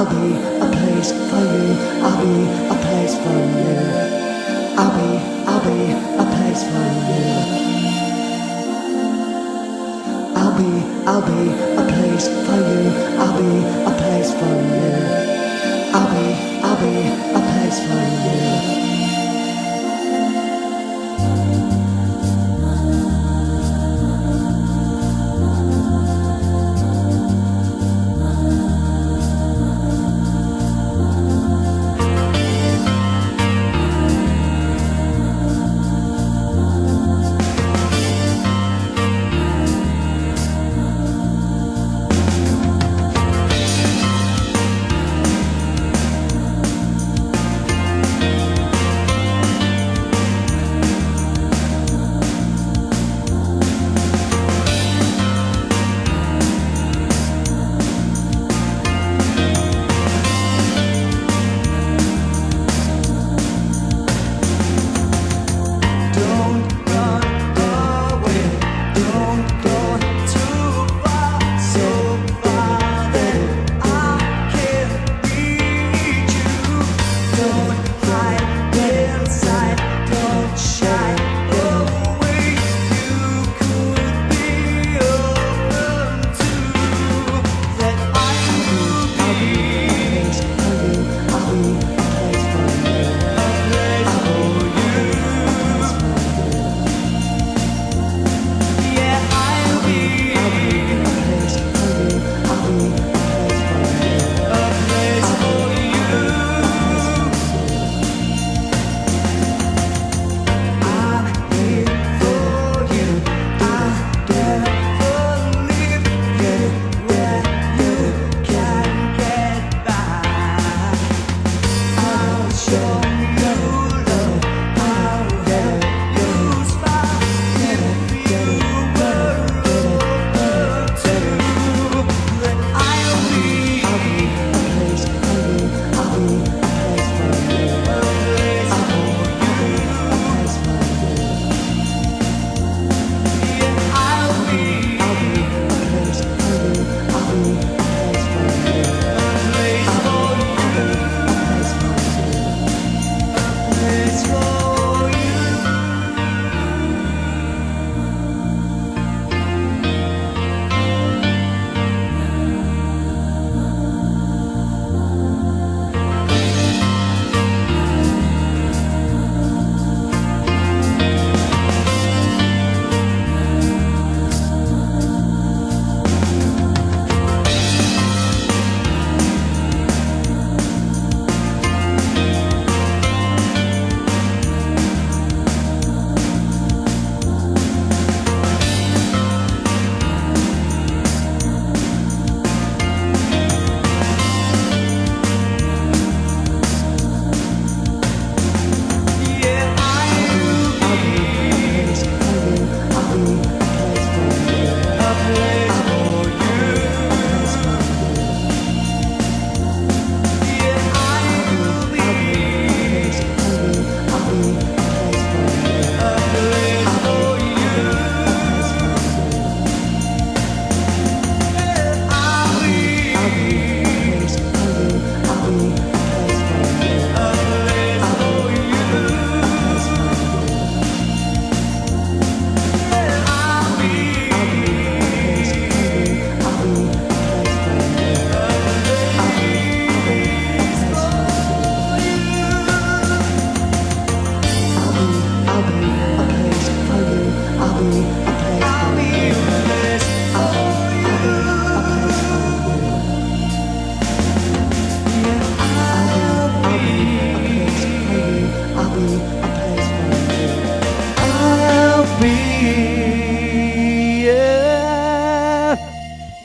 I'll be a place for you. I'll be a place for you. I'll be a place for you. I'll be a place for you. I'll be a place for you. I'll be a place for you.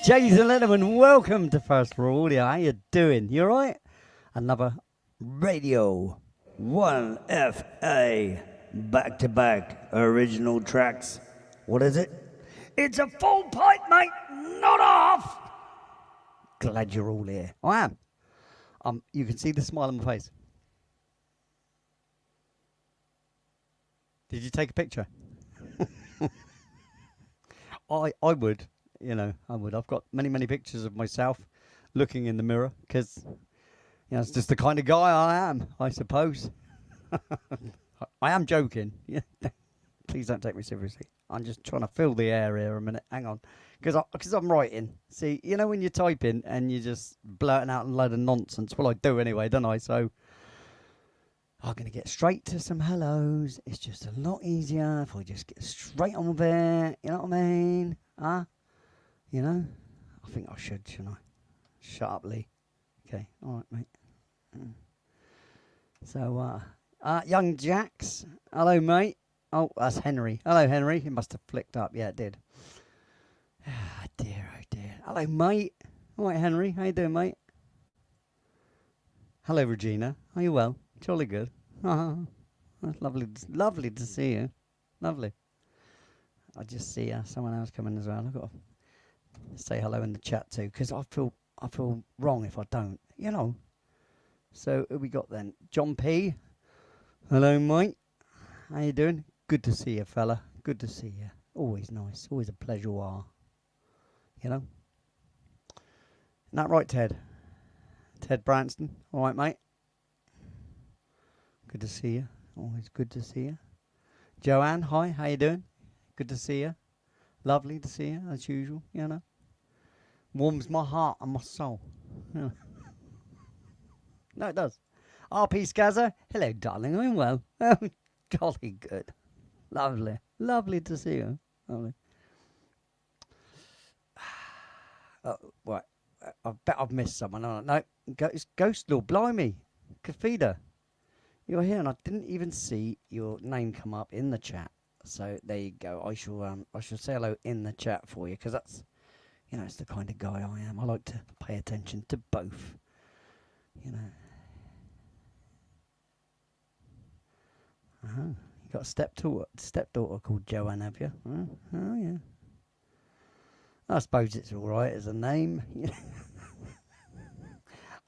Ladies and gentlemen, welcome to First for Audio. How you doing? You alright? Another Radio 1FA back-to-back original tracks. What is it? It's a full pipe, mate, not half. Glad you're all here. I am. You can see the smile on my face. Did you take a picture? I would. You know, I would. I've got many, many pictures of myself looking in the mirror because You know, it's just the kind of guy I am, I suppose. I am joking. Yeah. Please don't take me seriously. I'm just trying to fill the air here a minute. Hang on. Because I'm writing. See, you know when you're typing and you're just blurting out a load of nonsense? Well, I do anyway, don't I? So I'm going to get straight to some hellos. It's just a lot easier if I just get straight on with it. You know what I mean? Huh? You know? I think I should, shouldn't I? Shut up, Lee. Okay. All right, mate. So, young Jax. Hello, mate. Oh, that's Henry. Hello, Henry. It must have flicked up. Yeah, it did. Ah, dear, oh dear. Hello, mate. All right, Henry. How you doing, mate? Hello, Regina. Are you well? Jolly good. That's lovely to see you. Lovely. I just see someone else coming as well. I've got to say hello in the chat too, because I feel wrong if I don't. You know. So who we got then? John P. Hello, mate. How you doing? Good to see you, fella. Good to see you. Always nice. Always a pleasure. You know? Isn't that right, Ted? Ted Branston. All right, mate. Good to see you. Always good to see you. Joanne, hi. How you doing? Good to see you. Lovely to see you, as usual, you know. Warms my heart and my soul. Yeah. No, it does. RP Scazza. Hello, darling. I'm well. Jolly good. Lovely. Lovely to see you. Lovely. Right. I bet I've missed someone. No, it's Ghost Lord. Blimey. Kafida. You're here and I didn't even see your name come up in the chat. So there you go. I shall say hello in the chat for you, because that's, you know, it's the kind of guy I am. I like to pay attention to both. You know. You got a stepdaughter called Joanne, have you? Oh, yeah. I suppose it's all right as a name.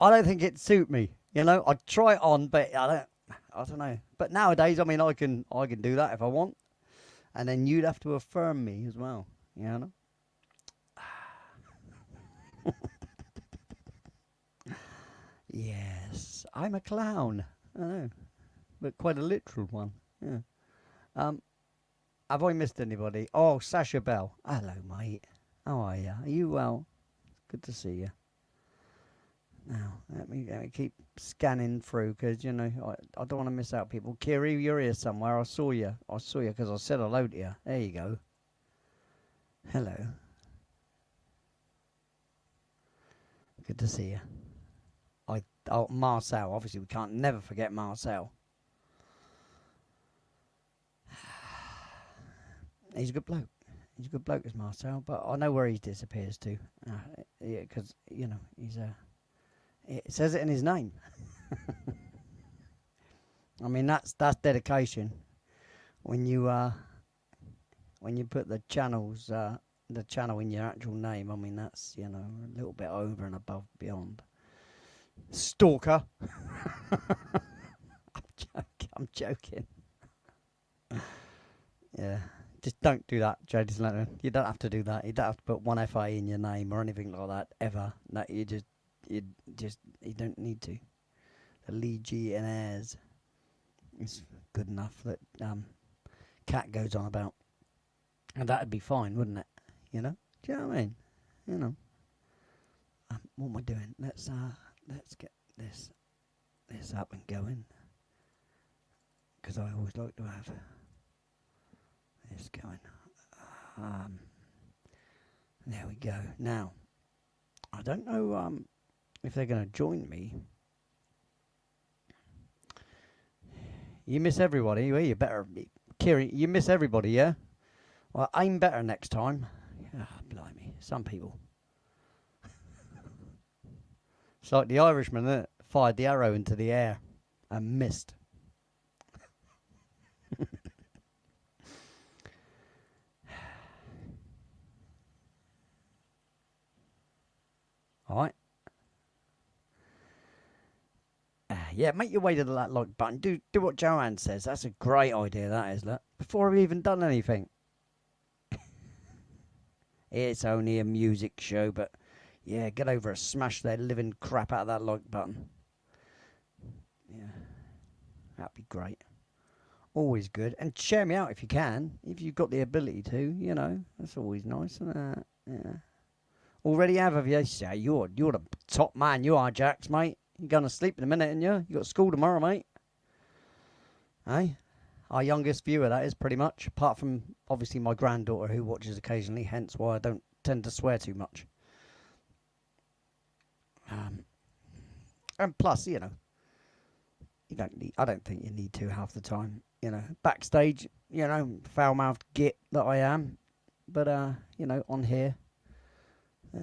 I don't think it'd suit me. You know, I'd try it on, but I don't know. But nowadays, I mean, I can do that if I want, and then you'd have to affirm me as well. You know. Yes, I'm a clown. I know. But quite a literal one. Yeah. Have I missed anybody? Oh, Sasha Bell. Hello, mate. How are you? Are you well? Good to see you. Now, let me keep scanning through, because, you know, I don't want to miss out people. Kiri, you're here somewhere. I saw you because I said hello to you. There you go. Hello. Good to see you. Marcel. Obviously, we can't never forget Marcel. He's a good bloke. He's a good bloke, as Marcel, but I know where he disappears to. Yeah, because, you know, it says it in his name. I mean, that's dedication. When you put the channel in your actual name, I mean, that's, you know, a little bit over and above beyond. Stalker. I'm joking. Yeah. Just don't do that, Jody Slater. You don't have to do that. You don't have to put one FA in your name or anything like that ever. No, you don't need to. The Legionnaires is good enough that Cat goes on about, and that'd be fine, wouldn't it? You know? Do you know what I mean? You know. What am I doing? Let's get this up and going, because I always like to have this going. There we go. Now, I don't know if they're going to join me. You miss everybody. Well, you better, Kiri. You miss everybody, yeah. Well, aim better next time. Oh, blimey, some people. It's like the Irishman that fired the arrow into the air and missed. All right. Yeah, make your way to that like button. Do what Joanne says. That's a great idea, that is. Look, before I've even done anything. It's only a music show, but yeah, get over it. Smash the living crap out of that like button. That'd be great. Always good. And share me out if you can. If you've got the ability to, that's always nice, isn't it? Yeah. Already have you? Yeah, you're the top man, you are, Jax, mate. You're going to sleep in a minute, ain't you? You got school tomorrow, mate. Hey? Our youngest viewer, that is, pretty much. Apart from, obviously, my granddaughter who watches occasionally, hence why I don't tend to swear too much. And plus, you don't need. I don't think you need to half the time. Backstage, foul-mouthed git that I am. But on here,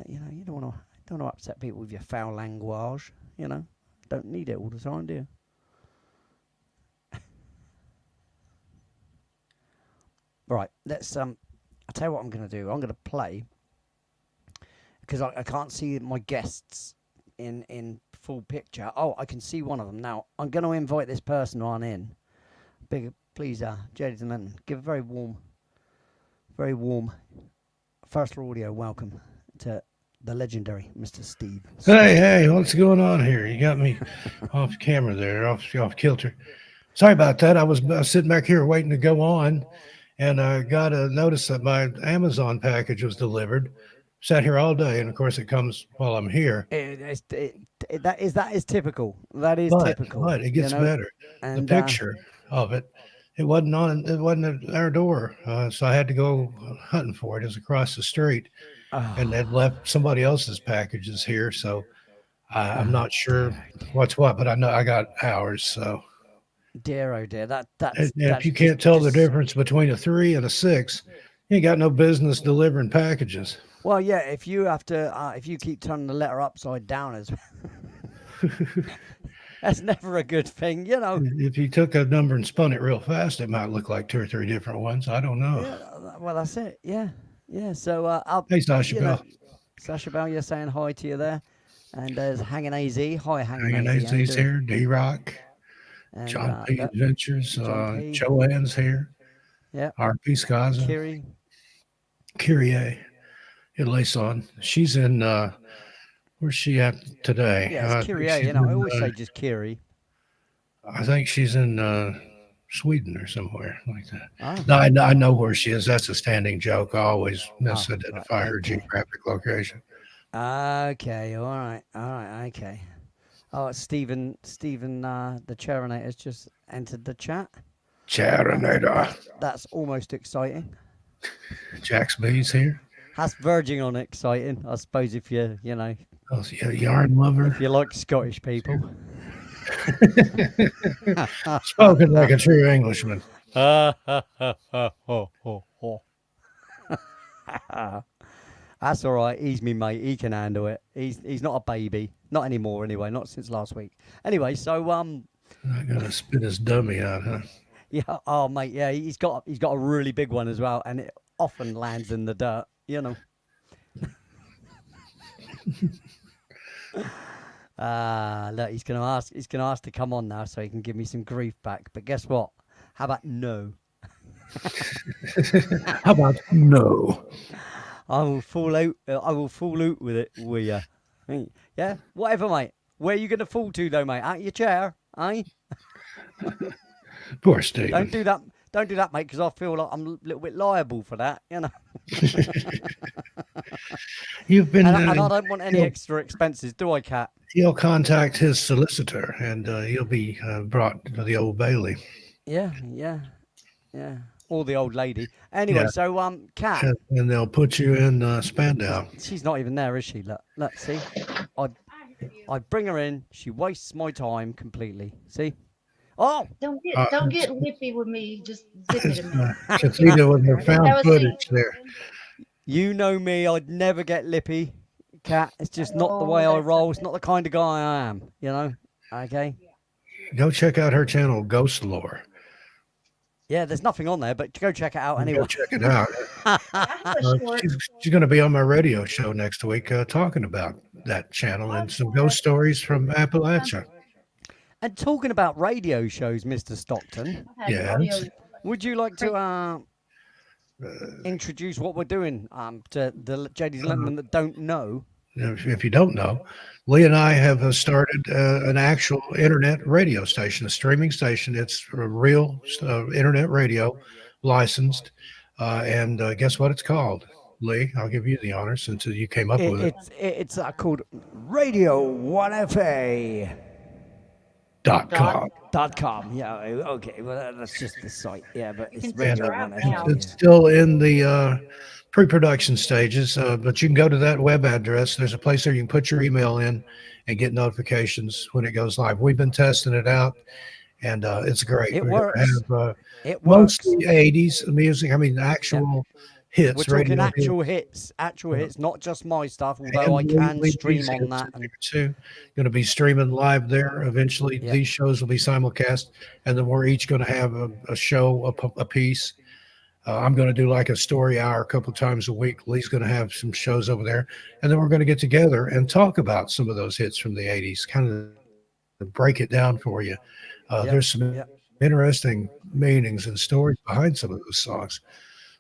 you don't want to upset people with your foul language. Don't need it all the time, do you? Right, let's. I'll tell you what I'm going to do. I'm going to play because I can't see my guests in full picture. Oh, I can see one of them now. I'm going to invite this person on in. Please, ladies and gentlemen, give a very warm First for Audio welcome to the legendary Mr. Steve. Hey, what's going on here? You got me off camera there, off kilter. Sorry about that. I was sitting back here waiting to go on, and I got a notice that my Amazon package was delivered. Sat here all day, and of course it comes while I'm here. That is typical. That is typical. But it gets better. And the picture of it wasn't at our door, so I had to go hunting for it. It was across the street, and they'd left somebody else's packages here, so I'm not sure what's what, but I know I got ours. So, dear, oh dear, that's if you can't tell the difference between a 3 and a 6, you ain't got no business delivering packages. Well, yeah, if you have to, if you keep turning the letter upside down as that's never a good thing, If you took a number and spun it real fast, it might look like 2 or 3 different ones. I don't know. Yeah, well, that's it. Yeah. So, hey, Sasha Bell. Sasha Bell, you're saying hi to you there. And there's Hanging AZ. Hi, Hanging AZ's here. D-Rock. And, John P. Adventures. Joanne's here. Yeah. RP Skaza. Kyrie. Ilason. She's in, where's she at today? Yeah, it's Kyrie. I always say just Kyrie. I think she's in Sweden or somewhere like that. No, I know where she is. That's a standing joke. I always misidentify her geographic location. Okay, all right, okay. Oh, Stephen, the Charinator's just entered the chat. Charinator. That's almost exciting. Jax B's here. That's verging on exciting, I suppose, if you Oh, yeah, yarn lover. If you like Scottish people. Spoken like a true Englishman. That's all right. He's me mate. He can handle it. He's not a baby. Not anymore, anyway. Not since last week. Anyway, so I gotta spit his dummy out, huh? Yeah. Oh, mate. Yeah. He's got a really big one as well, and it often lands in the dirt. Look, he's gonna ask to come on now so he can give me some grief back. But guess what? How about no? How about no? I will fall out with it, will ya? Yeah, whatever, mate. Where are you gonna fall to, though, mate? Out your chair, eh? Poor Steve. Don't do that, mate, because I feel like I'm a little bit liable for that, You've been, and I don't want any extra expenses, do I, Kat? He'll contact his solicitor, and he'll be brought to the Old Bailey. Yeah. Or the old lady. Anyway, so Kat. And they'll put you in Spandau. She's not even there, is she? Look, see, I bring her in. She wastes my time completely. See. Oh! Don't get lippy with me. Just zip it a minute. Katrina with her found footage there. You know me. I'd never get lippy, Kat. It's just not the way I roll. It's not the kind of guy I am. Okay. Go check out her channel, Ghost Lore. Yeah, there's nothing on there, but go check it out anyway. Go check it out. She's going to be on my radio show next week talking about that channel and some ghost stories from Appalachia. And talking about radio shows, Mr. Stockton. Yes. Would you like to introduce what we're doing to the ladies and gentlemen that don't know? if you don't know, Lee and I have started an actual internet radio station, a streaming station. It's a real internet radio, licensed. And guess what it's called? Lee, I'll give you the honor since you came up with it. It's called Radio 1FA. .com. .com. Yeah. Okay. Well, that's just the site. Yeah, but You it's can take Radio her out 1FA. now. It's still in the pre-production stages, but you can go to that web address. There's a place there you can put your email in and get notifications when it goes live. We've been testing it out, and it's great. It We're works. gonna have It works. mostly 80s music. I mean, actual hits, We're talking radio actual hits, not just my stuff. And Although I can we stream these on hits that. in And there too. Going to be streaming live there eventually. Yeah. These shows will be simulcast, and then we're each going to have a show a piece. I'm going to do like a story hour a couple of times a week. Lee's going to have some shows over there, and then we're going to get together and talk about some of those hits from the 80s, kind of break it down for you. There's some interesting meanings and stories behind some of those songs.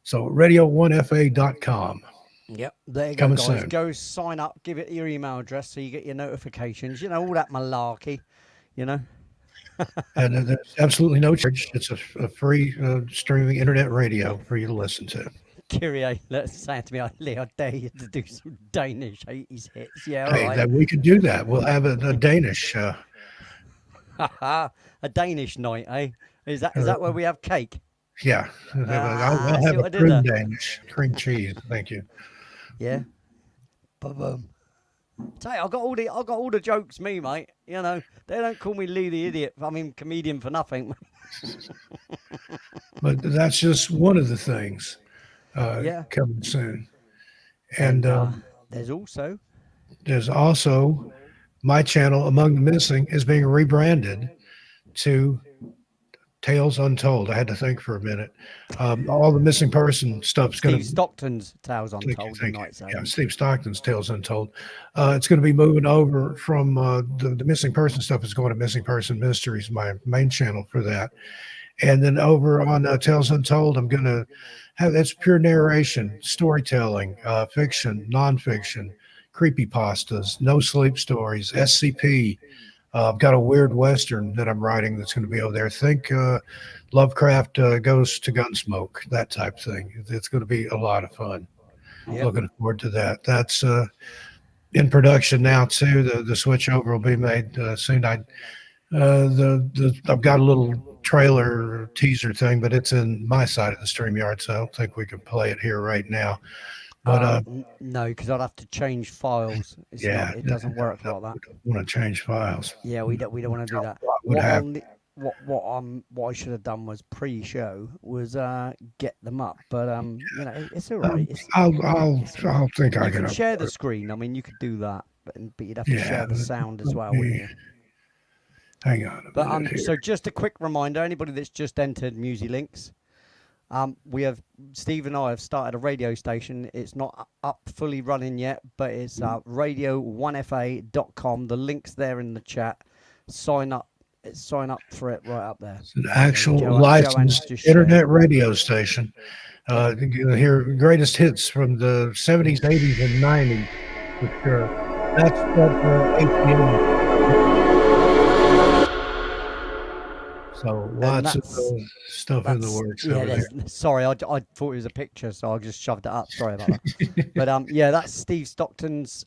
So radio1fa.com. Yep, there you go, Coming guys. soon. Go sign up, give it your email address so you get your notifications. You know, all that malarkey, you know. And there's absolutely no charge. It's a free streaming internet radio for you to listen to. Kyrie, let's say to me, Lee, I dare you to do some Danish 80s hits. Yeah, all Hey, right. that we could do that. We'll have a Danish. A Danish night, eh? Is that where we have cake? Yeah, I'll see have what I a did cream there? Danish, cream cheese. Thank you. Yeah. But tell you, I got all the jokes, me, mate. You know, they don't call me Lee the idiot. I mean, comedian for nothing. But that's just one of the things coming soon. And there's also my channel, Among the Missing, is being rebranded to Tales Untold. I had to think for a minute. All the missing person stuff's going to Steve Stockton's Tales Untold. Yeah, Steve Stockton's Tales Untold. It's going to be moving over from the missing person stuff is going to Missing Person Mysteries, my main channel for that. And then over on Tales Untold, I'm going to have that's pure narration, storytelling, fiction, nonfiction, creepypastas, no sleep stories, SCP. I've got a weird Western that I'm writing that's going to be over there. Think Lovecraft goes to Gunsmoke, that type thing. It's going to be a lot of fun. Yep. Looking forward to that. That's in production now too. The switchover will be made soon. I've got a little trailer teaser thing, but it's in my side of the StreamYard, so I don't think we can play it here right now. But no, because I'd have to change files. It doesn't work like that. We don't want to change files. Yeah, we don't want to do that. What I should have done was pre-show was get them up, but you know, it's all right. I'll think I can share the screen. I mean, you could do that, but you'd have to share the sound as well, wouldn't you? Hang on a minute here. So just a quick reminder, anybody that's just entered MusiLinks, Steve and I have started a radio station. It's not up fully running yet, but it's radio1fa.com. The link's there in the chat. Sign up for it right up there. It's an actual licensed internet radio station. You hear greatest hits from the 70s, 80s, and 90s for sure. That's what ATM. So lots of stuff in the works over there. Sorry, I thought it was a picture, so I just shoved it up. Sorry about that. But that's Steve Stockton's.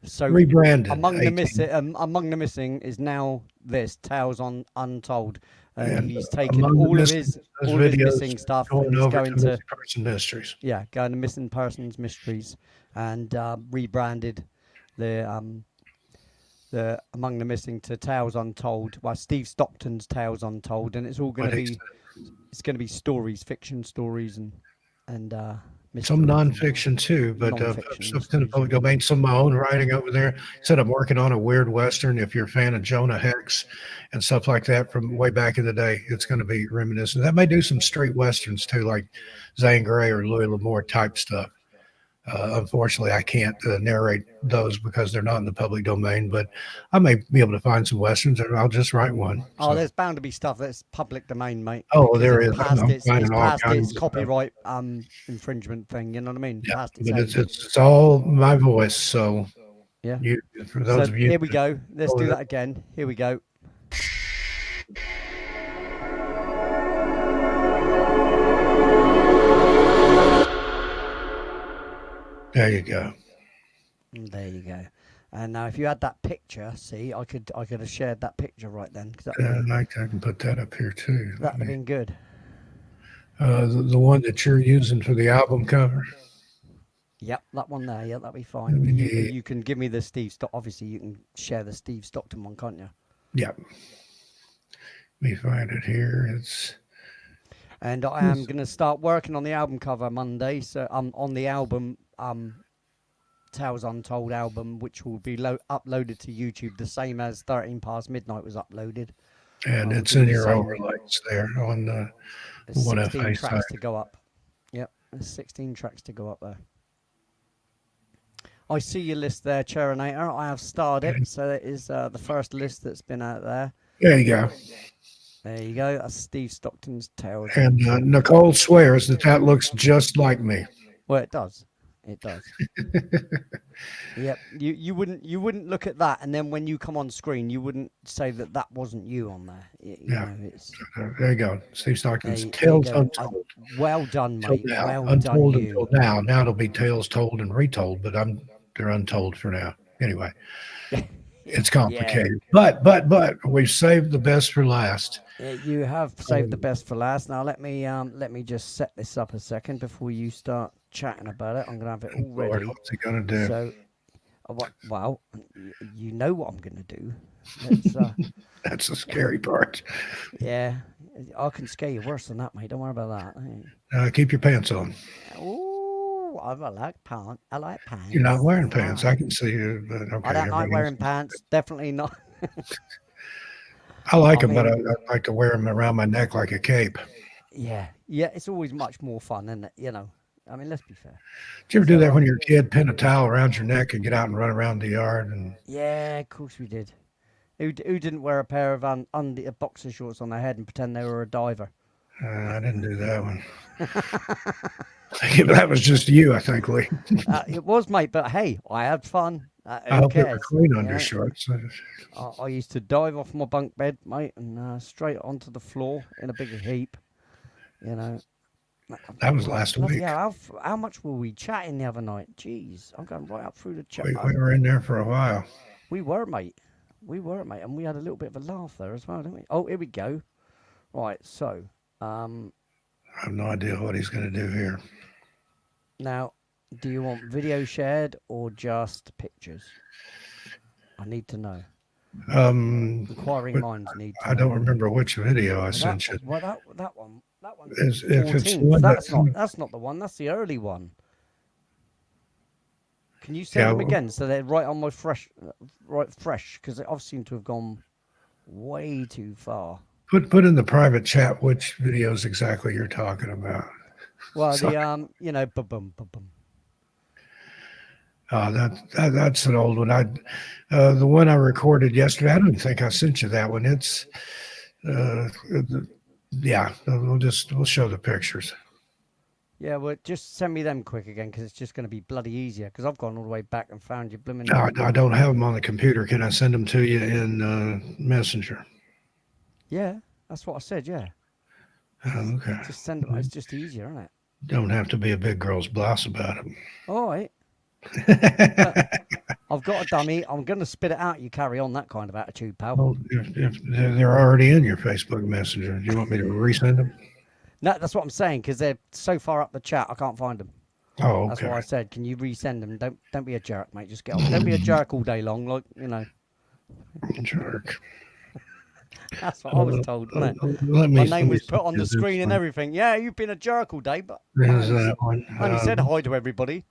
So rebranded. Among the Missing is now this Tales Untold. And he's taken all of his missing stuff and he's going to Person Mysteries. Yeah, going to Missing Persons Mysteries and rebranded the Among the Missing to Tales Untold. Well, Steve Stockton's Tales Untold, and it's all going to be stories, fiction stories, and some nonfiction too, but stuff's in the public domain. Some of my own writing over there. Said I'm working on a weird Western. If you're a fan of Jonah Hex and stuff like that from way back in the day, it's going to be reminiscent. That may do some straight Westerns too, like Zane Grey or Louis L'Amour type stuff. Unfortunately, I can't narrate those because they're not in the public domain, but I may be able to find some westerns, and I'll just write one. Oh, So, there's bound to be stuff that's public domain, mate. oh, Because there it's is. past I'm its finding all past its kinds of stuff. copyright infringement thing. You know what I mean? Yeah, Past its but age. it's all my voice. So Yeah. you, for those So of you, here we go. Let's Oh, do yeah. that again. Here we go. There you go. And there you go. And now, if you had that picture, see, I could have shared that picture right then. Cause I can put that up here too. that'd have been good. The one that you're using for the album cover. Yep, that one there. Yeah, that'd be fine. You can give me the Steve Stock. Obviously, you can share the Steve Stockton one, can't you? Yep. Let me find it here. It's. And I am going to start working on the album cover Monday. So I'm on the album, Tales Untold album, which will be uploaded to YouTube, the same as 13 Past Midnight was uploaded. And it's in your overlays there on the one 16 FA tracks side. to go up. Yep, there's 16 tracks to go up there. I see your list there, Cherinator. I have starred it, so it is the first list that's been out there. There you go. There you go. That's Steve Stockton's Tales. And Nicole swears that looks just like me. Well, it does. It does. Yep. You wouldn't look at that, and then when you come on screen, you wouldn't say that wasn't you on there. You know, it's, there you go. Steve Stockton's Tales Untold. Well done, mate. Well Untold done, until you. now. Now it'll be Tales Told and Retold, but they're untold for now. Anyway, it's complicated. Yeah. But we've saved the best for last. You have saved the best for last. Now let me just set this up a second before you start chatting about it. I'm gonna have it all ready. Lord, what's he gonna do? So, well, you know what I'm gonna do. Let's, That's the scary part. Yeah, I can scare you worse than that, mate. Don't worry about that. Keep your pants on. Oh, I like pants. I like pants. You're not wearing pants. I can see you. But okay, I don't like wearing pants. Definitely not. I like them, but I like to wear them around my neck like a cape. Yeah, it's always much more fun, isn't it? You know, I mean, let's be fair. Did you ever do that when you were a kid? Pin a towel around your neck and get out and run around the yard? And yeah, of course we did. Who didn't wear a pair of boxer shorts on their head and pretend they were a diver? I didn't do that one. That was just you, I think, Lee. It was, mate. But hey, I had fun. I hope they were clean undershorts. I used to dive off my bunk bed, mate, and straight onto the floor in a big heap. You know. That was last week. Yeah, how much were we chatting the other night? Jeez, I'm going right up through the chat. We were in there for a while. We were, mate. And we had a little bit of a laugh there as well, didn't we? Oh, here we go. Right, so. I have no idea what he's going to do here. Now, do you want video shared or just pictures? I need to know. Inquiring minds need to know. I don't remember which video I sent you. Well, that one is, if it's the 14th. one That's not the one. That's the early one. Can you send them again so they're right fresh? Because they obviously seem to have gone way too far. Put in the private chat which videos exactly you're talking about. Well, the boom. Oh, that's an old one. The one I recorded yesterday. I don't think I sent you that one. It's we'll show the pictures. Yeah, well, just send me them quick again because it's just going to be bloody easier because I've gone all the way back and found you blooming. No, I don't have them on the computer. Can I send them to you in Messenger? Yeah, that's what I said. Yeah. Oh, okay. Just send them. It's just easier, isn't it? Don't have to be a big girl's blouse about it. All right. I've got a dummy. I'm going to spit it out. You carry on that kind of attitude, pal. Well, if they're already in your Facebook Messenger, do you want me to resend them? No, that's what I'm saying because they're so far up the chat, I can't find them. Oh, okay. That's why I said, can you resend them? Don't be a jerk, mate. Just get on. Don't be a jerk all day long, like you know. Jerk. That's what I was told, wasn't it? My name was put on the screen and everything. Yeah, you've been a jerk all day, but there's that one. I only said hi to everybody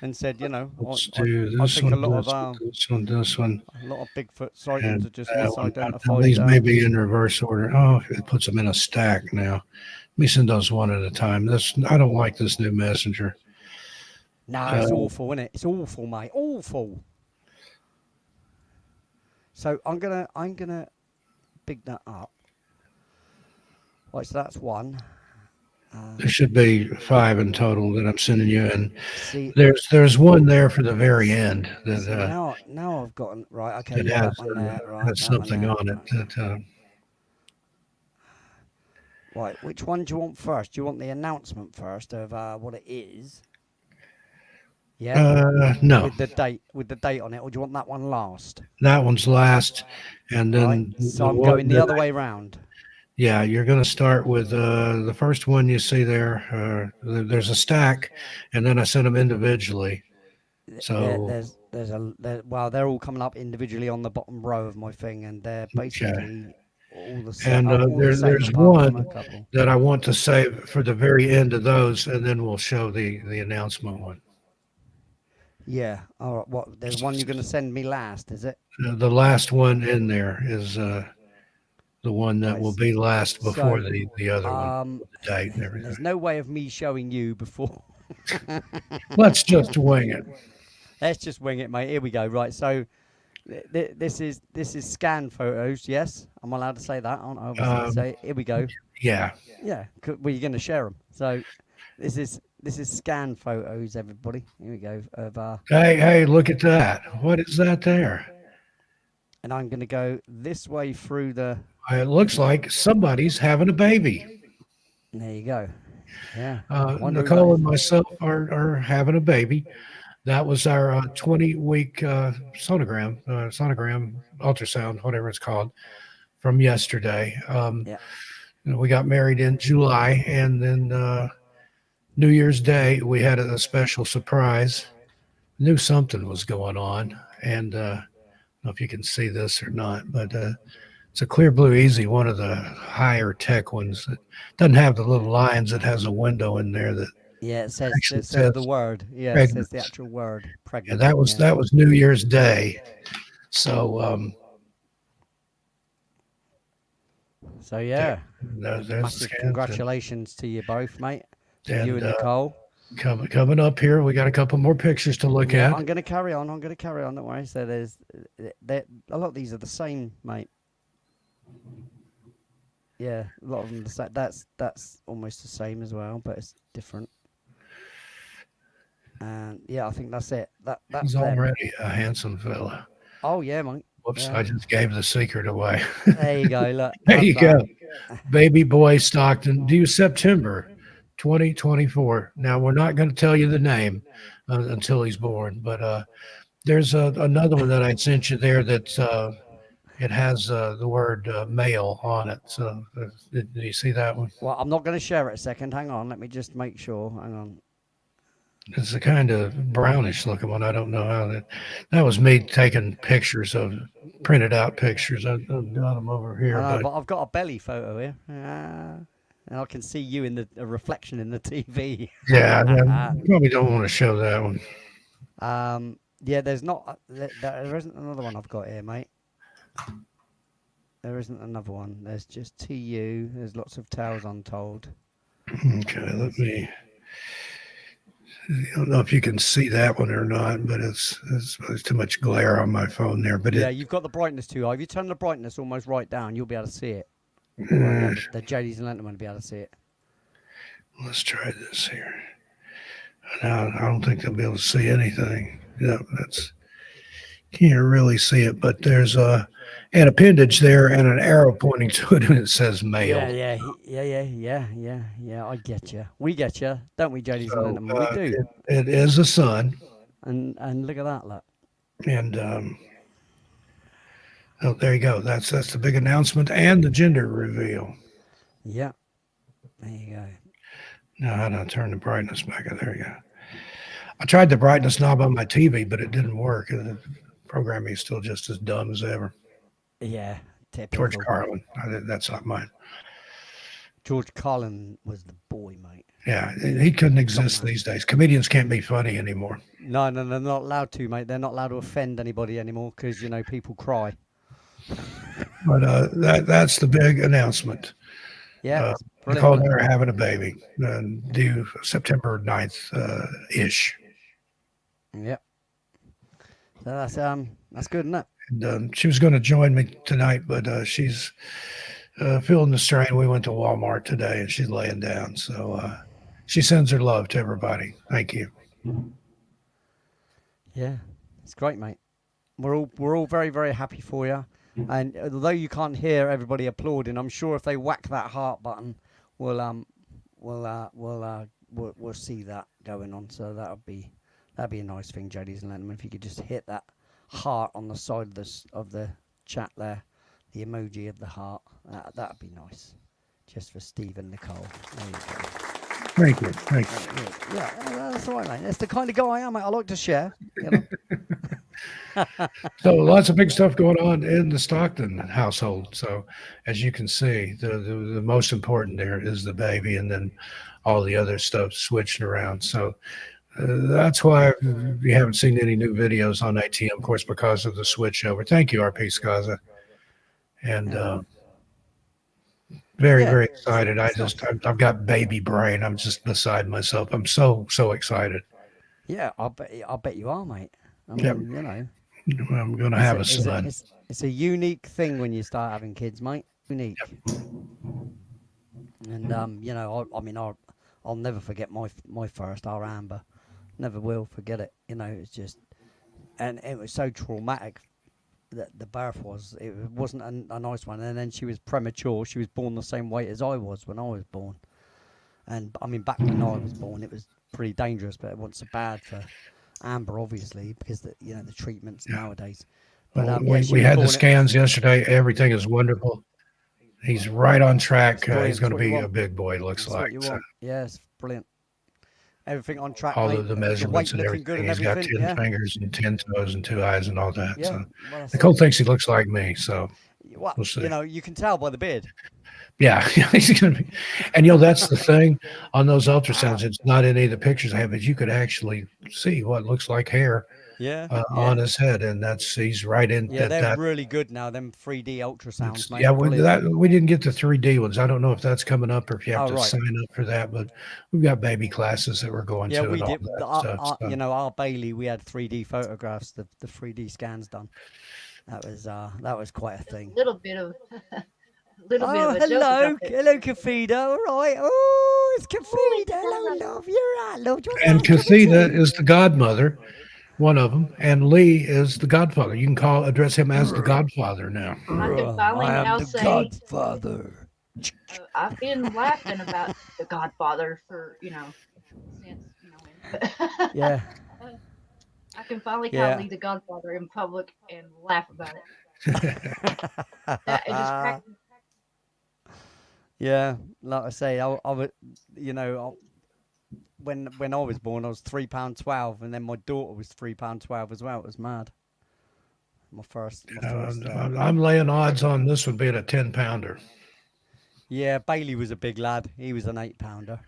and said, you know, Let's I do this think one, a lot this one. A lot of Bigfoot sightings are just misidentified. These may be in reverse order. Oh, it puts them in a stack now. Let me send those one at a time. I don't like this new messenger. No, it's awful, isn't it? It's awful, mate. Awful. So I'm gonna big that up. Right, so that's one. There should be 5 in total that I'm sending you, and See, there's one there for the very end that see now I've gotten right. Okay, that yeah, has that one there. Right, that one something there. on it. That Right, which one do you want first? Do you want the announcement first of what it is? Yeah. no, With the date on it, or do you want that one last? that one's last, and Right. then So the I'm one going the that other way round. yeah, you're going to start with the first one you see there. There's a stack, and then I sent them individually. So Well, they're all coming up individually on the bottom row of my thing, and they're okay. basically all the And all the same there's apart from one a couple. that I want to save for the very end of those, and then we'll show the announcement one. Yeah. All right. What? There's one you're going to send me last, is it? The last one in there is the one that Right. will be last before So, the other one, um, with the date and everything. there's no way of me showing you before. Let's just wing it. Let's just wing it, mate. Here we go. Right. So, this is scan photos. Yes, I'm allowed to say that, aren't I? Obviously. So here we go. Yeah. Yeah. Well, you're going to share them. So, this is scan photos, everybody. Here we go. Of Hey, look at that. What is that there? and I'm going to go this way through the. It looks like somebody's having a baby. There you go. Yeah. Nicole and myself are having a baby. That was our 20-week sonogram ultrasound, whatever it's called, from yesterday. Yeah. We got married in July, and then New Year's Day we had a special surprise. Knew something was going on, and I don't know if you can see this or not, but it's a Clear Blue Easy, one of the higher tech ones that doesn't have the little lines. It has a window in there that Yeah, it says actually the word. Yeah, it says the pregnant. actual word, Yeah, pregnant. that was New Year's Day. So So yeah, there's the massive scans, congratulations to you both, mate. To and you and Nicole. coming up here, we got a couple more pictures to look Yeah, at. I'm gonna carry on. Don't worry. So there's a lot of these are the same, mate. Yeah, a lot of them the same. That's almost the same as well, but it's different. And yeah, I think that's it. That's He's them. already a handsome fella. Oh yeah, mate. Whoops, Yeah. I just gave the secret away. There you go. Look. There you go. Baby boy Stockton, due September 2024. Now, we're not going to tell you the name until he's born, but there's another one that I sent you there that it has the word male on it. So, do you see that one? Well, I'm not going to share it a second. Hang on. Let me just make sure. Hang on. It's a kind of brownish looking one. I don't know how that was me taking pictures of printed out pictures. I've got them over here. I know, but I've got a belly photo here. And I can see you in a reflection in the TV. Yeah, I probably don't want to show that one. Yeah, there isn't another one I've got here, mate. There isn't another one. There's just TU. There's lots of tales untold. Okay, let me. I don't know if you can see that one or not, but it's too much glare on my phone there. But yeah, you've got the brightness too high. If you turn the brightness almost right down, you'll be able to see it. The Jadies and Lennon will be able to see it. Let's try this here. Now, I don't think they'll be able to see anything. Yeah, can't really see it, but there's an appendage there and an arrow pointing to it, and it says male. Yeah. I get you. We get you, don't we, Jadies and Lennon? We do. It is a son. And look at that, look. And oh, there you go. That's the big announcement and the gender reveal. Yeah. There you go. Now, how do I turn the brightness back? There you go. I tried the brightness knob on my TV, but it didn't work. The programming is still just as dumb as ever. Yeah. Typical. George Carlin. That's not mine. George Carlin was the boy, mate. Yeah, he couldn't exist these days. Comedians can't be funny anymore. No, they're not allowed to, mate. They're not allowed to offend anybody anymore because, people cry. But that's the big announcement. Yeah. Nicole and I are having a baby due September 9th ish. Yep. So that's good, isn't it? And she was going to join me tonight, but she's feeling the strain. We went to Walmart today, and she's laying down. So she sends her love to everybody. Thank you. Yeah, it's great, mate. We're all very very happy for you, and although you can't hear everybody applauding, I'm sure if they whack that heart button, we'll see that going on. So that'd be a nice thing, ladies and gentlemen. If you could just hit that heart on the side of the chat there, the emoji of the heart, that'd be nice, just for Steve and Nicole. There you go. Thank you. Thank you. Yeah, that's all right, mate. That's the kind of guy I am, mate. I like to share. You know? So lots of big stuff going on in the Stockton household. So as you can see, the most important there is the baby, and then all the other stuff switching around. So that's why we haven't seen any new videos on ATM, of course, because of the switch over. Thank you, RP Skaza. And very, Yeah, very excited. it's nice. I've got baby brain. I'm just beside myself. I'm so excited. Yeah, I bet you are, mate. I Yep. mean, you know, I'm going to have a son. it's a unique thing when you start having kids, mate. Unique. And you know, I mean, I'll never forget my first, our Amber. Never will forget it. You know, it's just, and it was so traumatic that the birth was. It wasn't a nice one. And then she was premature. She was born the same weight as I was when I was born. And I mean, back when I was born, it was pretty dangerous, but it wasn't so bad for Amber, obviously, because the treatments nowadays. But Well, yeah, we had the scans yesterday. Everything is wonderful. He's right on track. He's going to be a big boy. Looks That's like. what you want. Yeah, it's brilliant. Everything on track, All mate. of the weight measurements and looking good everything. and He's got everything. 10 fingers and 10 toes and 2 eyes and all that. Yeah. So Well, Nicole thinks he looks like me. So well, we'll see. you know, you can tell by the beard. Yeah, he's going to be. And that's the thing on those ultrasounds. It's not in any of the pictures I have, but you could actually see what looks like hair. Yeah. On his head, and he's right in. Yeah, they're really good now. Them 3D ultrasounds, mate. Yeah, we didn't get the 3D ones. I don't know if that's coming up or if you have to right. sign up for that. But we've got baby classes that we're going to. Yeah, we and did. all that stuff, so. You know, our Bailey, we had 3D photographs, the 3D scans done. That was quite a thing. A little bit of a joke hello, about it. hello, Kafida. All right. Oh, it's Kafida. Hello, love. You're right, love. And Kathita is the godmother, one of them, and Lee is the godfather. You can address him as the godfather now. I can finally I am now the say Godfather. I've been laughing about the Godfather for since Yeah. I can finally call Lee the Godfather in public and laugh about it. It just cracked me. Yeah, like I say, I would, when I was born, I was £3.12, and then my daughter was £3.12 as well. It was mad. My first. I'm laying odds on this one being a 10-pounder. Yeah, Bailey was a big lad. He was an 8-pounder.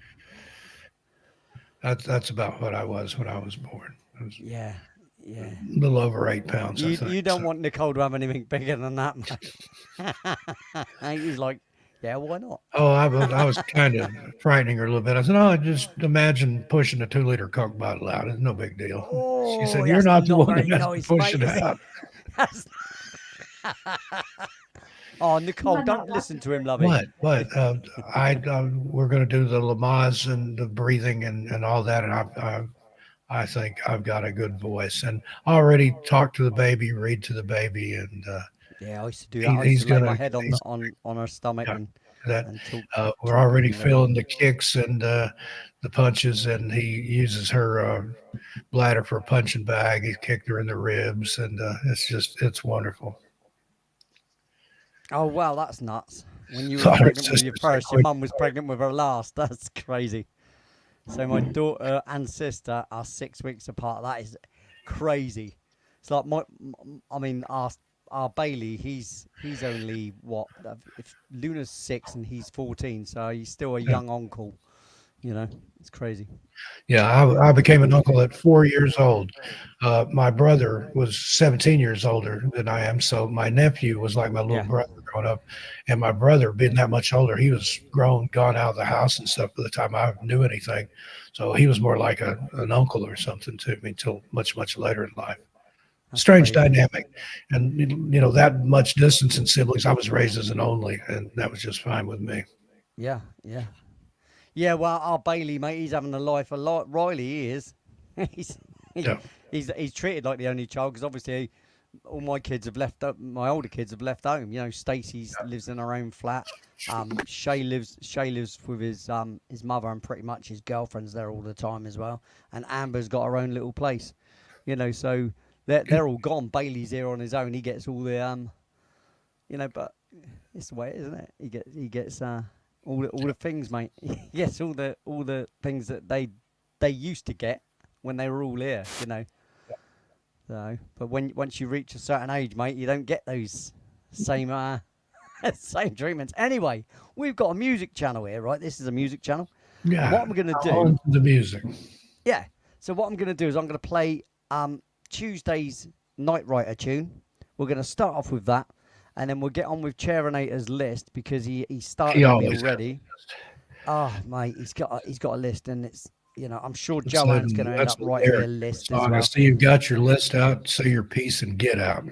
That's about what I was when I was born. Yeah. A little over 8 pounds. You don't want Nicole to have anything bigger than that, mate. He was like, yeah, why not? Oh, I was kind of frightening her a little bit. I said, "Oh, just imagine pushing a 2-liter Coke bottle out. It's no big deal." She said, "You're not the one that has to push it out." Oh, Nicole, don't listen to him, lovey. What? We're going to do the Lamaze and the breathing and all that, and I think I've got a good voice, and I already talked to the baby, read to the baby, and yeah, I used to do that. I used to lay my head on her stomach and we're already feeling the kicks and the punches, and he uses her bladder for a punching bag. He kicked her in the ribs, and it's wonderful. Oh wow, that's nuts! When you were pregnant with your first, your mum was pregnant with her last. That's crazy. So my daughter and sister are 6 weeks apart. That is crazy. It's like our Bailey. He's only what? If Luna's 6 and he's 14, so he's still a young uncle. You know, it's crazy. Yeah, I became an uncle at 4 years old. My brother was 17 years older than I am, so my nephew was like my little Yeah. brother growing up. And my brother, being that much older, he was grown, gone out of the house and stuff by the time I knew anything. So he was more like an uncle or something to me until much, much later in life. That's Strange crazy. dynamic. And, that much distance in siblings, I was raised as an only, and that was just fine with me. Yeah, yeah. Yeah, well, our Bailey, mate, he's having a life a lot. Riley, he is. he's, he, Yeah. he's treated like the only child because obviously all my kids have left. My older kids have left home. You know, Stacey lives in her own flat. Shay lives with his mother and pretty much his girlfriend's there all the time as well. And Amber's got her own little place. You know, so they're all gone. Bailey's here on his own. He gets all the but it's the way it is, isn't it? He gets all the things, mate. Yes, all the things that they used to get when they were all here, you know. So, but once you reach a certain age, mate, you don't get those same same treatments. Anyway, we've got a music channel here, right? This is a music channel. Yeah. And what I'm gonna do? On to the music. Yeah. So what I'm gonna do is I'm gonna play Tuesday's Night Writer tune. We're gonna start off with that. And then we'll get on with Charinator's list because he started He on me always already. Oh, mate, he's got a list, and it's I'm sure That's Joanne's the- going to end that's up the writing me a lyric. list Song. as I well. see you've got your list out. Say your piece and get out.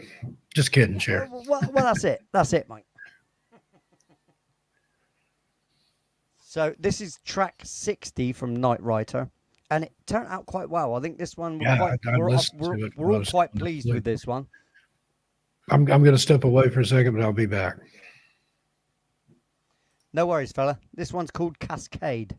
Just kidding, Cher. Well, that's it. That's it, mate. So this is track 60 from Night Writer, and it turned out quite well. I think this one I listened to it we're all most quite of the pleased sleep. with this one. I'm going to step away for a second, but I'll be back. No worries, fella. This one's called Cascade.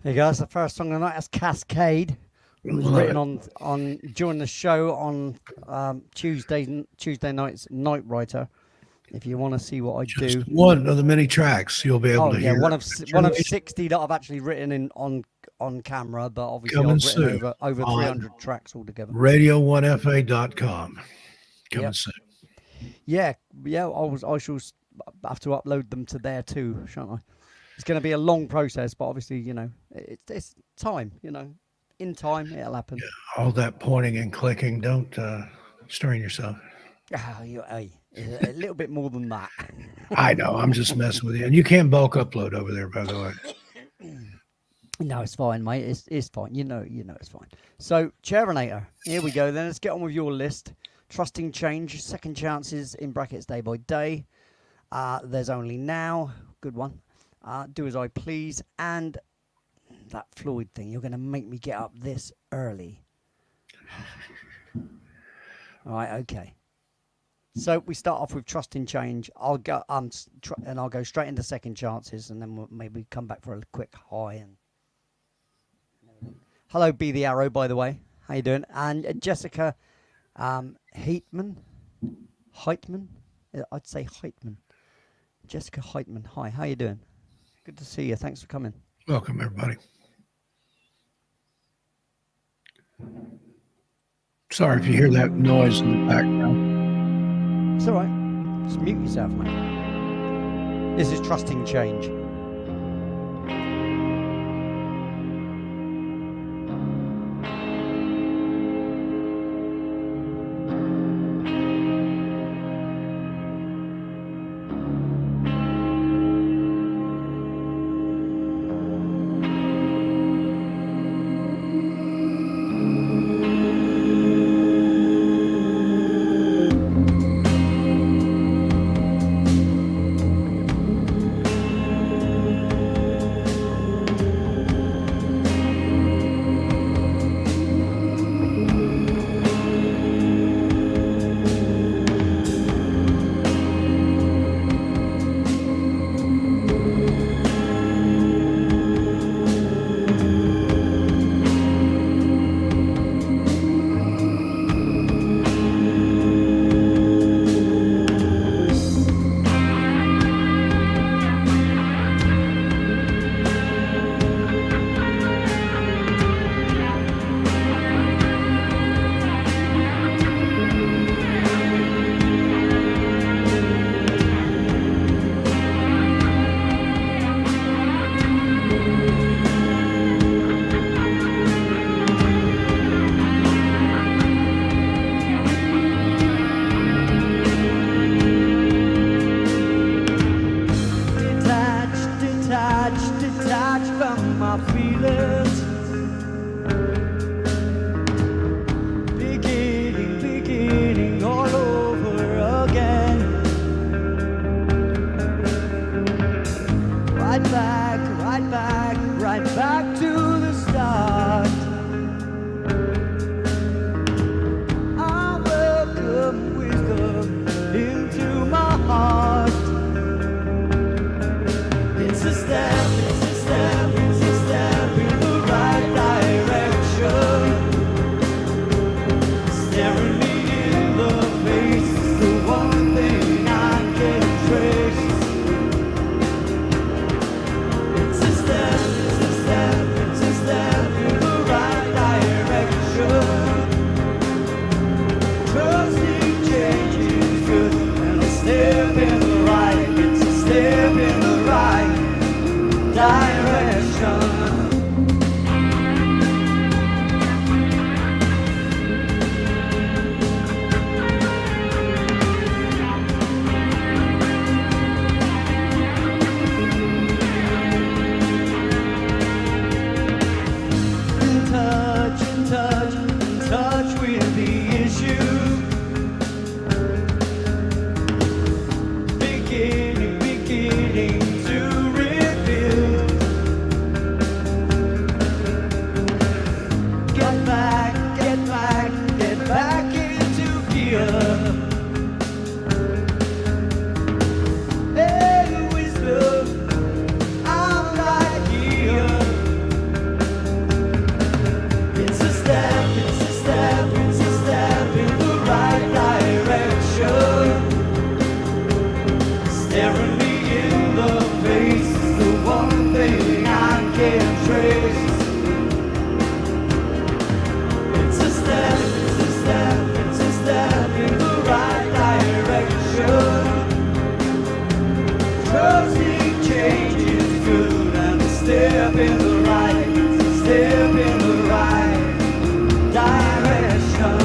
There you go. That's the first song of the night. That's Cascade. It was written on during the show on Tuesday night's Night Writer. If you want to see what I do, one of the many tracks you'll be able to hear. one of 60 that I've actually written in on camera, but obviously I've written over 300 tracks altogether. Radio1FA.com. Coming soon. Yeah. I shall have to upload them to there too, shan't I? It's going to be a long process, but obviously, it's time. In time it'll happen. Yeah, all that pointing and clicking, don't strain yourself. A little bit more than that. I know. I'm just messing with you. And you can bulk upload over there, by the way. No, it's fine, mate. It's fine. You know it's fine. So, Chairinator, here we go then. Let's get on with your list. Trusting Change, Second Chances, in brackets, Day by Day. There's Only Now, good one. Do As I Please, and that Floyd thing. You're going to make me get up this early. All right, okay. So we start off with Trusting Change. I'll go and I'll go straight into Second Chances, and then we'll maybe come back for a quick high. And hello, Be the Arrow, by the way. How you doing? And Jessica Heitman. I'd say Heitman. Jessica Heitman. Hi, how you doing? Good to see you. Thanks for coming. Welcome, everybody. Sorry if you hear that noise in the background. It's all right. Just mute yourself, mate. This is Trusting Change. step in the right, it's a step in the right direction. In touch with the issue. Beginning to reveal. Get back into gear. Hey, wisdom, I'm right here. It's a step in the right direction. Staring me in the face is the one thing I can't trace. It's a step in the right direction. Trusting change is good and a step in the right, it's a step in the right direction.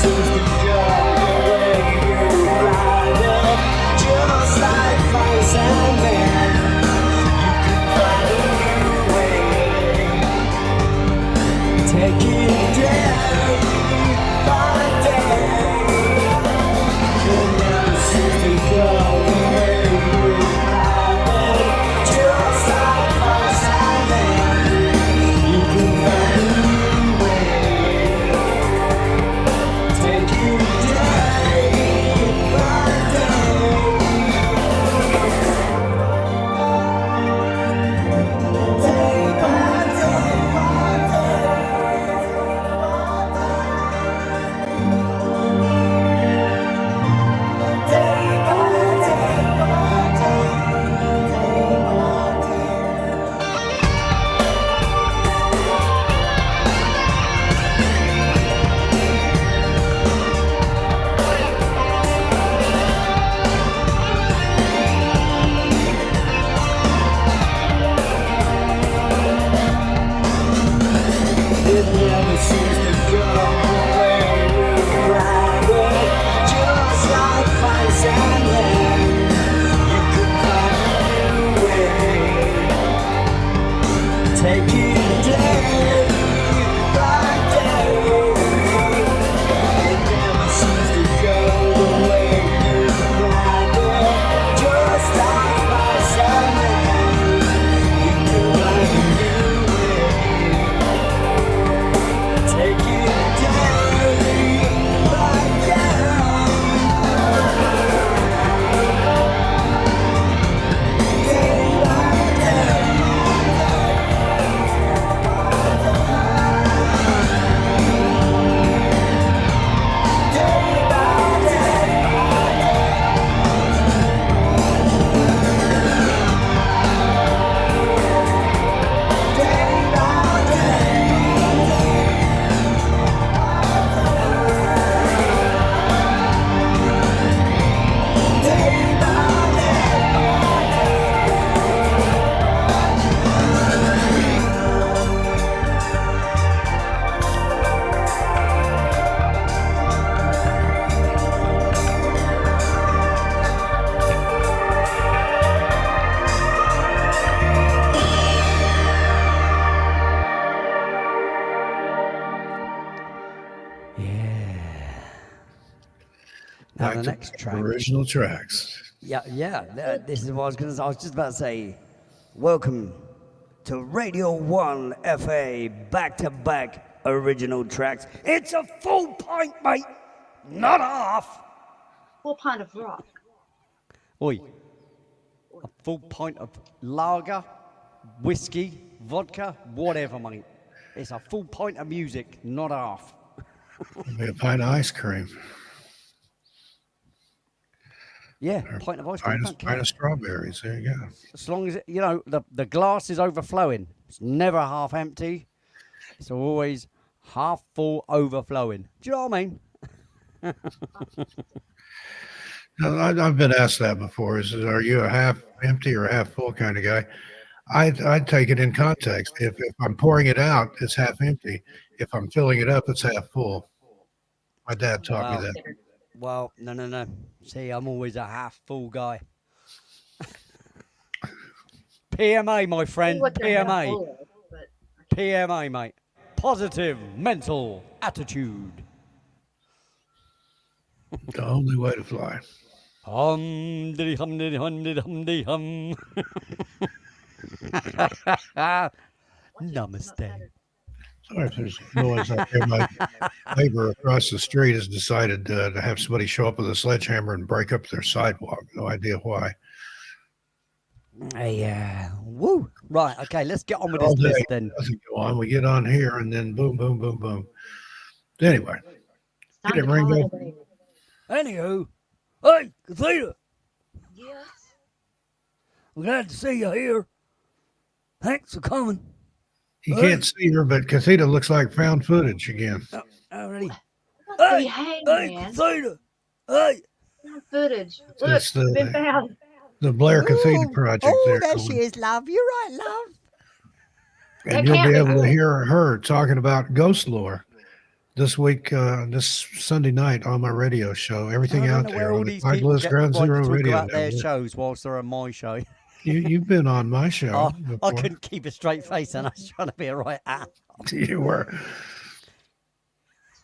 seems to go the way you ride it. Just like fire and man, you can find a new way. Take it day by day. It never seems to go the way you ride it. Just like fire and man, you can find a new way. Take it day by day. Day by day by day. Day by day by day. It never seems to go away. Ride it just like fire and land. You could find a new way. Take it day by day. It never seems to go away. Ride it just like fire and land. You could find a new way. Take it day by day. Day by day. Day by day. Day by day. Day by Now Back the to next track. original tracks. Yeah. This is what I was going to. I was just about to say, welcome to Radio 1 FA back-to-back original tracks. It's a full pint, mate, not half. Full pint of rock. Oi, a full pint of lager, whiskey, vodka, whatever, mate. It's a full pint of music, not half. Maybe a pint of ice cream. Yeah, pint of ice cream. Don't Pint care. of strawberries. There you go. As long as the glass is overflowing. It's never half empty. It's always half full, overflowing. Do you know what I mean? Now, I've been asked that before. Are you a half empty or a half full kind of guy? I'd take it in context. If I'm pouring it out, it's half empty. If I'm filling it up, it's half full. My dad taught me that. Well, no. See, I'm always a half full guy. PMA, my friend. PMA. PMA, mate. Positive mental attitude. The only way to fly. Hum diddy hum diddy hum diddy hum diddy hum. Namaste. Sorry if there's noise out there. My neighbor across the street has decided to have somebody show up with a sledgehammer and break up their sidewalk. No idea why. Woo. Right, okay, let's get on with All this day, list then. it doesn't go on. We get on here and then boom, boom, boom, boom. Anyway, Time get it, to call Ringo. it a day. Anywho, hey, Cathedra, Yes. I'm glad to see you here. Thanks for coming. You can't see her, but Cathedra looks like found footage again. Already. Hey, hey, man. Cathedra. Hey. Footage. Look, It's the- been found. The Blair Cathedra Project there. there she is, love. You're right, love. And That you'll can't be be able to good. hear her talking about ghost lore. this week, this Sunday night on my radio show. Everything I don't out know there where all on the these people Craigslist get the Ground right to Zero talk Radio about their Network. shows whilst they're on my show. You've been on my show I before. couldn't keep a straight face, and I was trying to be a right ass. You were.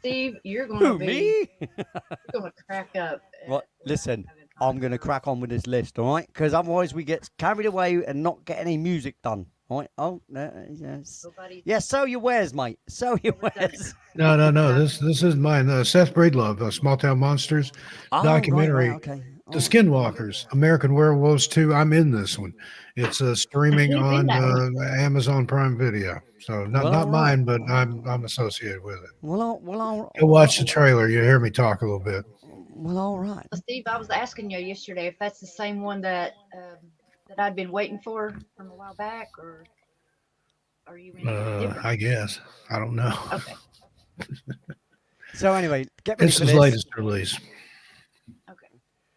Steve, you're Who, gonna be me? you're gonna crack up. Right, listen, I'm going to crack on with this list, all right? Because otherwise we get carried away and not get any music done, all right? Oh, no, yes. Yeah, sell your wares, mate. Sell your wares. No. This is mine. Seth Breedlove, Small Town Monsters documentary. Right, okay. The Skinwalkers, American Werewolves 2. I'm in this one. It's streaming You've on been that Amazon Prime Video. So not Well, all mine, but I'm associated with it. I'll Go watch the trailer. You hear me talk a little bit. Well, all right. Steve, I was asking you yesterday if that's the same one that that I'd been waiting for from a while back, or are you in different? I guess. I don't know. Okay. So anyway, get ready It's for his this. latest release. Okay.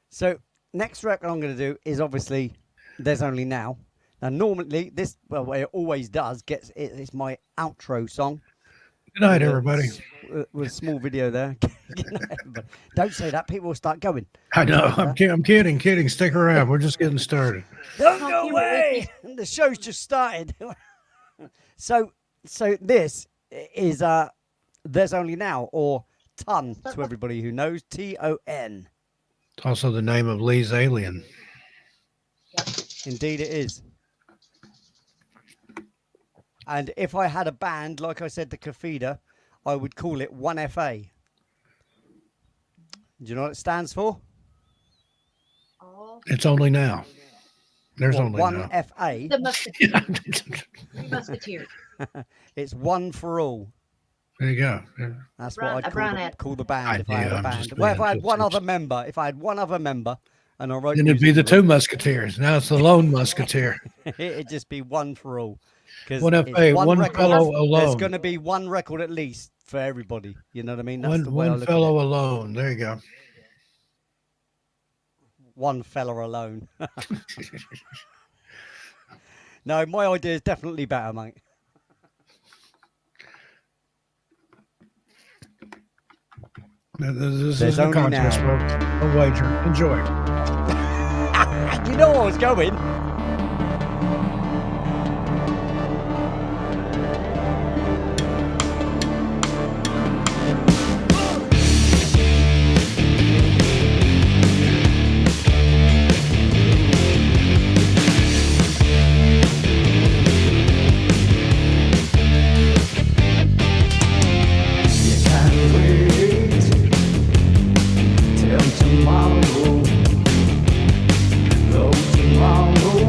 So next record I'm going to do is obviously There's Only Now. Now normally this, well, it always does, it's my outro song. Good night, everybody. With a small video there. Good night, everybody. Don't say that, people will start going. I know. I'm kidding. Stick around. We're just getting started. Don't go away! The show's just started. So this is There's Only Now, or Ton to everybody who knows, Ton. It's also the name of Lee's alien. Indeed it is. And if I had a band, like I said to Kafida, I would call it 1FA. Do you know what it stands for? It's only now. There's What, only now. 1FA. The Musketeers. Musketeers. It's one for all. There you go. That's Brown- what a I'd brown call the band if I had idea, a I'm band. just Well, if being I had one just- other member, and I wrote Then it'd be music the for two Musketeers. Now it's the lone Musketeer. it, it'd just be one for all. 'Cause One it's FA, one record. fellow There's alone. going to be one record at least for everybody. You know what I mean? That's the way I One look at fellow it. alone. There you go. One fella alone. No, my idea is definitely better, mate. This There's is a only contest, now. folks. A wager. Enjoy. You know where I was going. You can't wait till tomorrow. Though tomorrow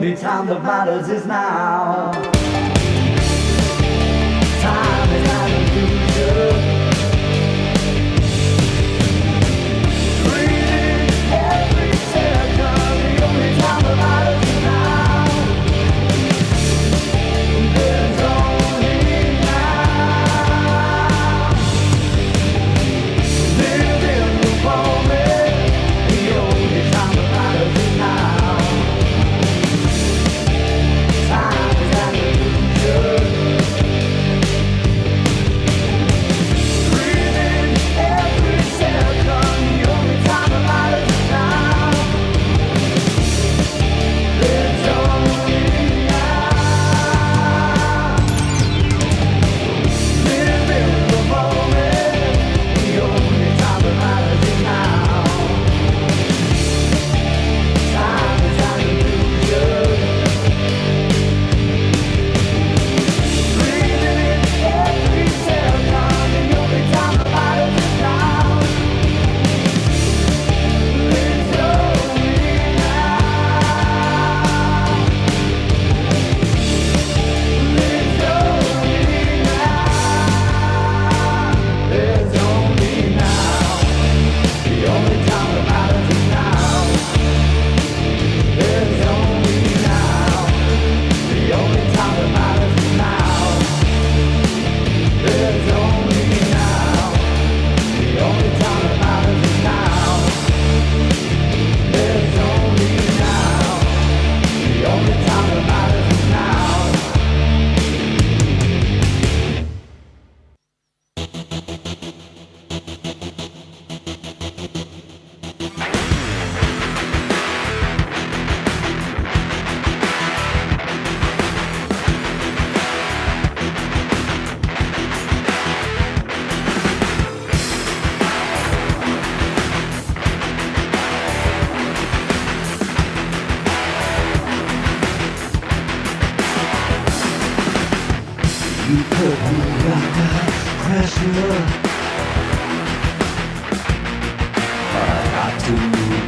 only time that matters is now. Time is an illusion. Breathing every second, the only time that matters is now. There's only now. Live in the moment, the only time that matters is now. Time is an illusion. Breathing every second, the only time that matters is now. There's only now. Live in the moment, the only time that matters is now. Time is an illusion. Breathing in every second, the only time that matters is now. There's only now. There's only now. There's only now. The only time that matters is now. There's only now. The only time that matters is now. There's only now. The only time that matters is now. There's only now. The only time that matters is now. You put me under pressure. I got to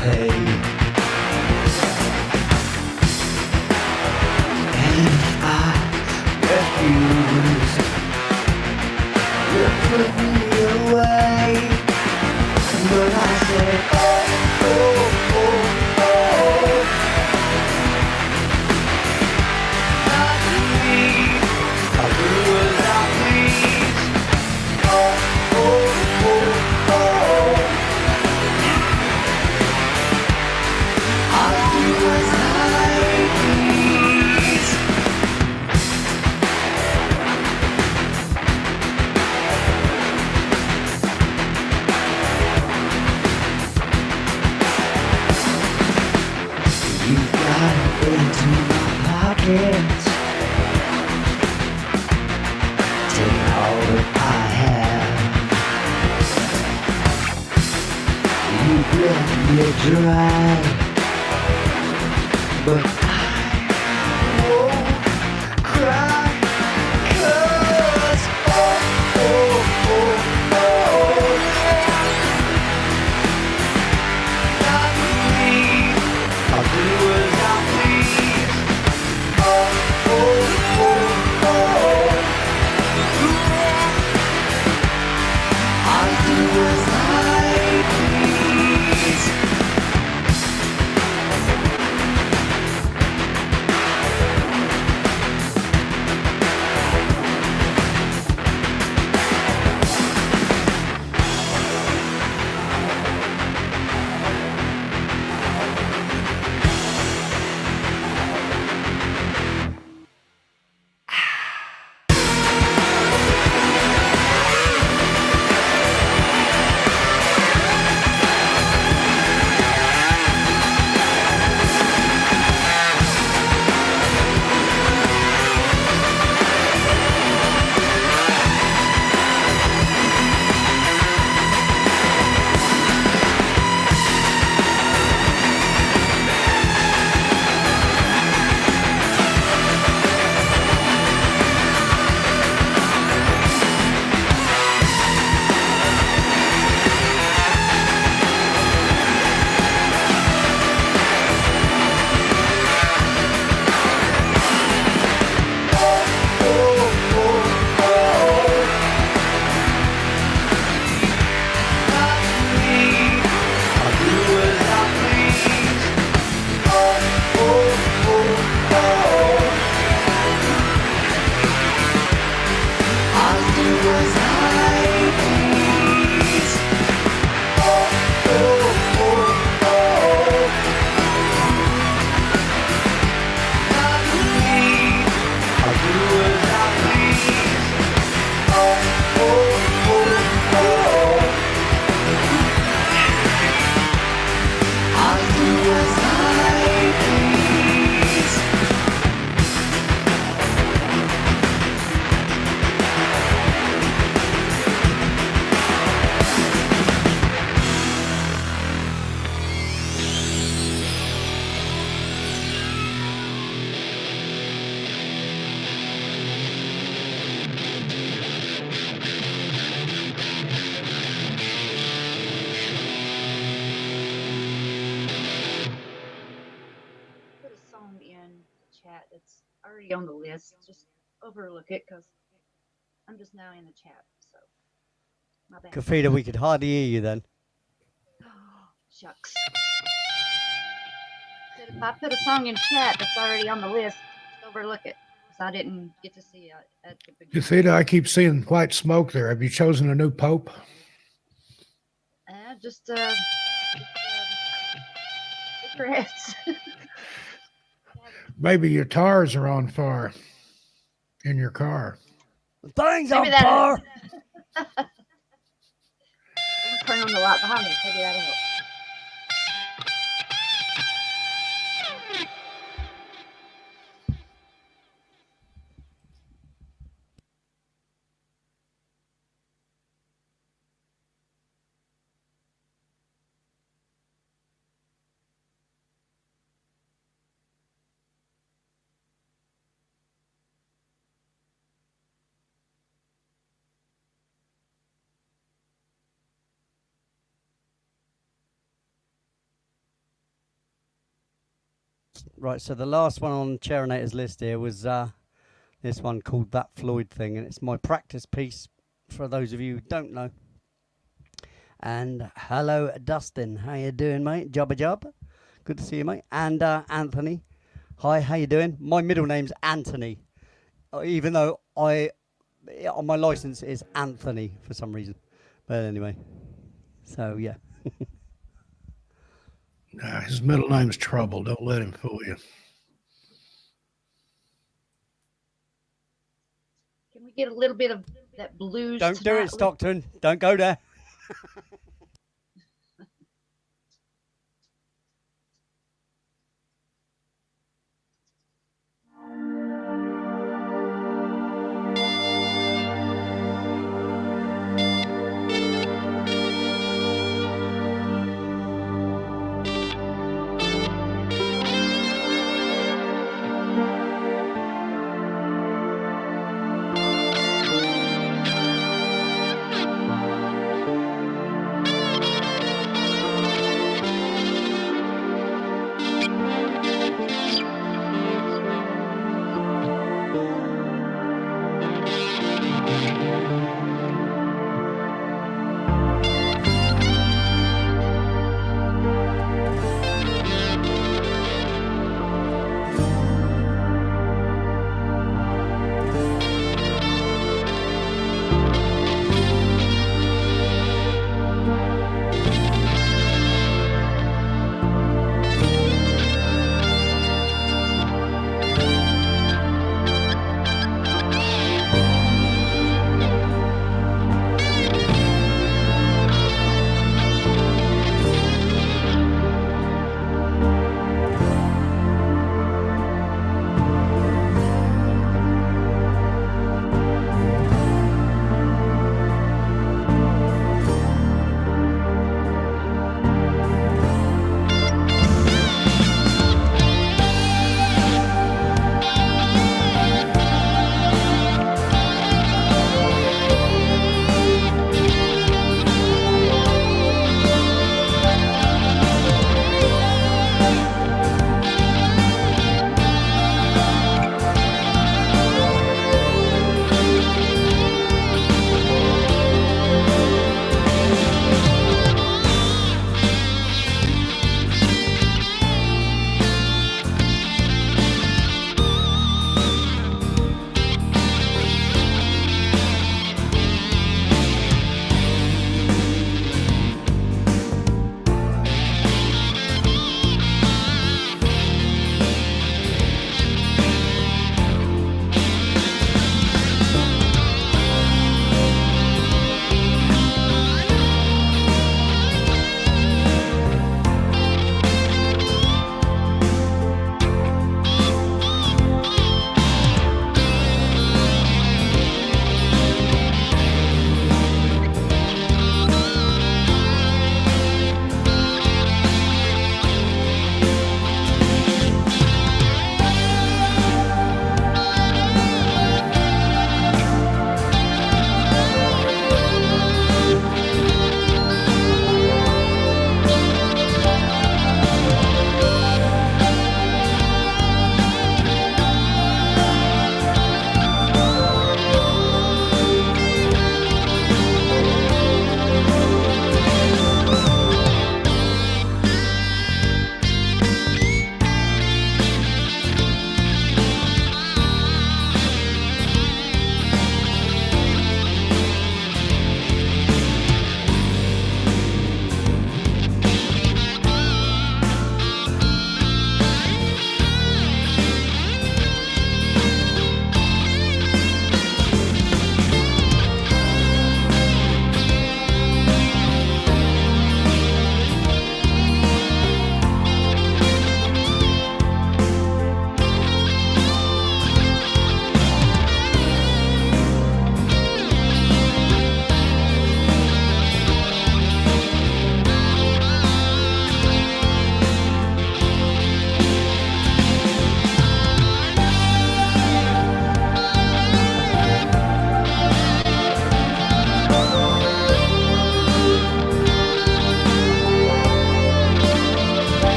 pay. And if I refuse, you put me away. But I said, oh, oh, oh, oh. Not me. I'll do as I please. Oh, oh, oh, oh. I'll do as I please. You've got into my pockets. Take all that I have. You've left me dry, but I won't cry. 'Cause oh, oh, oh, oh, not me. I'll do as I please. Oh, oh, oh, oh. I'll do as I please. song in the chat that's already on the list. Just overlook it because I'm just now in the chat. So my bad. Kafida, we could hardly hear you then. Shucks. Said if I put a song in chat that's already on the list, just overlook it because I didn't get to see it at the beginning. Eutheda, I keep seeing white smoke there. Have you chosen a new pope? Just cigarettes. Maybe your tires are on fire in your car. Things Maybe on that- fire. I'm turning on the light behind me. Maybe that'll help. Right, so the last one on Cherinator's list here was this one called That Floyd Thing, and it's my practice piece for those of you who don't know. And hello, Dustin. How you doing, mate? Job a job. Good to see you, mate. And Anthony. Hi, how you doing? My middle name's Anthony, even though on my license is Anthony for some reason. But anyway, so yeah. Nah, his middle name's Trouble. Don't let him fool you. Can we get a little bit of that blues? Don't do tonight, it, Stockton. Don't go there.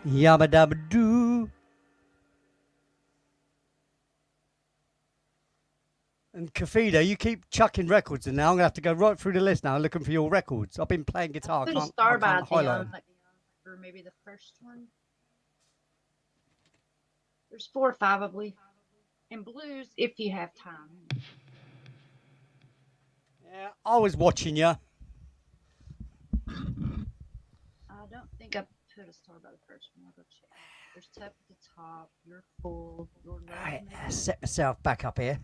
Yabba dabba doo. And Kafida, you keep chucking records in now. I'm going to have to go right through the list now looking for your records. I've been playing guitar. Put I a star by can't highlight them. them, or maybe the first one. There's 4 or 5, I believe. And blues, if you have time. Yeah, I was watching you. I don't think I put a star by the first one. I'll go check. There's Tough at the Top, You're Full, Your Love. Right, Maybe. set myself back up here.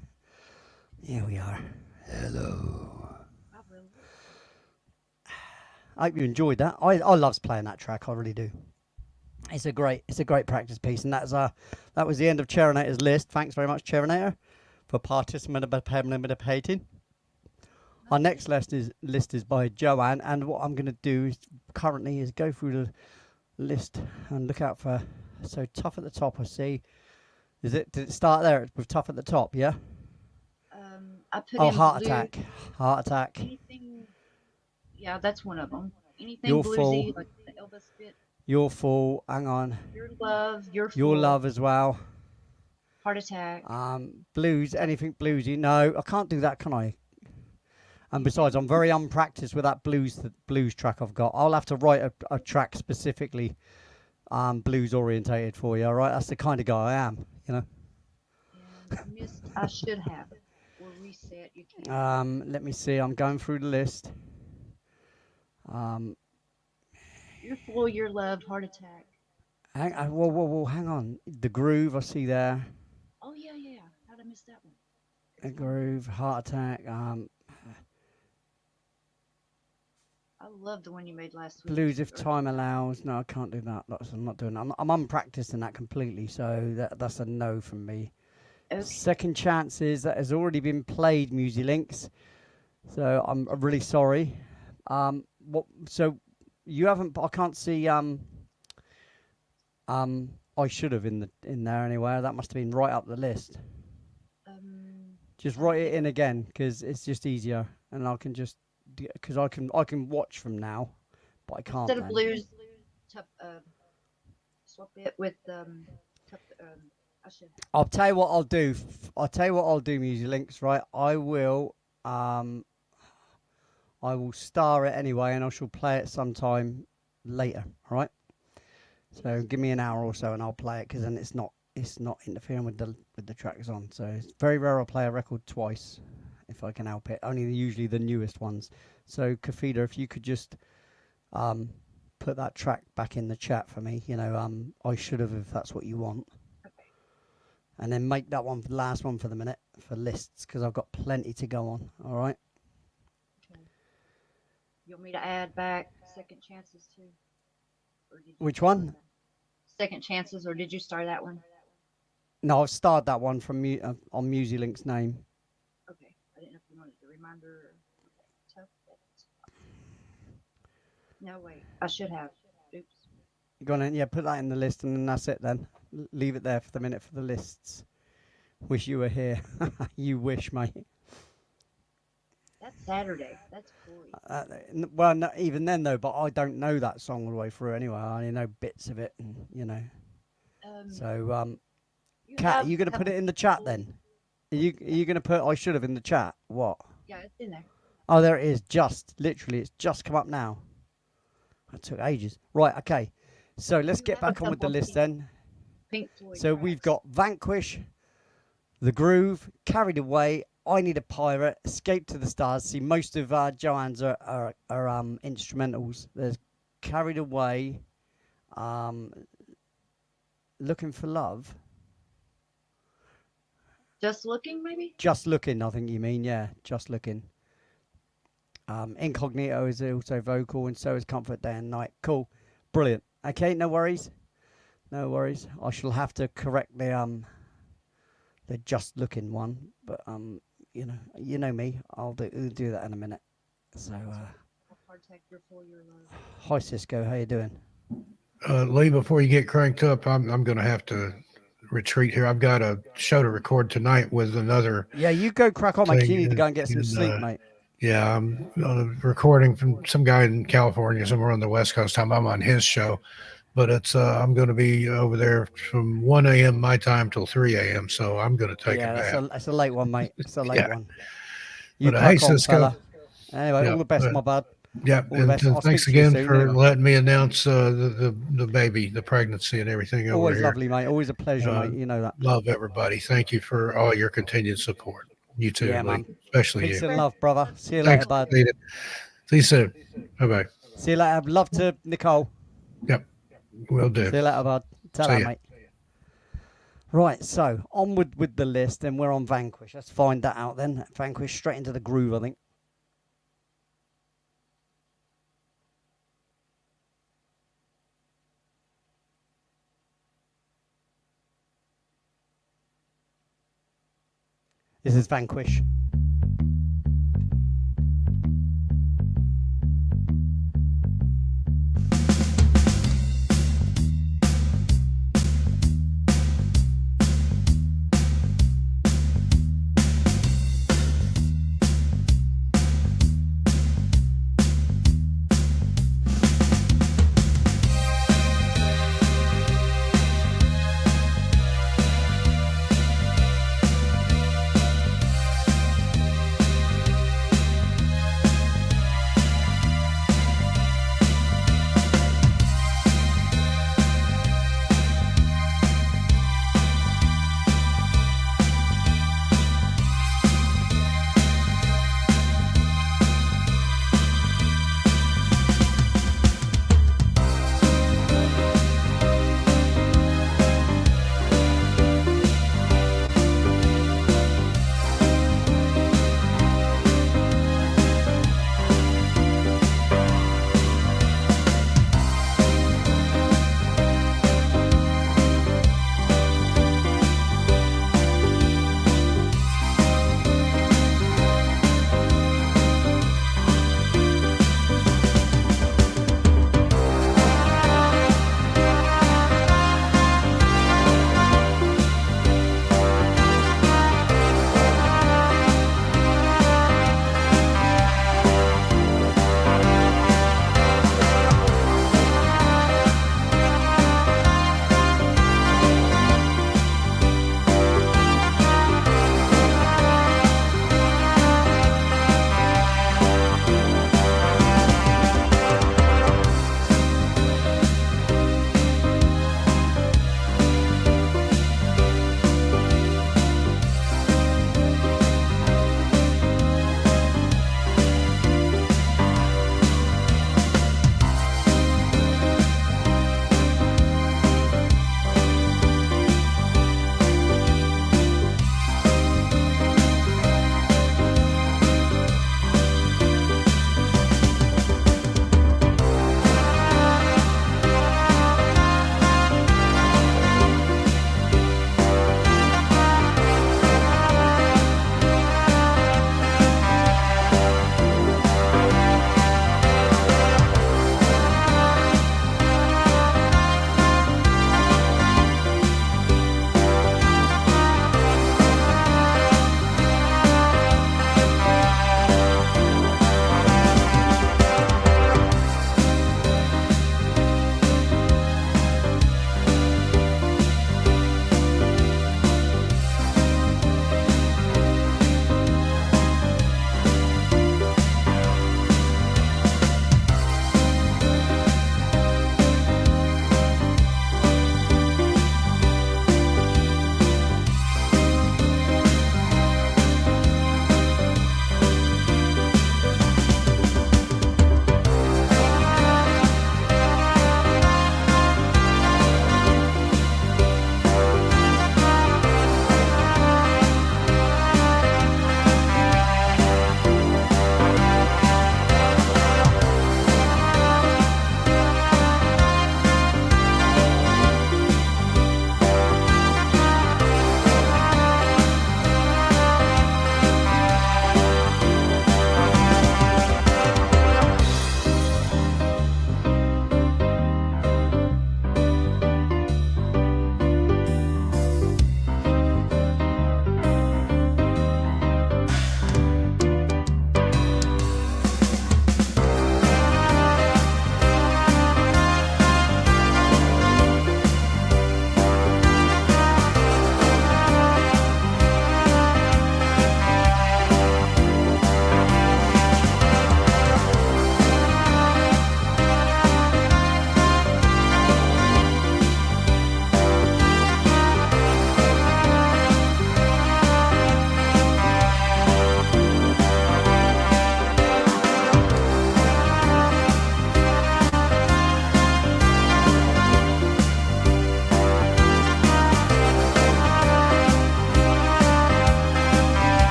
Here we are. Hello. I will. I hope you enjoyed that. I loves playing that track. I really do. It's a great practice piece, and that was the end of Cherinator's list. Thanks very much, Cherinator, for participating. Our next list is by Joanne, and what I'm going to do currently is go through the list and look out for. So Tough at the Top, I see. Did it start there with Tough at the Top? Yeah. I put Oh, in Heart blue, Attack. Anything? Yeah, that's one of them. Anything You're bluesy, Full. like the Elvis bit. Your Full. Hang on. Your Love, Your Full. Your Love as well. Heart Attack. Blues. Anything bluesy? No, I can't do that, can I? And besides, I'm very unpracticed with that blues track I've got. I'll have to write a track specifically blues orientated for you. All right, that's the kind of guy I am. You know. And I missed. I should have. Or reset. You can. Let me see. I'm going through the list. You're Full, Your Love, Heart Attack. Whoa, hang on. The Groove, I see there. Oh yeah. How'd I miss that one? The Groove, Heart Attack. I love the one you made last week. Blues if time allows. No, I can't do that. I'm not doing that. I'm unpracticed in that completely, so that's a no from me. Okay. Second Chances, that has already been played, Musilinks. So I'm really sorry. So you haven't. I can't see. I should have in there anywhere. That must have been right up the list. Just write it in again because it's just easier, and I can just because I can watch from now, but I can't. Instead of blues, tough. Swap it with tough. I should. I'll tell you what I'll do. Musilinks. Right, I will star it anyway, and I shall play it sometime later. All right. So give me an hour or so, and I'll play it because then it's not interfering with the tracks on. So it's very rare I'll play a record twice if I can help it. Only usually the newest ones. So Kafida, if you could just put that track back in the chat for me, I should have if that's what you want. Okay. And then make that one the last one for the minute for lists because I've got plenty to go on. All right. Okay. You want me to add back Second Chances too? Which one? Second Chances, or did you start that one? No, I've started that one from on Musilink's name. Okay, I didn't know if you wanted the reminder. Okay. No, wait, I should have. Oops. Go on in, yeah, put that in the list, and then that's it. Then leave it there for the minute for the lists. Wish you were here. You wish, mate. That's Saturday. That's cool. Well, not even then though. But I don't know that song all the way through anyway. I only know bits of it, and So, Kat, are you going to put it in the chat then? Are you going to put I should have in the chat? What? Yeah, it's in there. Oh, there it is. Literally, it's just come up now. That took ages. Right, okay. So let's get back on with the list then. Pink Floyd So tracks. we've got Vanquish, The Groove, Carried Away, I Need a Pirate, Escape to the Stars. See, most of Joanne's are instrumentals. There's Carried Away, Looking for Love. Just Looking, maybe? Just Looking, I think you mean, yeah, Just Looking. Incognito is also vocal, and so is Comfort Day and Night. Cool, brilliant. Okay, no worries. I shall have to correct the Just Looking one, but you know me. I'll do that in a minute. So, hi Cisco, how you doing? Lee, before you get cranked up, I'm going to have to retreat here. I've got a show to record tonight with another. Yeah, you go crack on, mate. You need to go and get some sleep, mate. Yeah, I'm recording from some guy in California, somewhere on the West Coast. I'm on his show, but it's I'm going to be over there from 1 a.m. my time till 3 a.m. So I'm going to take Yeah, a nap. that's a late one, mate. It's a late Yeah. one. You But hey, puck on, Cisco. fella. Anyway, Yeah. all the best, my bud. Yeah, All the and best. I'll thanks speak to you again soon. for Anyway. letting me announce the baby, the pregnancy, and everything over Always here. lovely, mate. Always a pleasure, mate. You know that. Love everybody. Thank you for all your continued support. You too, Yeah, Lee, man. especially Peace you. and love, brother. See you Thanks, later, bud. Nita. See you soon. Bye bye. See you later. Love to Nicole. Yep, will do. See you later, bud. Tell See her, ya. mate. Right, so onward with the list, and we're on Vanquish. Let's find that out then. Vanquish straight into the groove, I think. This is Vanquish.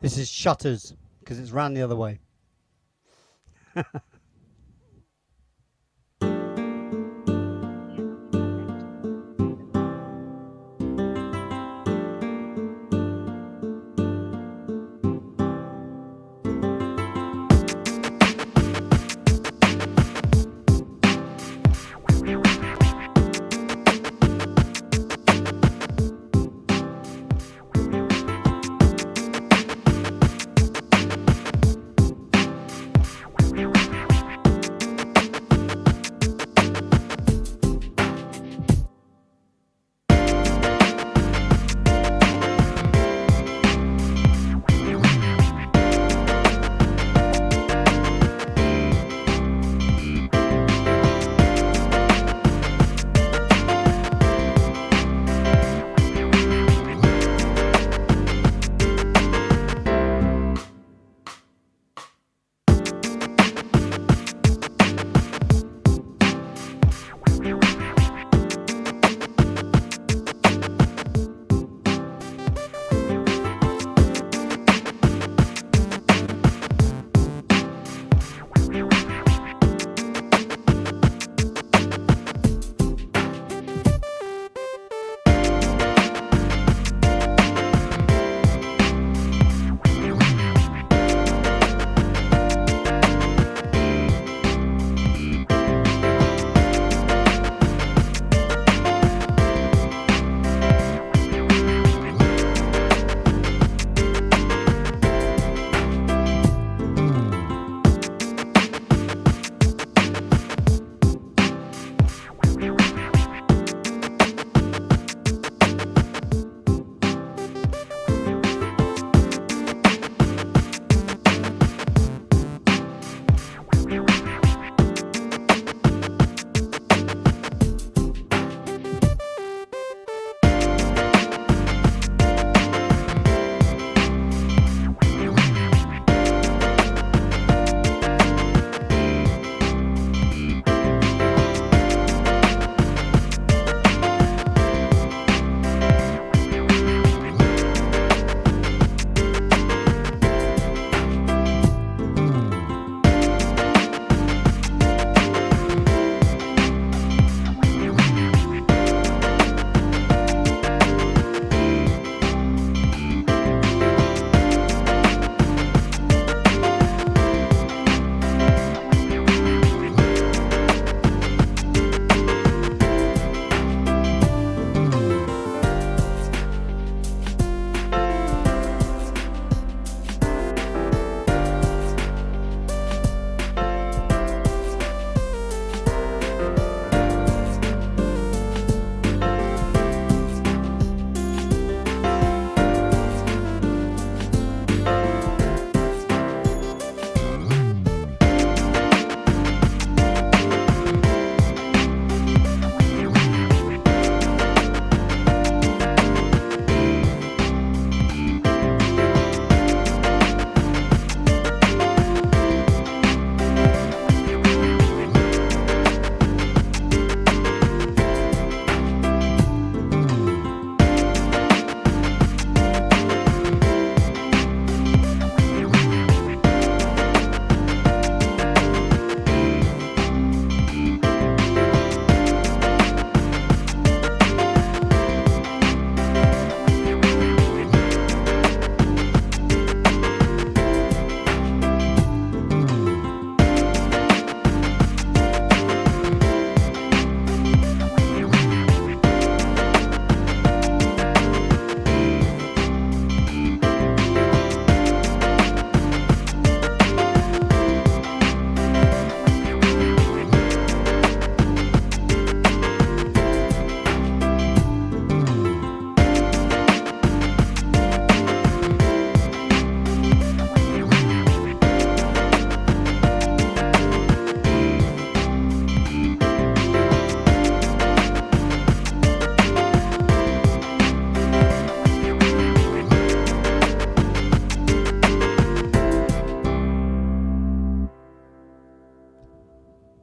This is Shutters, because it's round the other way.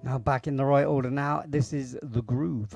Now back in the right order now. This is The Groove.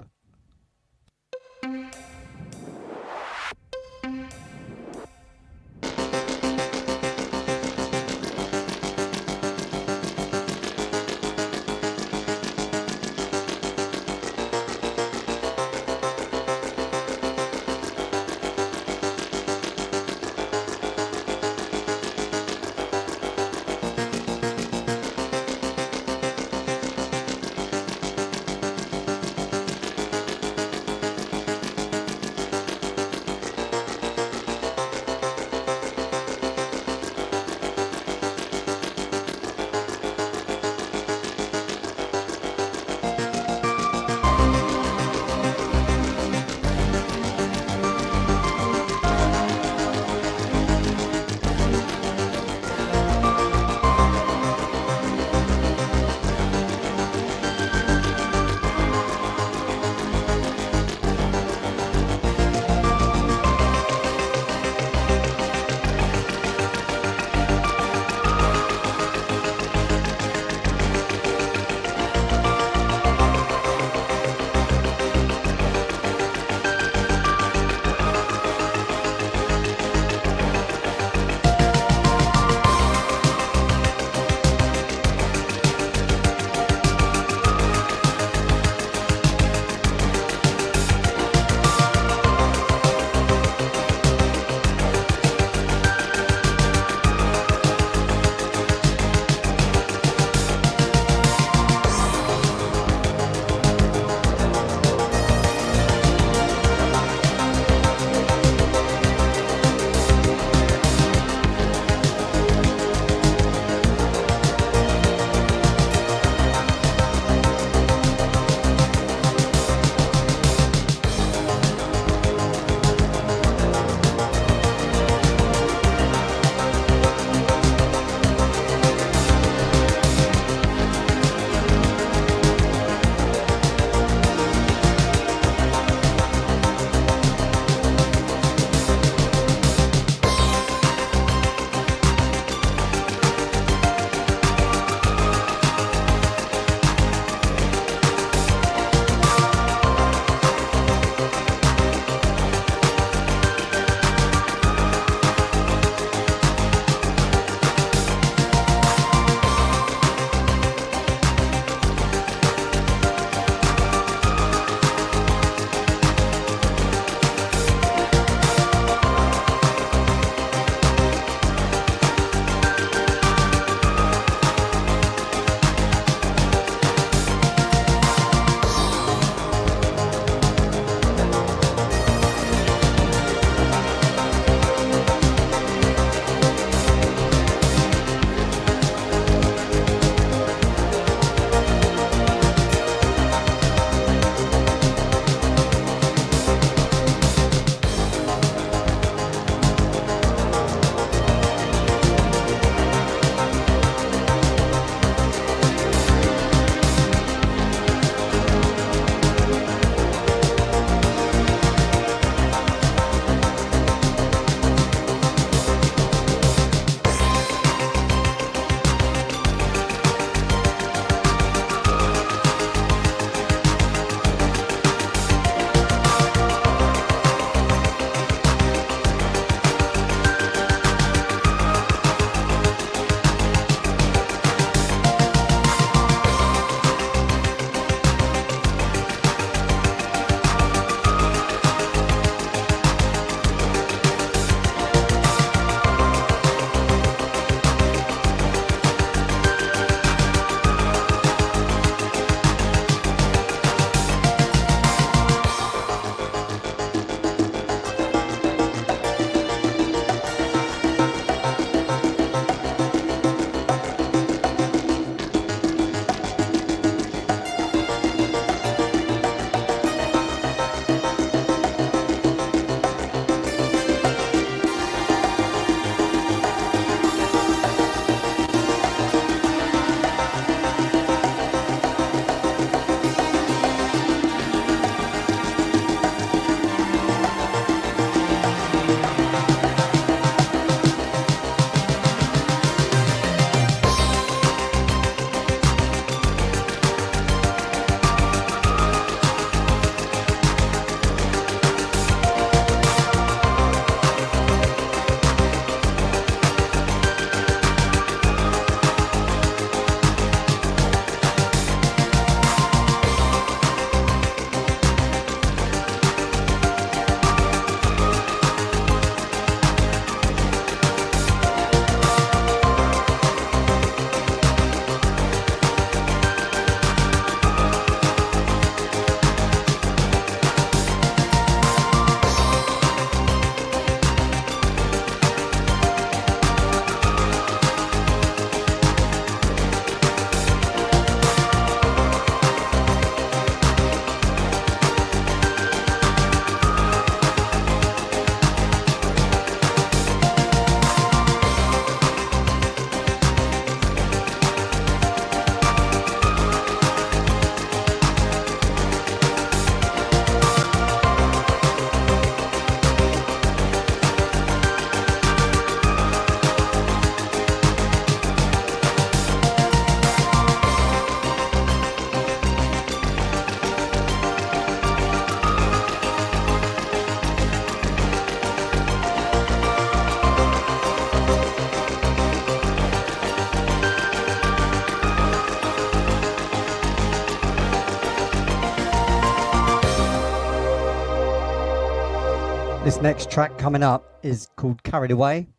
next track coming up is called Carried Away,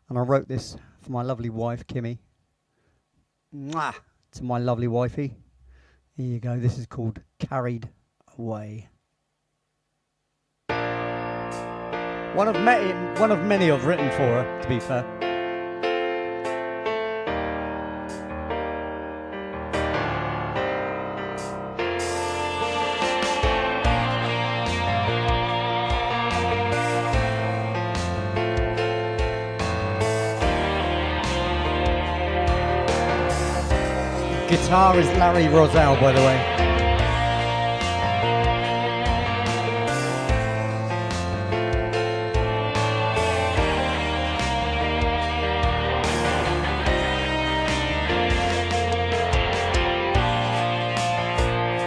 and I wrote this for my lovely wife, Kimmy. Mwah! To my lovely wifey. Here you go. This is called Carried Away. One of many I've written for her, to be fair. Guitar is Larry Roselle, by the way.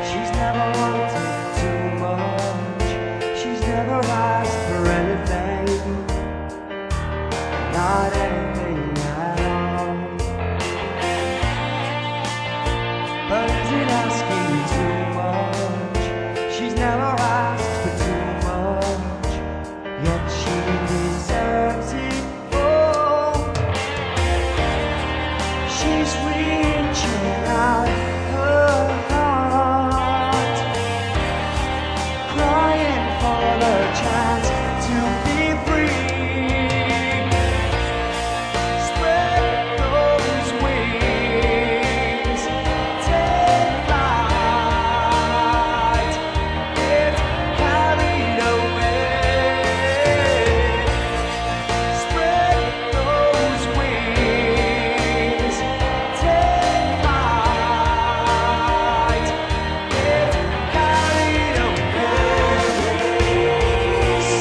She's never wanted too much. She's never asked for anything. Not anything at all. But is it asking too much? She's never asked for too much. Yet she deserves it all. She's reaching out her heart, crying for the chance to be free. Spread those wings, take flight, get carried away. Spread those wings, take flight, get carried away.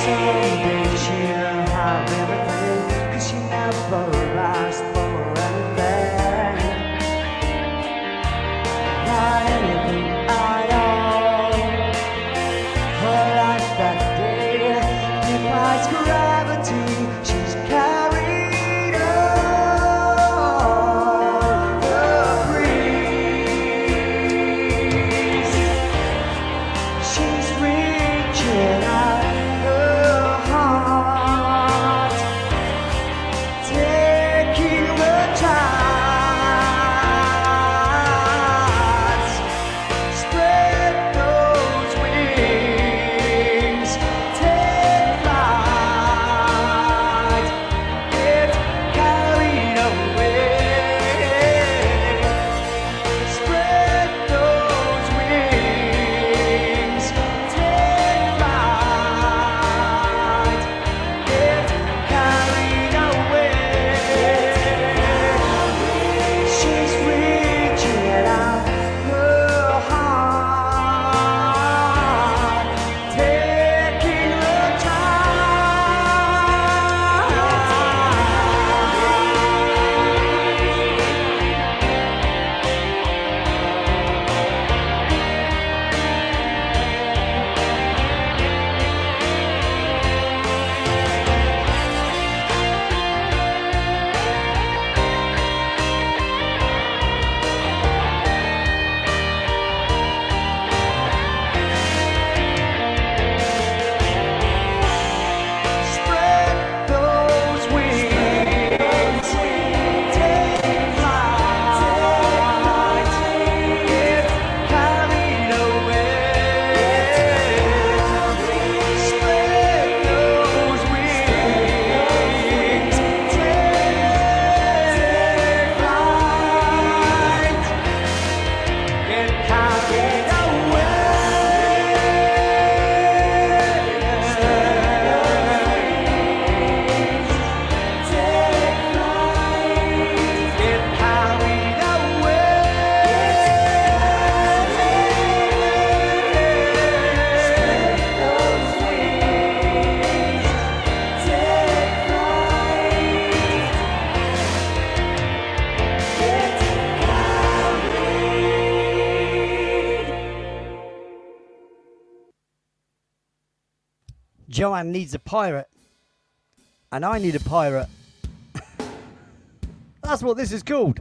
Someday she'll have everything, 'cause she never asked for anything. Not anything at all. Her life that day defies gravity. She's carried on the breeze. She's reaching out her heart, taking the chance. Spread those wings, take flight, get carried away. Spread those wings, take flight, get carried away. She's reaching out her heart, taking the Spread those wings, take flight, get carried away. Spread those wings, take flight, get carried Joanne needs a pirate, and I need a pirate. That's what this is called.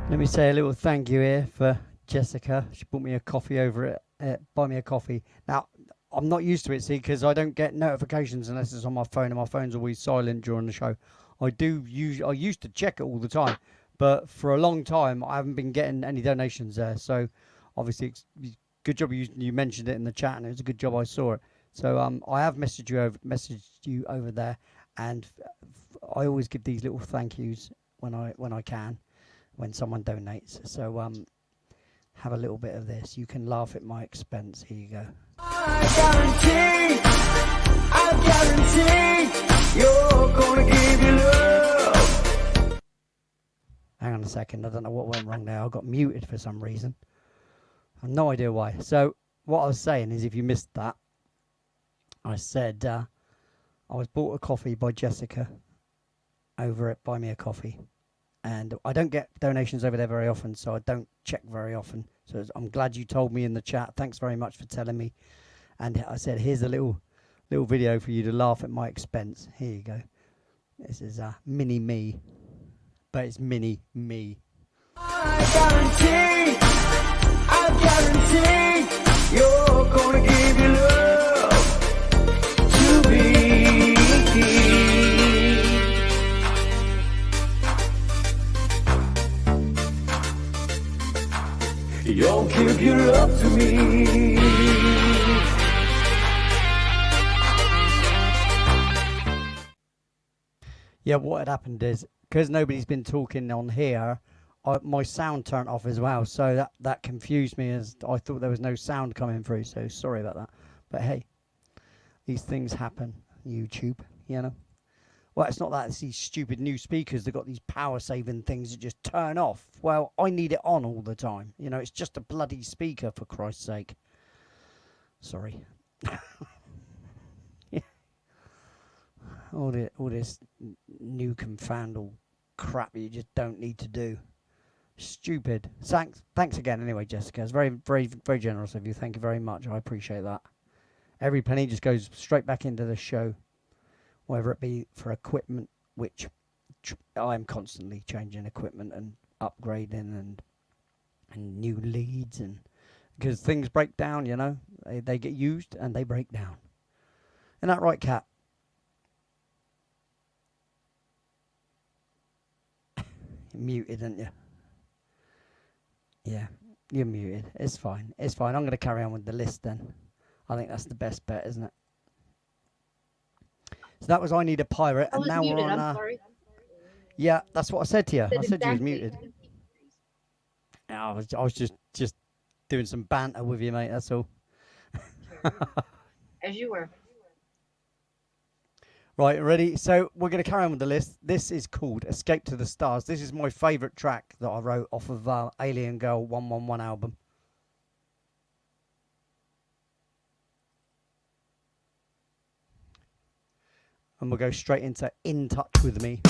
Let me say a little thank you here for Jessica. She bought me a coffee over at Buy Me a Coffee. Now, I'm not used to it, see, because I don't get notifications unless it's on my phone, and my phone's always silent during the show. I used to check it all the time, but for a long time I haven't been getting any donations there. So obviously, it's good job you mentioned it in the chat, and it was a good job I saw it. So I have messaged you over there, and I always give these little thank yous when I can, when someone donates. So have a little bit of this. You can laugh at my expense. Here you go. I guarantee you're gonna give your love. Hang on a second. I don't know what went wrong there. I got muted for some reason. I have no idea why. So what I was saying is, if you missed that, I said I was bought a coffee by Jessica over at Buy Me a Coffee. And I don't get donations over there very often, so I don't check very often. So I'm glad you told me in the chat. Thanks very much for telling me. And I said, here's a little video for you to laugh at my expense. Here you go. This is mini me, but it's mini me. I guarantee you're gonna give your love to me. You'll give your love to me. Yeah, what had happened is, because nobody's been talking on here, my sound turned off as well. So that confused me, as I thought there was no sound coming through. So sorry about that. But hey, these things happen. YouTube, you know. Well, it's not that it's these stupid new speakers that got these power-saving things that just turn off. Well, I need it on all the time. You know, it's just a bloody speaker, for Christ's sake. Sorry. Yeah. All this new confounded crap you just don't need to do. Stupid. Thanks again anyway, Jessica. It's very, very, very generous of you. Thank you very much. I appreciate that. Every penny just goes straight back into the show, whether it be for equipment, which I'm constantly changing equipment and upgrading and new leads, and because things break down, you know, they get used and they break down. Isn't that right, Kat? You're muted, aren't you? Yeah, you're muted. It's fine. It's fine. I'm going to carry on with the list then. I think that's the best bet, isn't it? So that was I Need a Pirate, and now muted, we're on. I'm sorry. Yeah, that's what I said to you. I said you was Exactly. muted. I was just doing some banter with you, mate. That's all. As you were. Right, ready? So we're going to carry on with the list. This is called Escape to the Stars. This is my favourite track that I wrote off of Alien Girl 111 album. And we'll go straight into In Touch With Me.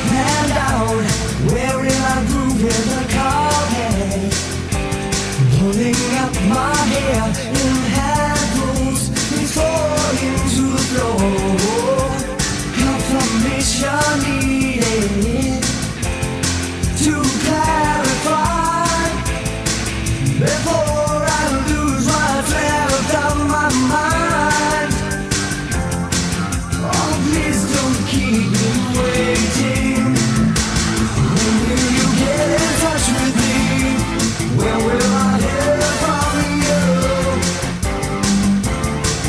And down, wearing my groove in the carpet, pulling up my hair in handfuls before into the floor. Confirmation needed to clarify before I lose what's left of my mind. Oh, please don't keep me waiting. When will you get in touch with me? When will I hear from you?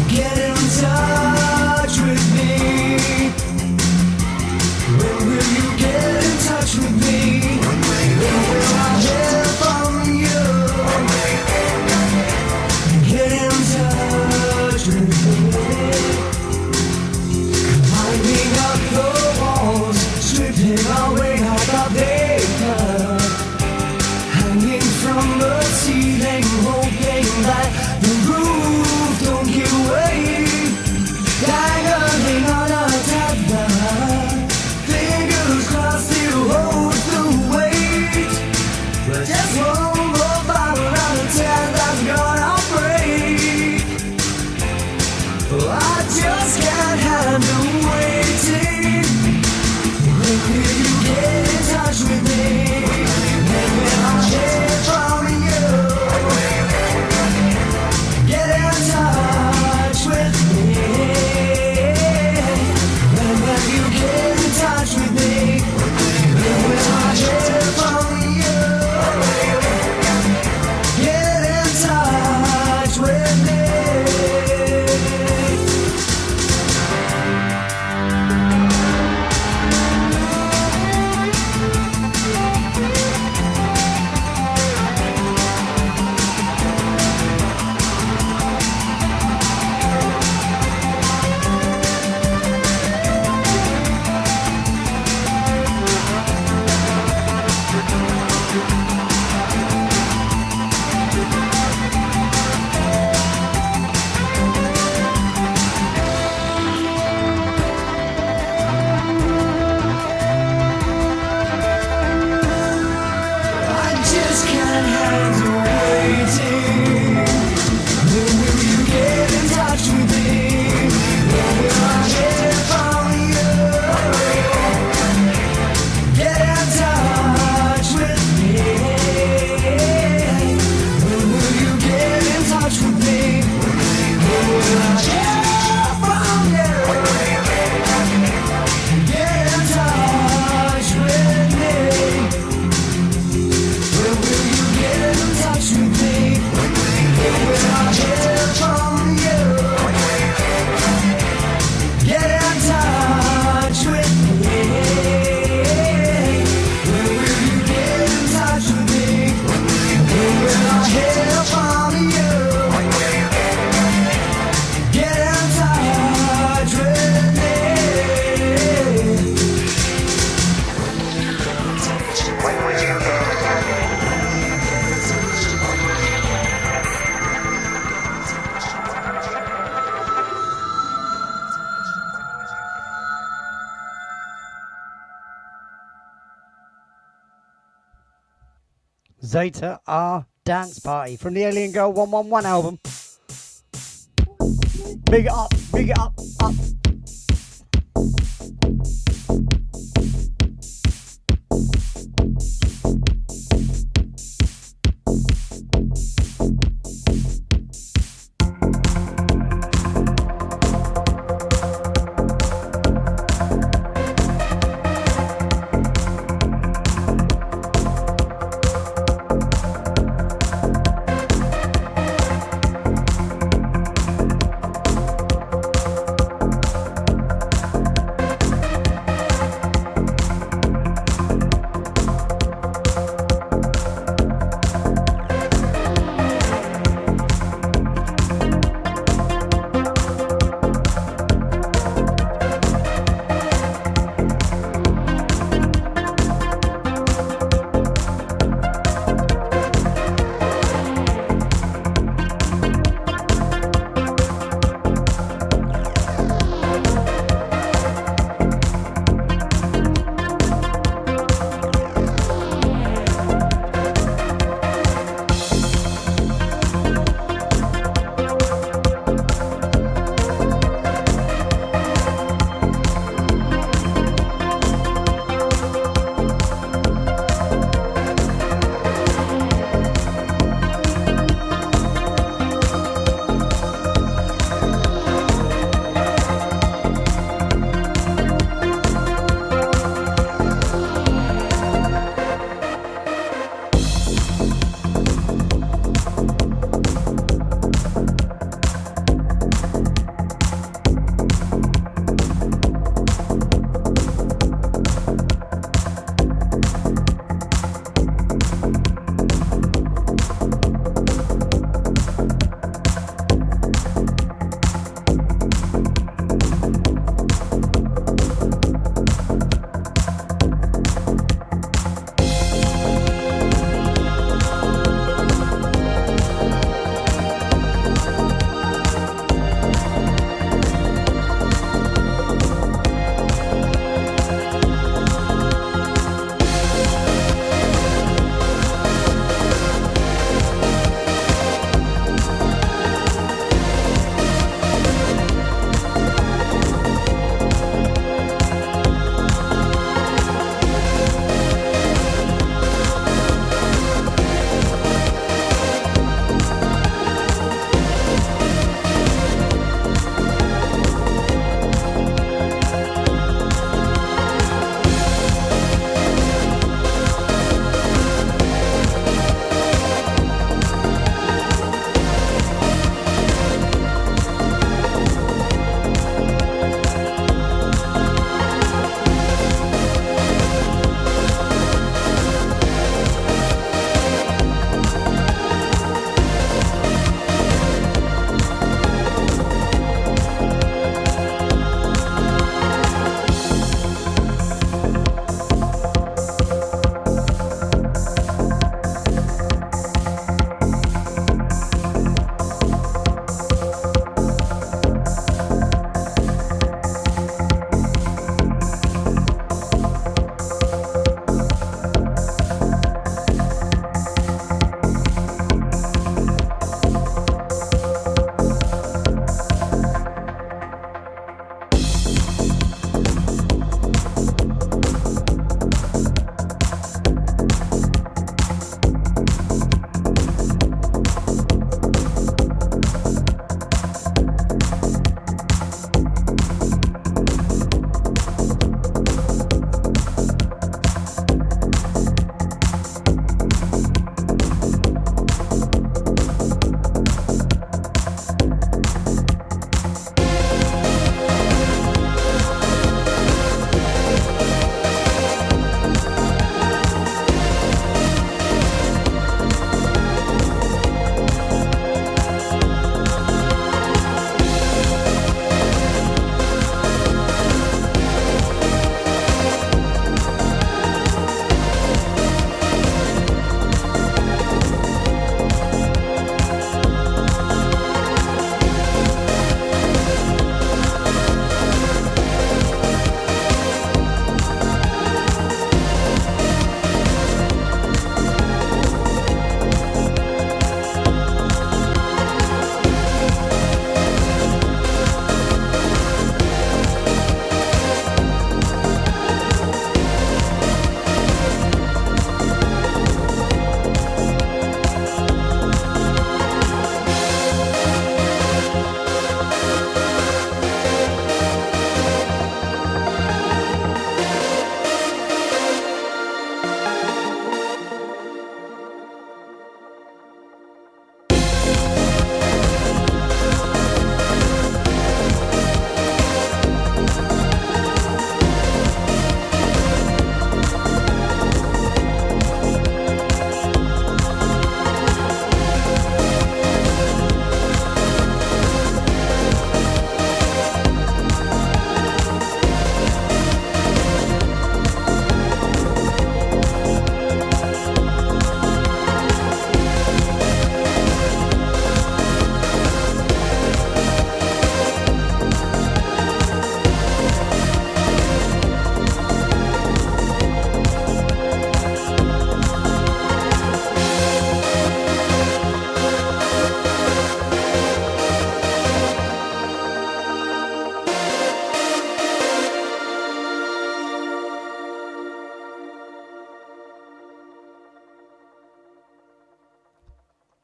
Get in touch with me. When will you get in touch with me? When will I hear from you? Get in touch with me. Climbing up the walls, stripping away all the paper, hanging from the ceiling, hoping that the roof don't give way. Dangling on a tether, fingers crossed to hold the weight. But just one more bottle out of 10 that's gonna break. I just can't handle waiting. When will you get in touch with me? When will I hear from you? Get in touch with me. When will you get in touch with me? When will I hear from you? Get in touch with me. I just can't handle waiting. When will you get in touch with me? When will I hear from you? Get in touch with me. When will you get in touch with me? When will I hear from you? Get in touch with me. When will you get in touch with me? When will I hear from you? Get in touch with me. When will you get in touch with me? When will I hear from you? Get in touch with me. Zeta R Dance Party from the Alien Girl 111 album. Big it up, big it up, up.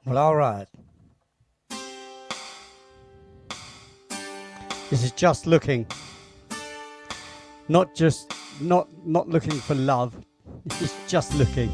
Well, all right. This is Just Looking. Not looking for love. It's just looking.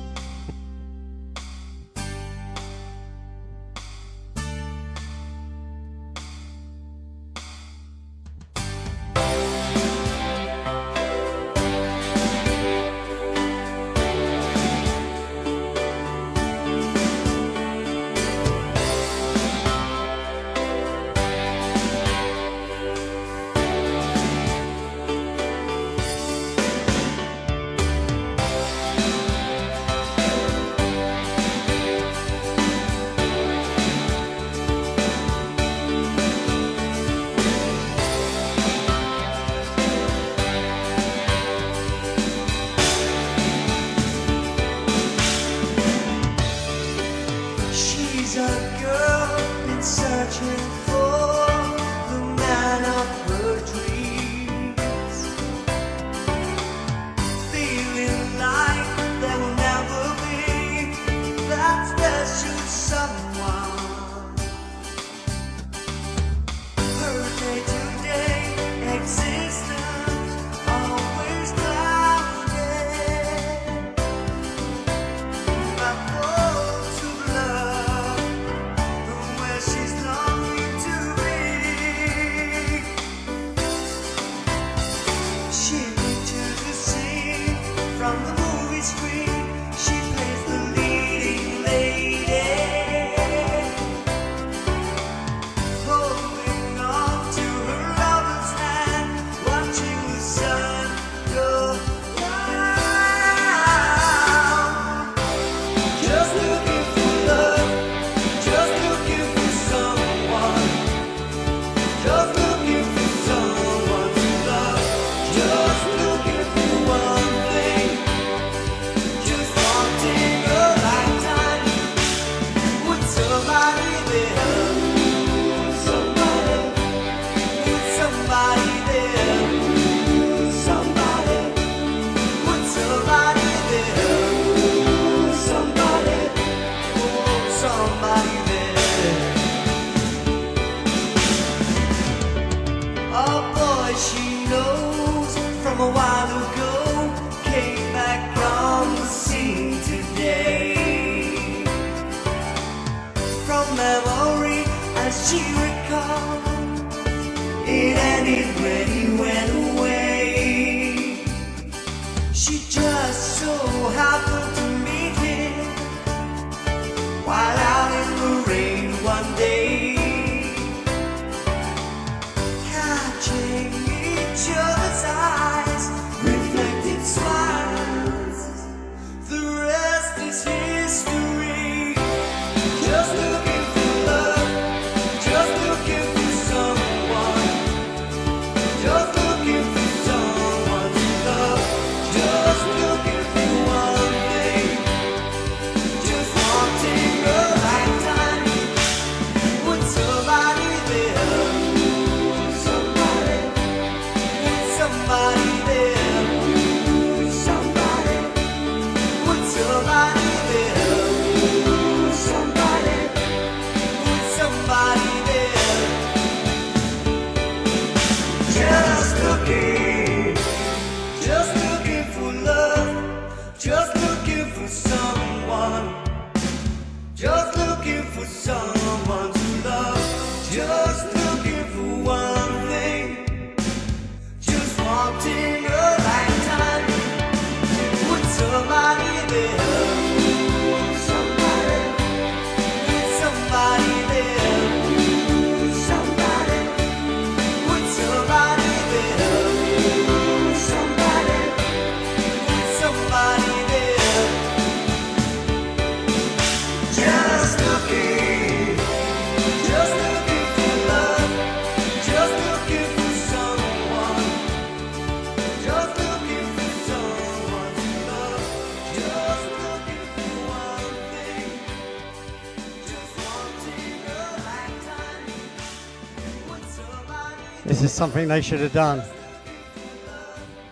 This is something they should have done.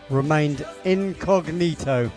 Remained incognito.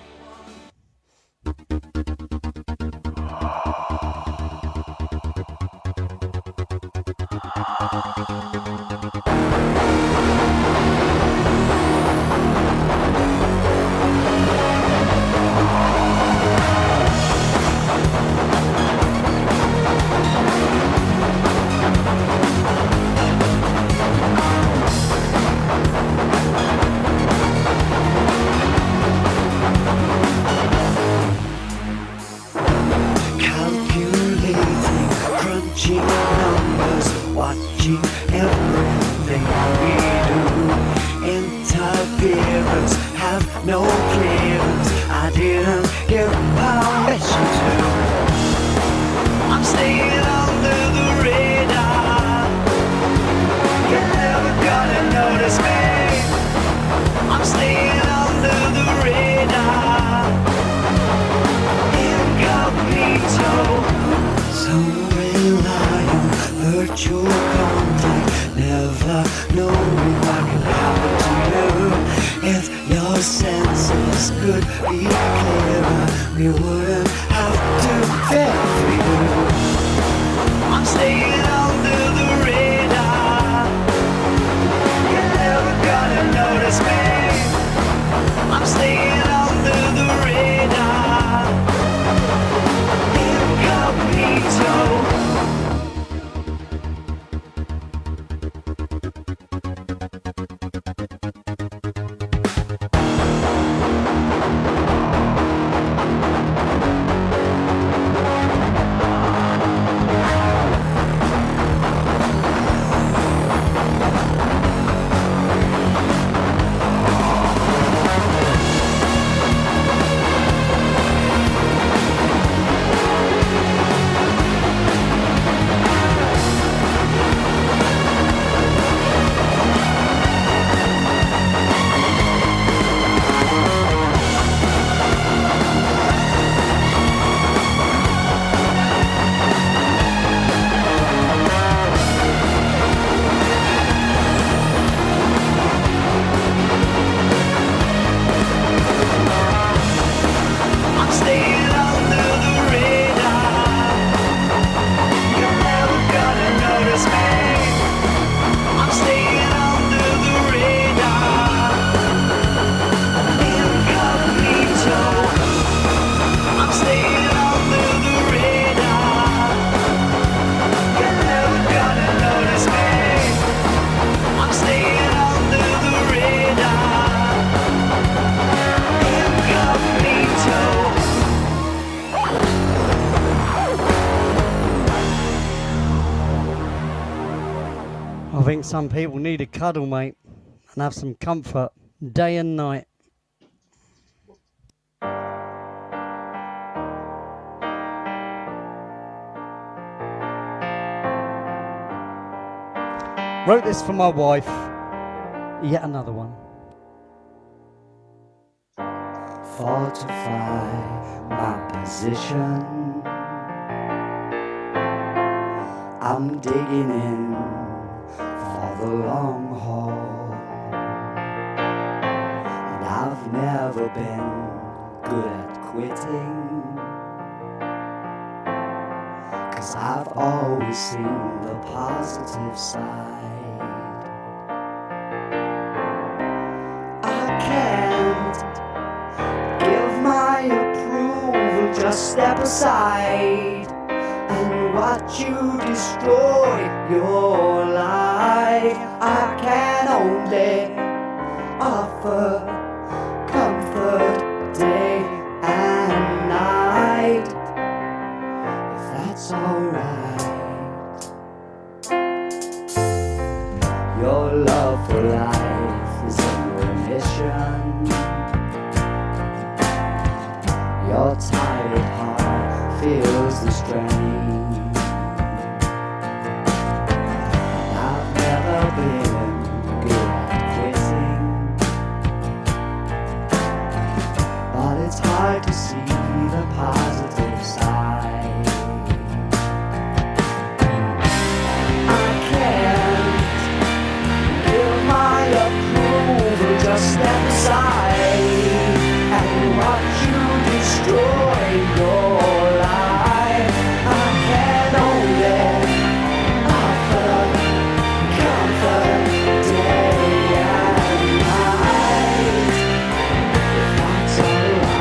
no clearance. I didn't give permission to. I'm staying under the radar. You're never gonna notice me. I'm staying under the radar. Incognito. Somewhere lying, virtual contact. Never knowing what can happen to you. If your senses could be clearer, we wouldn't have to fear for you. I'm staying under the radar. You're never gonna notice me. I'm staying under the radar. Incognito. I think some people need a cuddle, mate, and have some comfort day and night. Wrote this for my wife. Yet another one. Fortify my position. I'm digging in for the long haul, and I've never been good at quitting, 'cause I've always seen the positive side. I can't give my approval, just step aside and watch you destroy your life. I can only offer comfort day and night, if that's alright. Your love for life is in remission. Your tired heart feels the strain. I've never been good at quitting, but it's hard to see the positive side. I can't give my approval, just step aside and watch you destroy your life. I can only offer comfort day and night, if that's alright.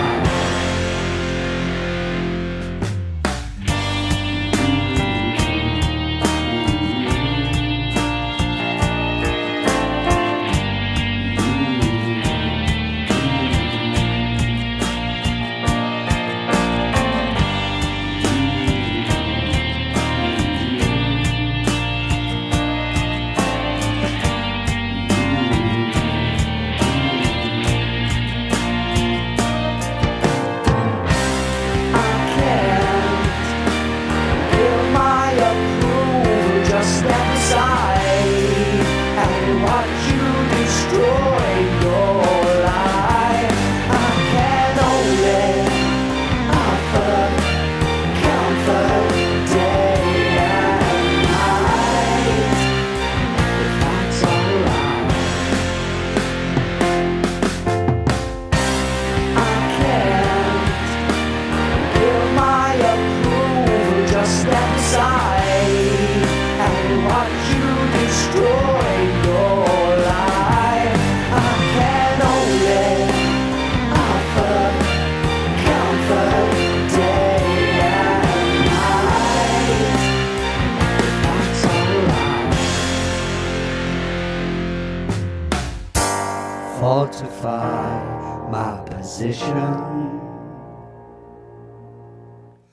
position.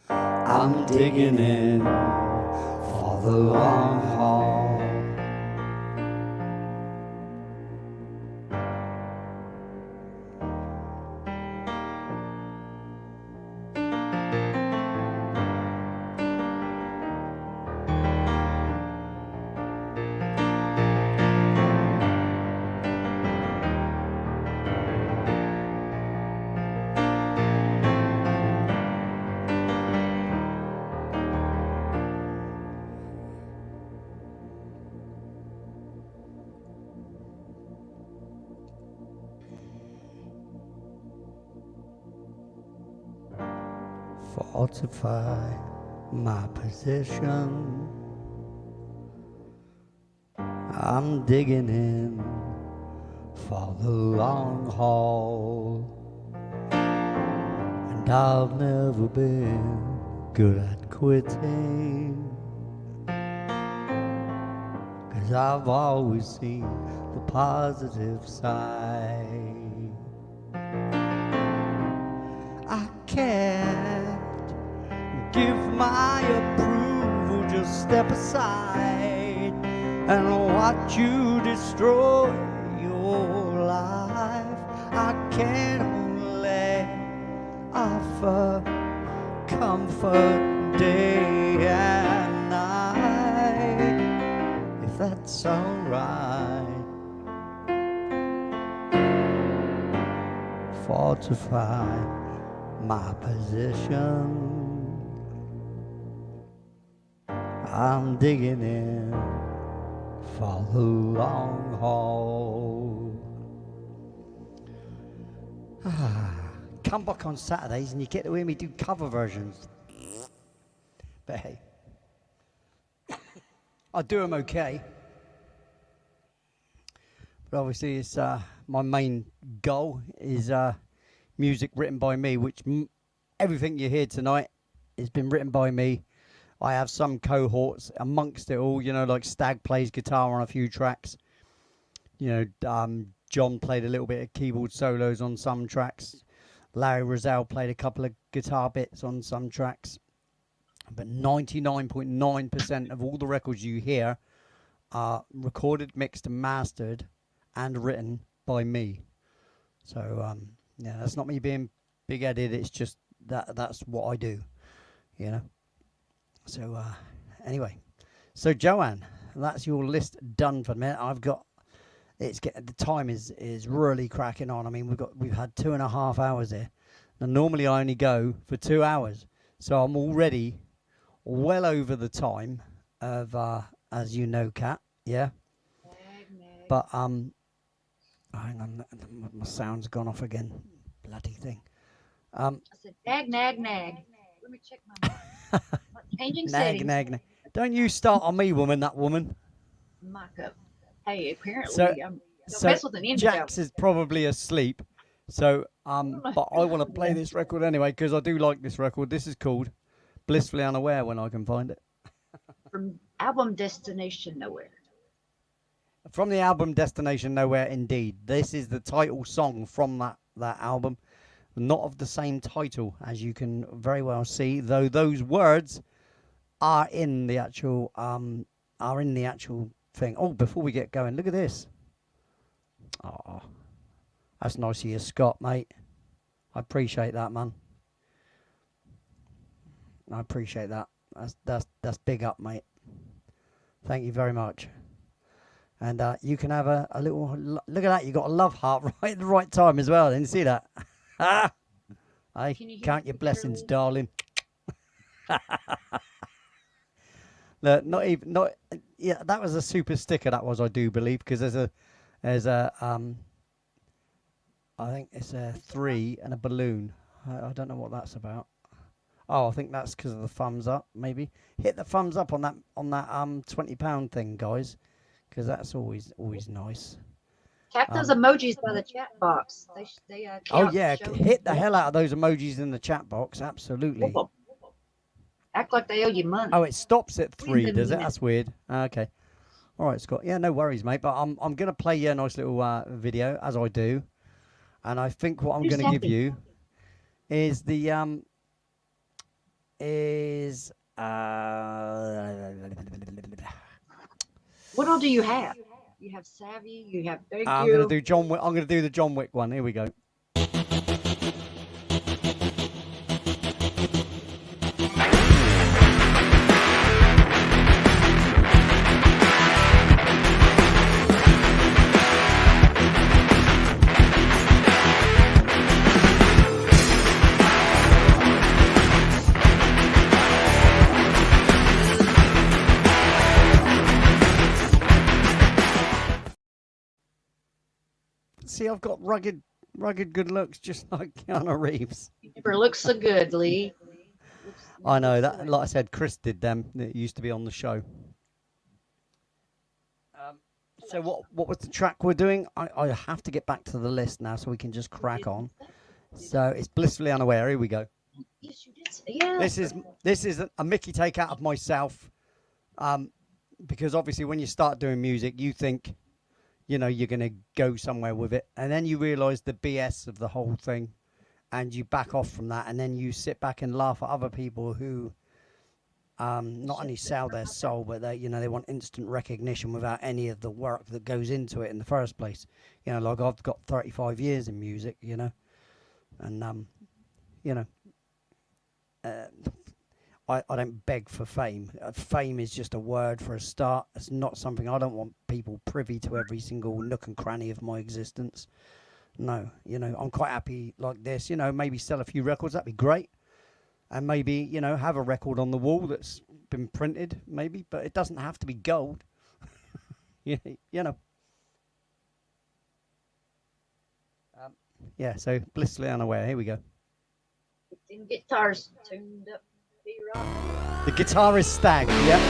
I'm digging in for the long haul. Fortify my position. I'm digging in for the long haul, and I've never been good at quitting, 'cause I've always seen the positive side. I can't give my approval, just step aside and watch you destroy your life. I can only offer comfort day and night, if that's alright. Fortify my position. I'm digging in for the long haul. Come back on Saturdays and you get to hear me do cover versions. But hey, I do them okay. But obviously it's my main goal is music written by me, which everything you hear tonight has been written by me. I have some cohorts amongst it all, you know, like Stag plays guitar on a few tracks. You know, John played a little bit of keyboard solos on some tracks. Larry Roselle played a couple of guitar bits on some tracks. But 99.9% of all the records you hear are recorded, mixed and mastered and written by me. So, yeah, that's not me being big-headed. It's just that's what I do, you know. So, anyway. So, Joanne, that's your list done for the minute. I've got... the time is really cracking on. I mean, we've had 2.5 hours here. Now, normally I only go for 2 hours. So, I'm already well over the time of, as you know, Kat. Yeah? But, hang on. My sound's gone off again. Bloody thing. I said, nag, nag, nag. Let me check my mic. Changing settings. Nag. Don't you start on me, woman, that woman. Mic up. Hey, apparently I'm so mess with an ninja. Jax is probably asleep. So, but I want to play this record anyway because I do like this record. This is called Blissfully Unaware when I can find it. From album Destination Nowhere. From the album Destination Nowhere, indeed. This is the title song from that album. Not of the same title, as you can very well see, though those words are in the actual thing. Oh, before we get going, look at this. Oh, that's nice of you, Scott, mate. I appreciate that, man. I appreciate that. That's big up, mate. Thank you very much. And you can have a little look at that. You got a love heart right at the right time as well. Didn't you see that? I count your blessings, darling. Look, yeah, that was a super sticker. That was, I do believe, because there's a I think it's a 3 and a balloon. I don't know what that's about. Oh, I think that's because of the thumbs up. Maybe hit the thumbs up on that £20 thing, guys, because that's always nice. Tap those emojis by the chat box. They oh yeah, hit the hell out of those emojis in the chat box. Absolutely. Act like they owe you money. Oh, it stops at 3, does it? That's weird. Okay. All right, Scott. Yeah, no worries, mate. But I'm gonna play you a nice little video as I do, And I think what I'm Who's going to give happy? you is the is What all do you have? You have Savvy, you have Thank I'm going to You. do John Wick. I'm going to do the John Wick one. Here we go. See, I've got rugged good looks, just like Keanu Reeves. You never look so good, Lee. I know that. Like I said, Chris did them. It used to be on the show. So what was the track we're doing? I have to get back to the list now, so we can just crack on. So it's Blissfully Unaware. Here we go. Yes, you did. Yeah. This is a Mickey take out of myself, because obviously when you start doing music, you think, you know, you're going to go somewhere with it. And then you realize the BS of the whole thing and you back off from that. And then you sit back and laugh at other people who not only sell their soul, but they, you know, they want instant recognition without any of the work that goes into it in the first place. You know, like I've got 35 years in music, you know, and, you know, I don't beg for fame. Fame is just a word for a start. It's not something. I don't want people privy to every single nook and cranny of my existence. No, you know, I'm quite happy like this. You know, maybe sell a few records. That'd be great. And maybe, you know, have a record on the wall that's been printed, maybe. But it doesn't have to be gold. You know. Yeah, so Blissfully Unaware. Here we go. Them guitars tuned up. Be right. The guitarist Stag, yeah.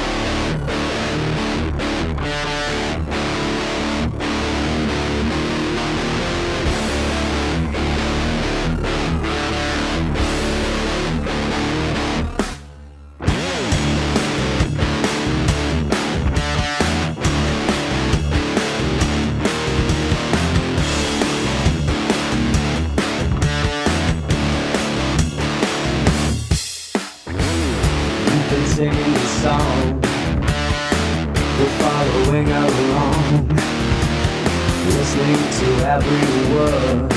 Singing the song, we're following along, listening to every word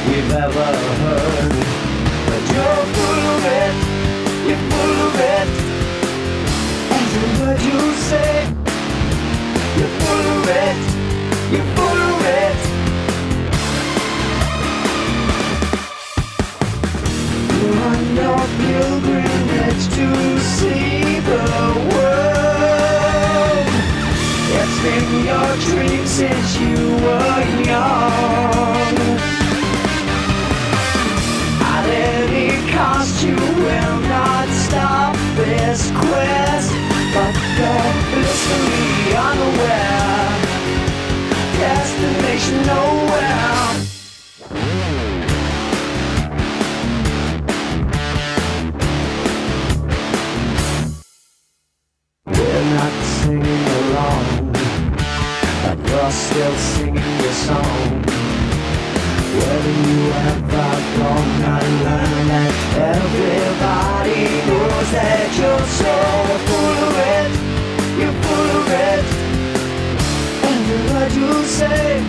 we've ever heard. But you're full of it, you're full of it. Every word you say, you're full of it, you're full of it. You're on your pilgrimage to see the world. It's been your dream since you were young. At any cost you will not stop this quest, but you're blissfully unaware. Destination nowhere. Not singing along, but you're still singing your song. Whether you ever gonna learn that everybody knows that you're so full of it, you're full of it. Every word you say,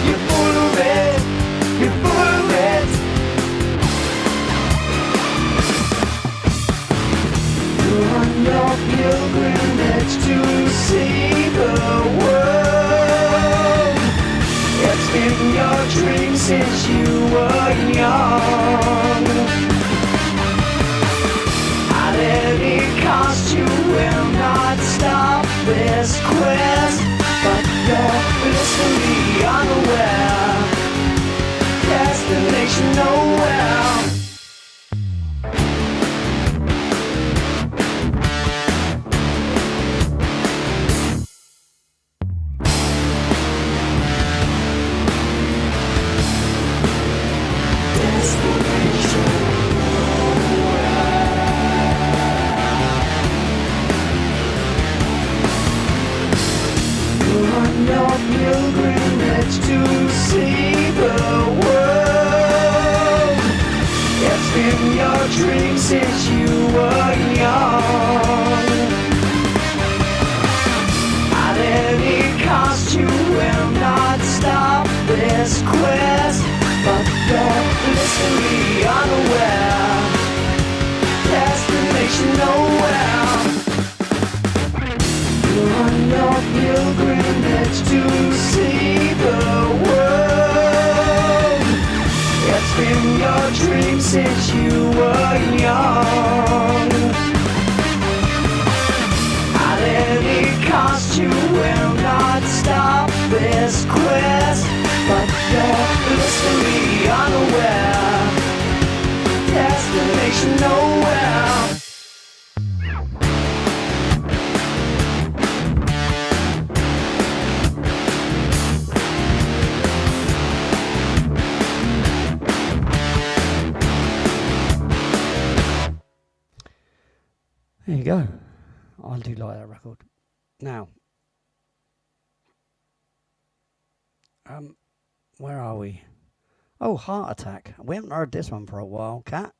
you're full of it, you're full of it. You're on your pilgrimage to see the world. It's been your dream since you were young. At any cost you will not stop this quest, but you're blissfully unaware. Destination nowhere. Your pilgrimage to dreams since you were young. At any cost you will not stop this quest, but you're blissfully unaware. Destination nowhere. You're on your pilgrimage to see the world. It's been your dream since you were young. At any cost you will not stop this quest, but you're blissfully unaware. Destination nowhere. There you go. I do like that record. Now, where are we? Oh, Heart Attack. We haven't heard this one for a while, Kat.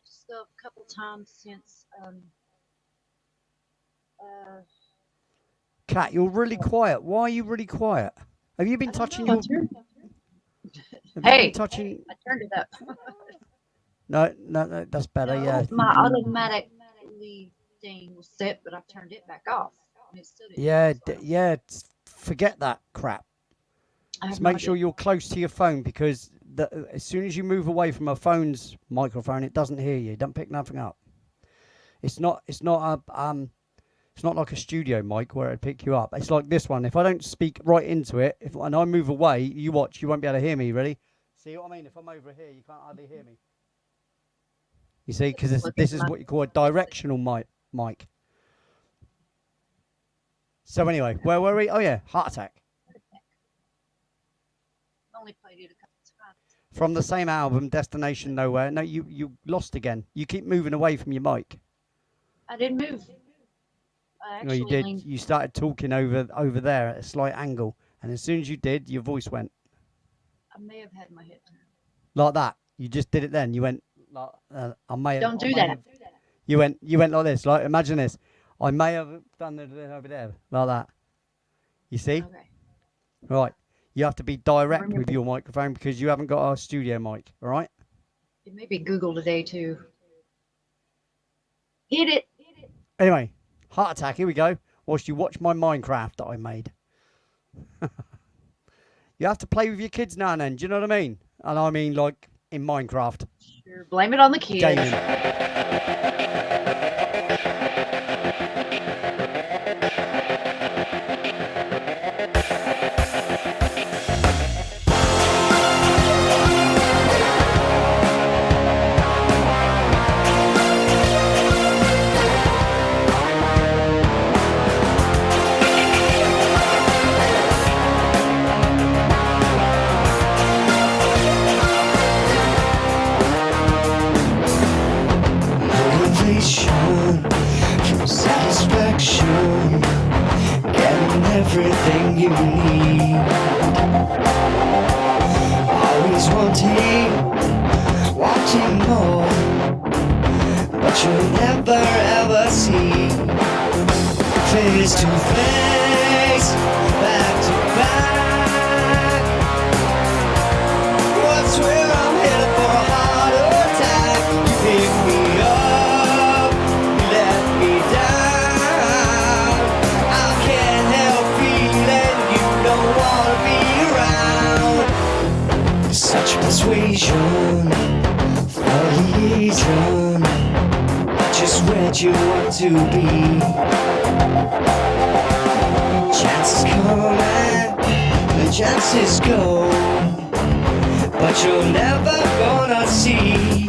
Just a couple times since. Kat, you're really quiet. Why are you really quiet? Have you been touching your? Hey, touching. I turned it up. No, that's better. Yeah. My automatically thing was set, but I turned it back off. And it still didn't Forget that crap. Just make sure you're close to your phone, because as soon as you move away from a phone's microphone, it doesn't hear you. Don't pick nothing up. It's not like a studio mic where it'd pick you up. It's like this one. If I don't speak right into it, and I move away, you watch, you won't be able to hear me. Ready? See what I mean? If I'm over here, you can't hardly hear me. You see, because this is what you call a directional mic. So anyway, where were we? Oh yeah, Heart Attack. Only played it a couple times. From the same album, Destination Nowhere. No, you lost again. You keep moving away from your mic. I didn't move. No, you did. You started talking over there at a slight angle, and as soon as you did, your voice went. I may have had my head turned. Like that. You just did it then. You went like I may. Don't do that. You went like this. Like imagine this. I may have done it over there like that. You see? Okay. Right. You have to be direct with your microphone because you haven't got a studio mic. All right. It may be Google today too. Hit it. Anyway, Heart Attack. Here we go. Whilst you watch my Minecraft that I made. You have to play with your kids now and then. Do you know what I mean? And I mean like in Minecraft. Sure. Blame it on the kids. Gaming. Satisfaction, getting everything you need. Always wanting more, but you'll never ever see. Face to face, back to back. What's where I'm headed for a heart attack? You pick me up, you let me down. I can't help feeling you don't wanna be around. Such persuasion, for liaison, just where you want to be. Chances come and the chances go, but you're never gonna see.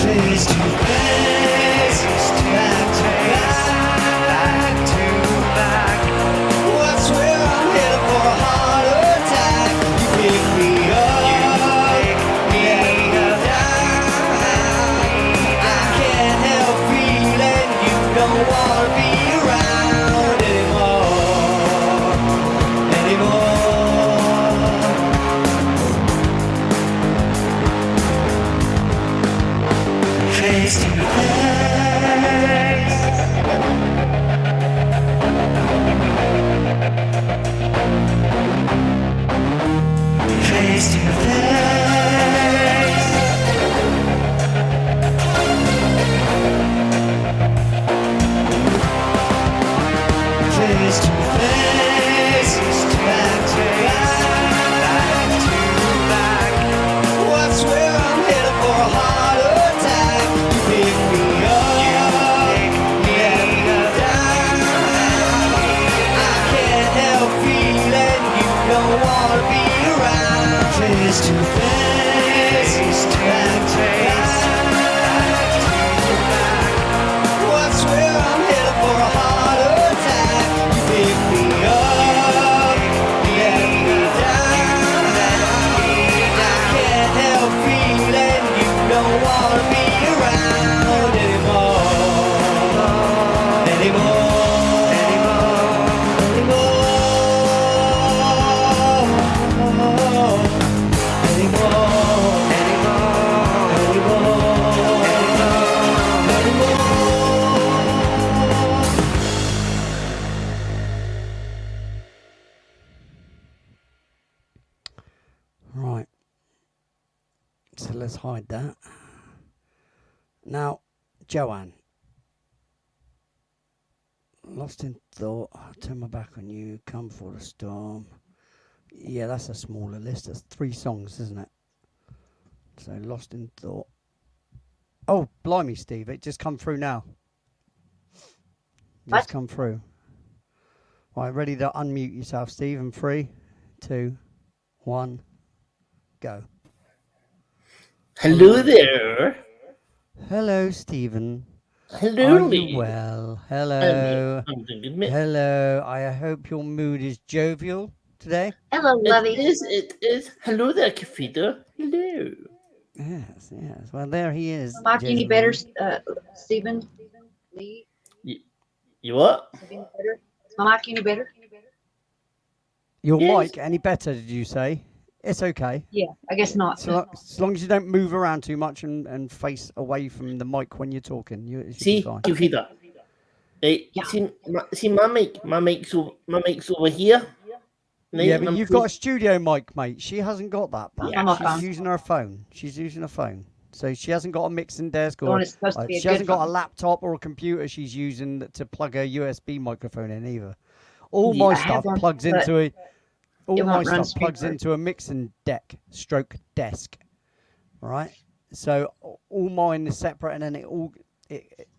Face to face, back to back. What's where I'm headed for a heart attack? You pick me up, let me down. I can't help feeling you don't wanna be around anymore. face to face. Face to face, back to back. What's where I'm headed for a heart attack? You pick me up, let me down. I can't help feeling you don't wanna be around. Face to face, back to back. What's where I'm headed for a heart attack? You pick me up, let me down. I can't help feeling you don't wanna be around Right. So let's hide that. Now, Joanne. Lost in thought. Turn my back on you. Come for the storm. Yeah, that's a smaller list. That's 3 songs, isn't it? So lost in thought. Oh, blimey, Steve! It just come through now. Just come through. Right, ready to unmute yourself, Steve. And 3, 2, 1, go. Hello there. Hello, Stephen. Hello, Are me. you well? Hello. I'm doing good, mate. Hello. I hope your mood is jovial today. Hello, lovey. It is. Hello there, Kafida. Hello. Yes, yes. Well, there he is. Mark, any better, gentlemen. Stephen? Lee? You what? Is any better? Is my mic any better? Your Yes. mic any better? Did you say? It's okay. Yeah, I guess not. So, as long as you don't move around too much and face away from the mic when you're talking, it should be See, fine. Kafida. Right. Yeah. See my mic. My mic's over here. Right? Yeah, but you've got a studio mic, mate. She hasn't got that. But I'm a she's phone. using her phone. She's using a phone. So she hasn't got a mixing desk The or one that's supposed to be a she good hasn't got a phone. laptop or a computer she's using to plug a USB microphone in either. All Yeah, my I stuff have one, plugs but into a all it my won't run stuff plugs speaker. into a mixing deck stroke desk. Right? So all mine is separate and then I've got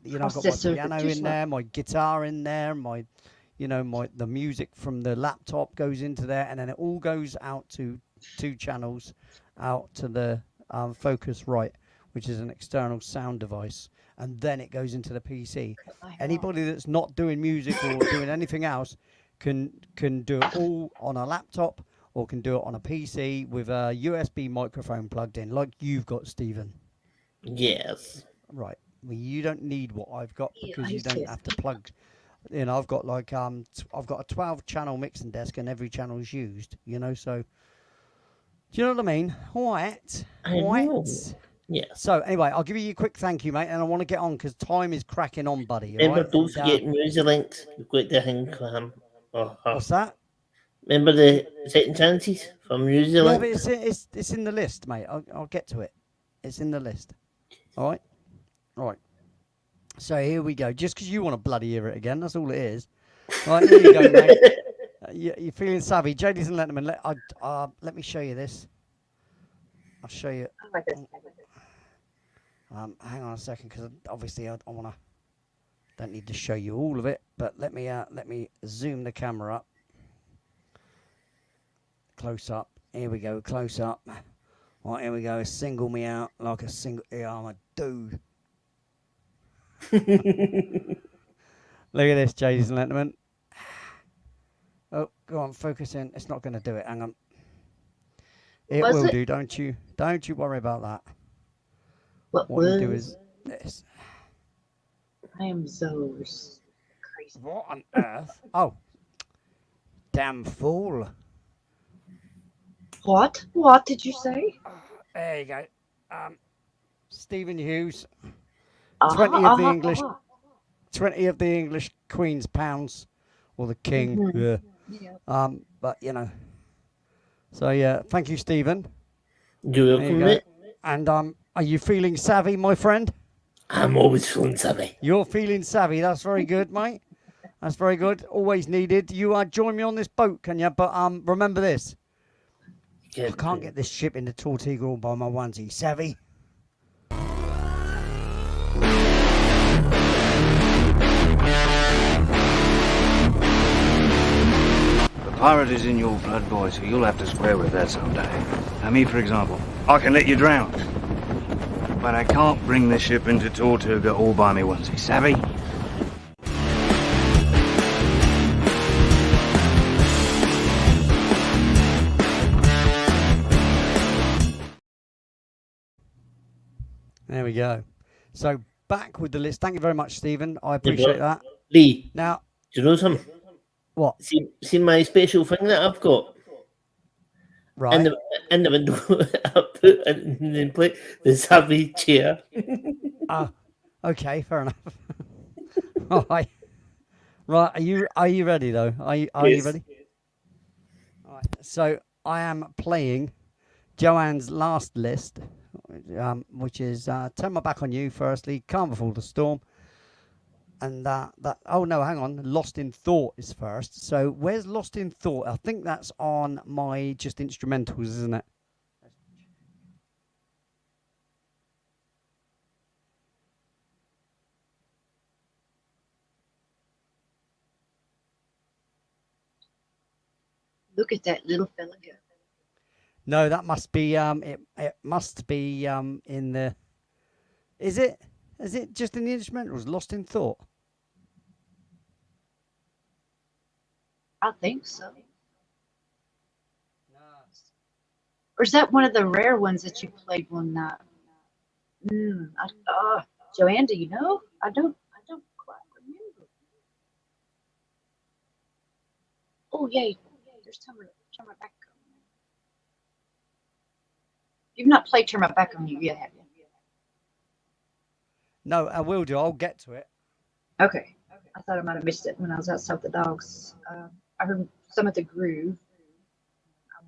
my Processor, piano too in slow. there, my guitar in there, the music from the laptop goes into there, and then it all goes out to 2 channels out to the Focusrite, which is an external sound device, and then it goes into the PC. Anybody that's not doing music or doing anything else can do it all on a laptop or can do it on a PC with a USB microphone plugged in, like you've got, Stephen. Yes. Right. Well, you don't need what I've got because you don't yes. have to plug. I've got I've got a 12-channel mixing desk and every channel is used. So do you know what I mean? Right. I know. Yes. So anyway, I'll give you a quick thank you, mate, and I want to get on because time is cracking on, buddy. All Remember, right? don't forget music links. You've got the thing. What's that? Remember the second chances for music Yeah, links? but it's in the list, mate. I'll get to it. It's in the list. All right. Right. So here we go. Just because you want to bloody hear it again, that's all it is. Right, here you go, mate. You're feeling savvy. Ladies and gentlemen, let me show you this. I'll show you. I like this. Hang on a second, because obviously I want to. Don't need to show you all of it, but let me zoom the camera up. Close up. Here we go. Close up. Right, here we go. Single me out like a single. Yeah, I'm a dude. Look at this, ladies and gentlemen. Oh, go on, focus in. It's not going to do it. Hang on. It Was will it? do. Don't you worry about that. What What you was? do is this. I am so crazy. What on earth? Oh, damn fool. What? What did you say? There you go. Stephen Hughes. Uh-huh, 20 of the English 20 of the English Queen's pounds, or the King. Mhm. Yeah. Yeah. But So yeah, thank you, Stephen. You're There you welcome, go. mate. And are you feeling savvy, my friend? I'm always feeling savvy. You're feeling savvy. That's very good, mate. That's very good. Always needed. You join me on this boat, can you? But remember this. I can't get this ship into Tortuga all by my onesie. Savvy? The pirate is in your blood, boy, so you'll have to square with that someday. Now, me, for example, I can let you drown. But I can't bring the ship into Tortuga all by me onesie. Savvy? There we go. So back with the list. Thank you very much, Stephen. I appreciate that. Lee, Now, do you know something? what? See my special thing that I've got? Right. In the window, I put in play the savvy chair. Okay, fair enough. All right. Right, are you ready though? Are you Yes. ready? All right. So I am playing Joanne's last list, which is Turn My Back on You firstly, Calm Before the Storm, and oh no, hang on, Lost in Thought is first. So where's Lost in Thought? I think that's on my just instrumentals, isn't it? Look at that little fella go. No, that must be it must be in the. Is it just in the instrumentals? Lost in Thought. I think so. Or is that one of the rare ones that you played one night? Joanne, do you know? I don't quite remember. Oh yay! There's turn my back on. You've not played Turn My Back on You yet, have you? No, I will do. I'll get to it. Okay. I thought I might have missed it when I was outside with the dogs. I heard some of the groove. I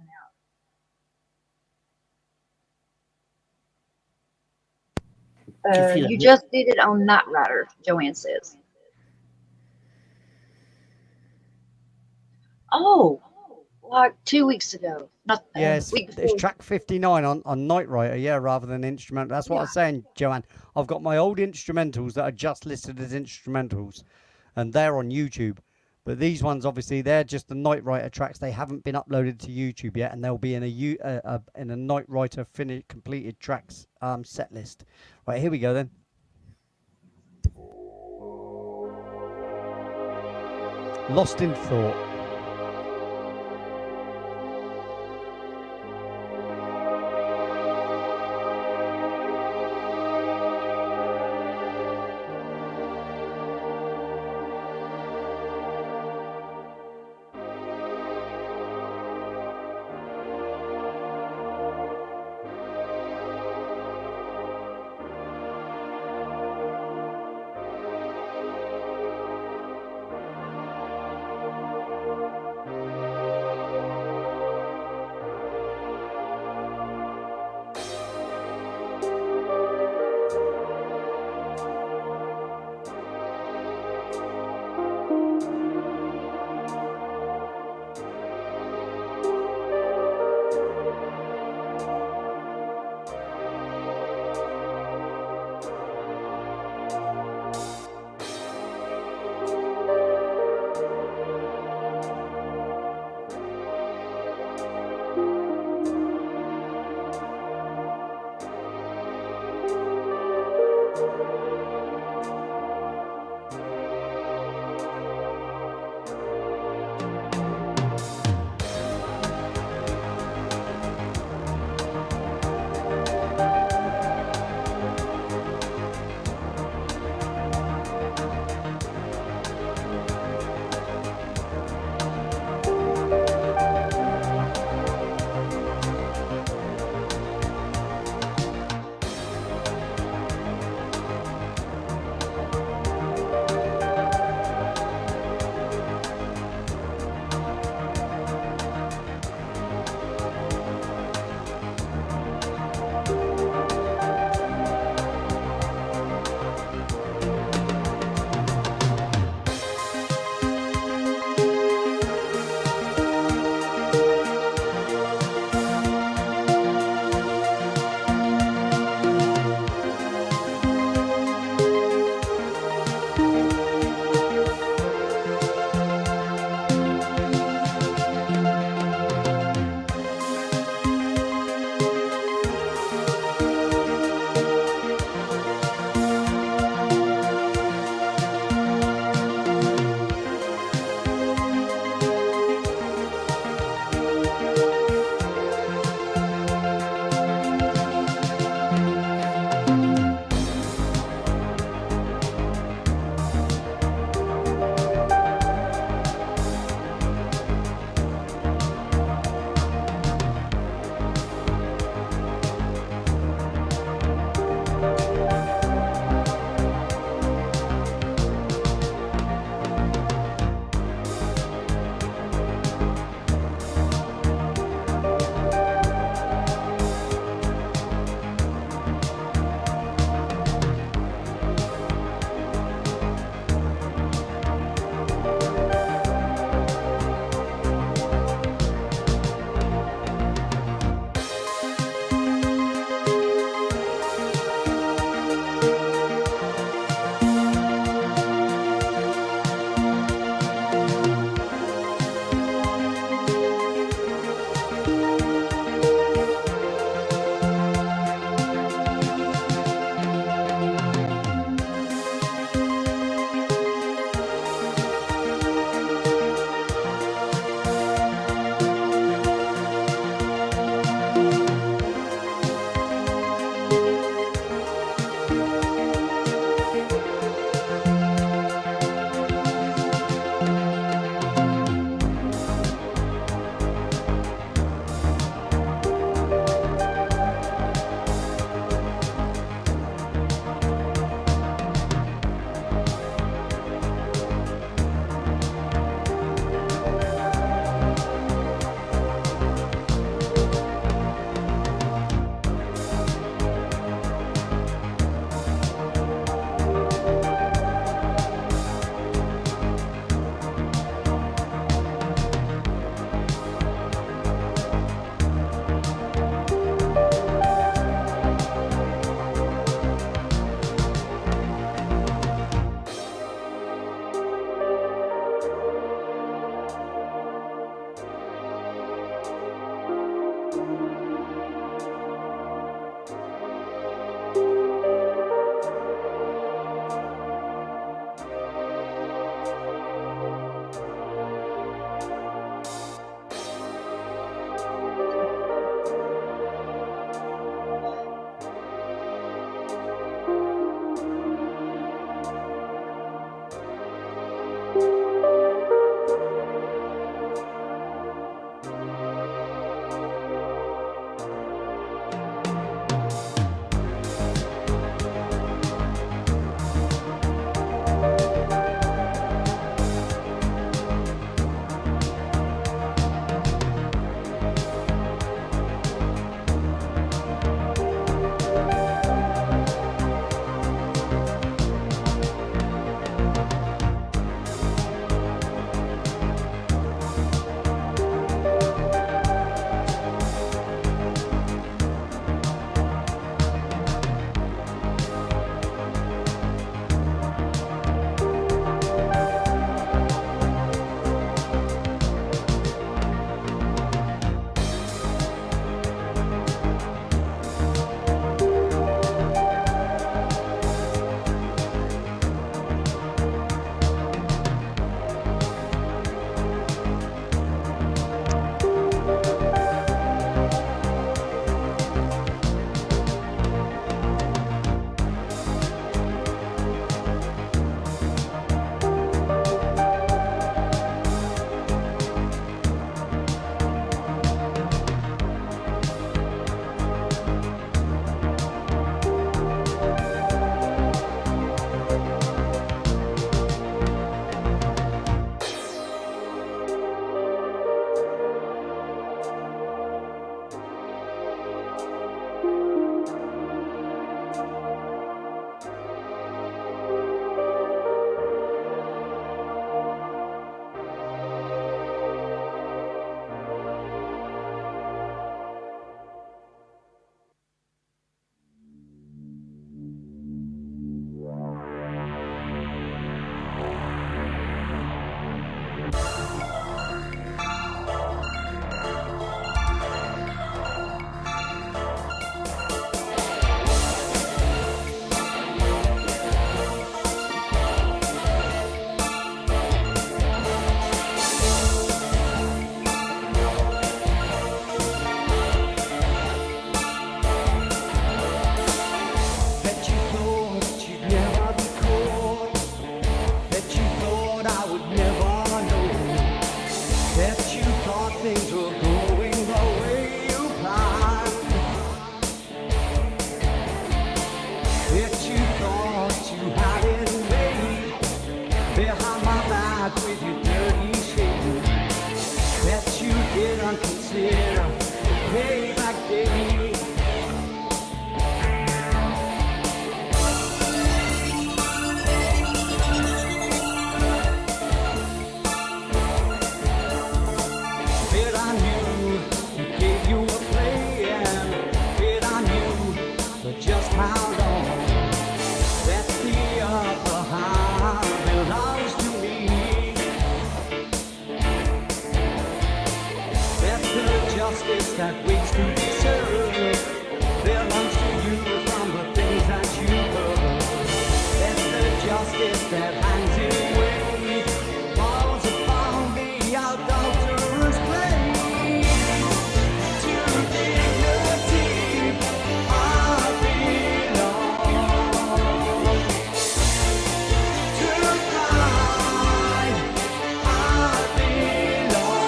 went out. You just did it on Night Rider, Joanne says. Oh, like 2 weeks ago. Not Yes, week before. it's track 59 on Night Rider, yeah, rather than instrumental. That's what I was saying, Joanne. I've got my old instrumentals that are just listed as instrumentals, and they're on YouTube. But these ones, obviously, they're just the Night Rider tracks. They haven't been uploaded to YouTube yet, and they'll be in a Night Rider completed tracks set list. Right, here we go then. Lost in Thought. back with your dirty shame. Bet you didn't consider payback day. Bet I knew he gave you a plan. Bet I knew for just how long. That's the upper hand belongs to me. That's the justice that waits to be served. Belongs to you from the things that you heard. That's the justice that hangs in wait. Falls upon the adulterer's blade. To dignity I belong. To pride I belong.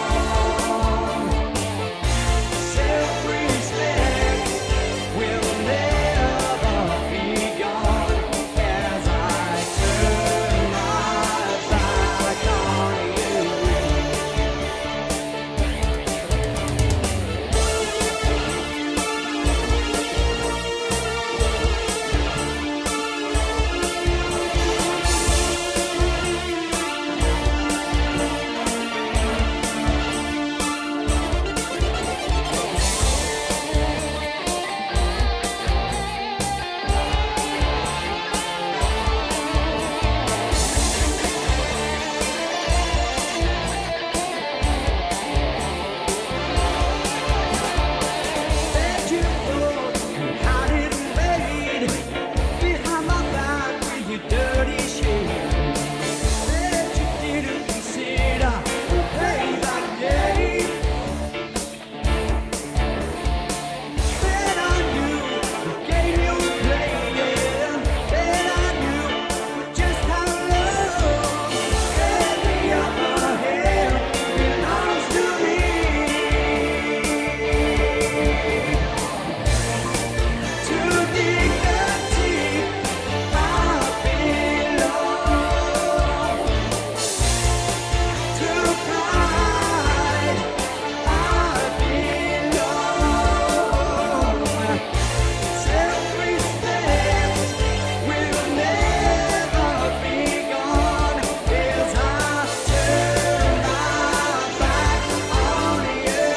Self-respect will never be gone as I turn my back on you. That you thought you had it made behind my back with your dirty shame. That you didn't consider the payback day. That I knew the game you were playing. That I knew just how long. That the upper hand belongs to me. To dignity I belong. To pride I belong. Self-respect will never be gone as I turn my back on you.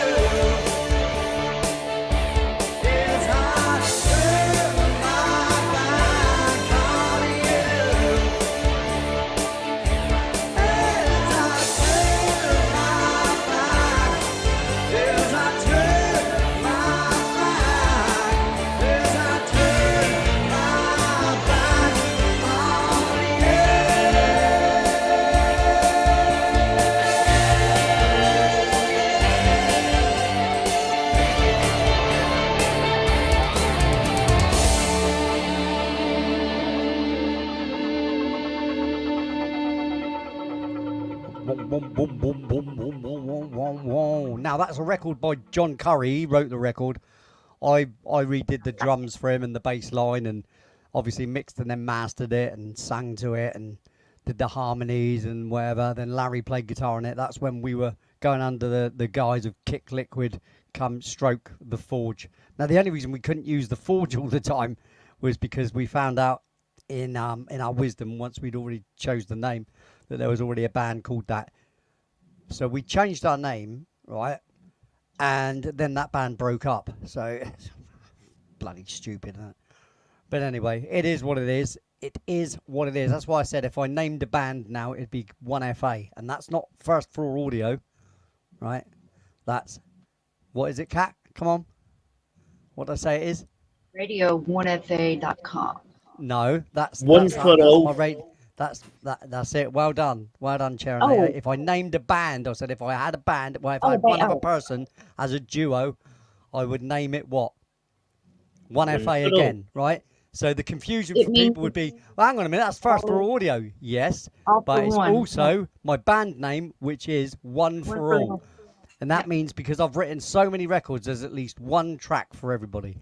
As I turn my back on you. As I turn my back. As I turn my back. As I turn my back on Boom, boom, boom, boom, boom, boom, boom, boom, boom, boom. Now that's a record by John Curry. He wrote the record. I redid the drums for him and the bass line, and obviously mixed and then mastered it and sang to it and did the harmonies and whatever. Then Larry played guitar on it. That's when we were going under the guise of Kick Liquid, come stroke the Forge. Now the only reason we couldn't use the Forge all the time was because we found out in our wisdom, once we'd already chose the name, that there was already a band called that. So we changed our name, right? And then that band broke up. So bloody stupid, isn't it? But anyway, it is what it is. It is what it is. That's why I said if I named a band now, it'd be 1FA. And that's not First Floor Audio, right? That's, what is it, Kat? Come on. What did I say it is? Radio1fa.com. No, that's One that's, for that's all. my rate. That's it. Well done, Sharon. Oh. If I named a band, I said if I had a band, well, if I Oh, had one right, other oh. person as a duo, I would name it what? 1FA for all. again, right? So the confusion It for means people would be, well, hang on a minute, that's First Floor Audio, yes, all but for it's one. also my band name, which is One for All. And that means because I've written so many records, there's at least one track for everybody.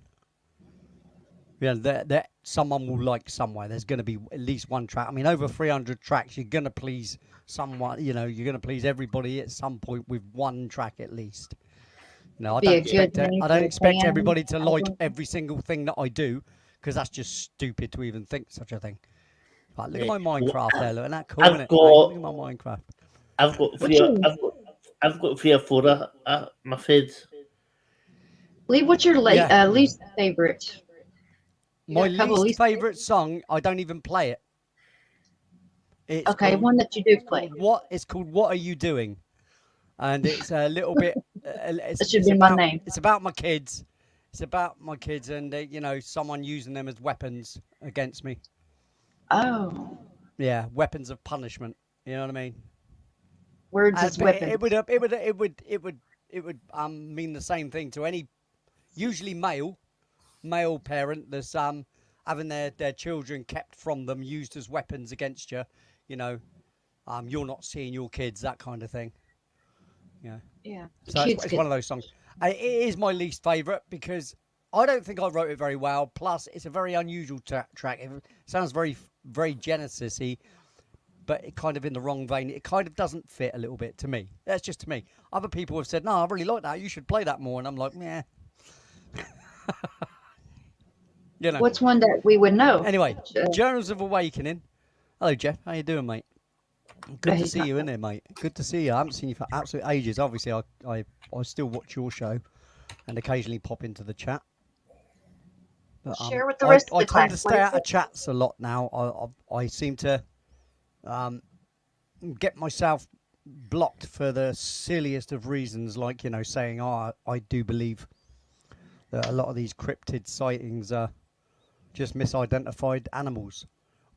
Yeah, that someone will like somewhere. There's going to be at least one track. I mean, over 300 tracks, you're going to please someone. You know, you're going to please everybody at some point with one track at least. No, I Be don't a good expect it. name I for don't a expect band. everybody to I like don't- every single thing that I do, because that's just stupid to even think such a thing. Right, look at my Minecraft there. Look at that cool, I've isn't it? got- Look at my Minecraft. I've got What's your- I've got 3 or 4 my feds. Lee, what's your Yeah. least favorite? You My got a couple least least favorite song, I don't even play it. It's Okay, called, one that you do play. It's called What Are You Doing? And it's a little bit. That should be my name. It's about my kids. It's about my kids and someone using them as weapons against me. Oh, Yeah, weapons of punishment. You know what I mean? words as But weapons. it would mean the same thing to any, usually male parent that's having their children kept from them, used as weapons against you. You're not seeing your kids, that kind of thing. Yeah. Yeah. So it's one of those songs. It is my least favourite because I don't think I wrote it very well. Plus, it's a very unusual track. It sounds very, very Genesis-y, but it kind of in the wrong vein. It kind of doesn't fit a little bit to me. That's just to me. Other people have said, no, I really like that. You should play that more. And I'm like, yeah. What's one that we would know? Anyway, Journals of Awakening. Hello, Jeff. How you doing, mate? Good to see you in there, mate. Good to see you. I haven't seen you for absolute ages. Obviously, I still watch your show and occasionally pop into the chat. But, Share with the rest of the I class. tend to stay out of chats a lot now. I seem to get myself blocked for the silliest of reasons, like saying, "Oh, I do believe that a lot of these cryptid sightings are just misidentified animals."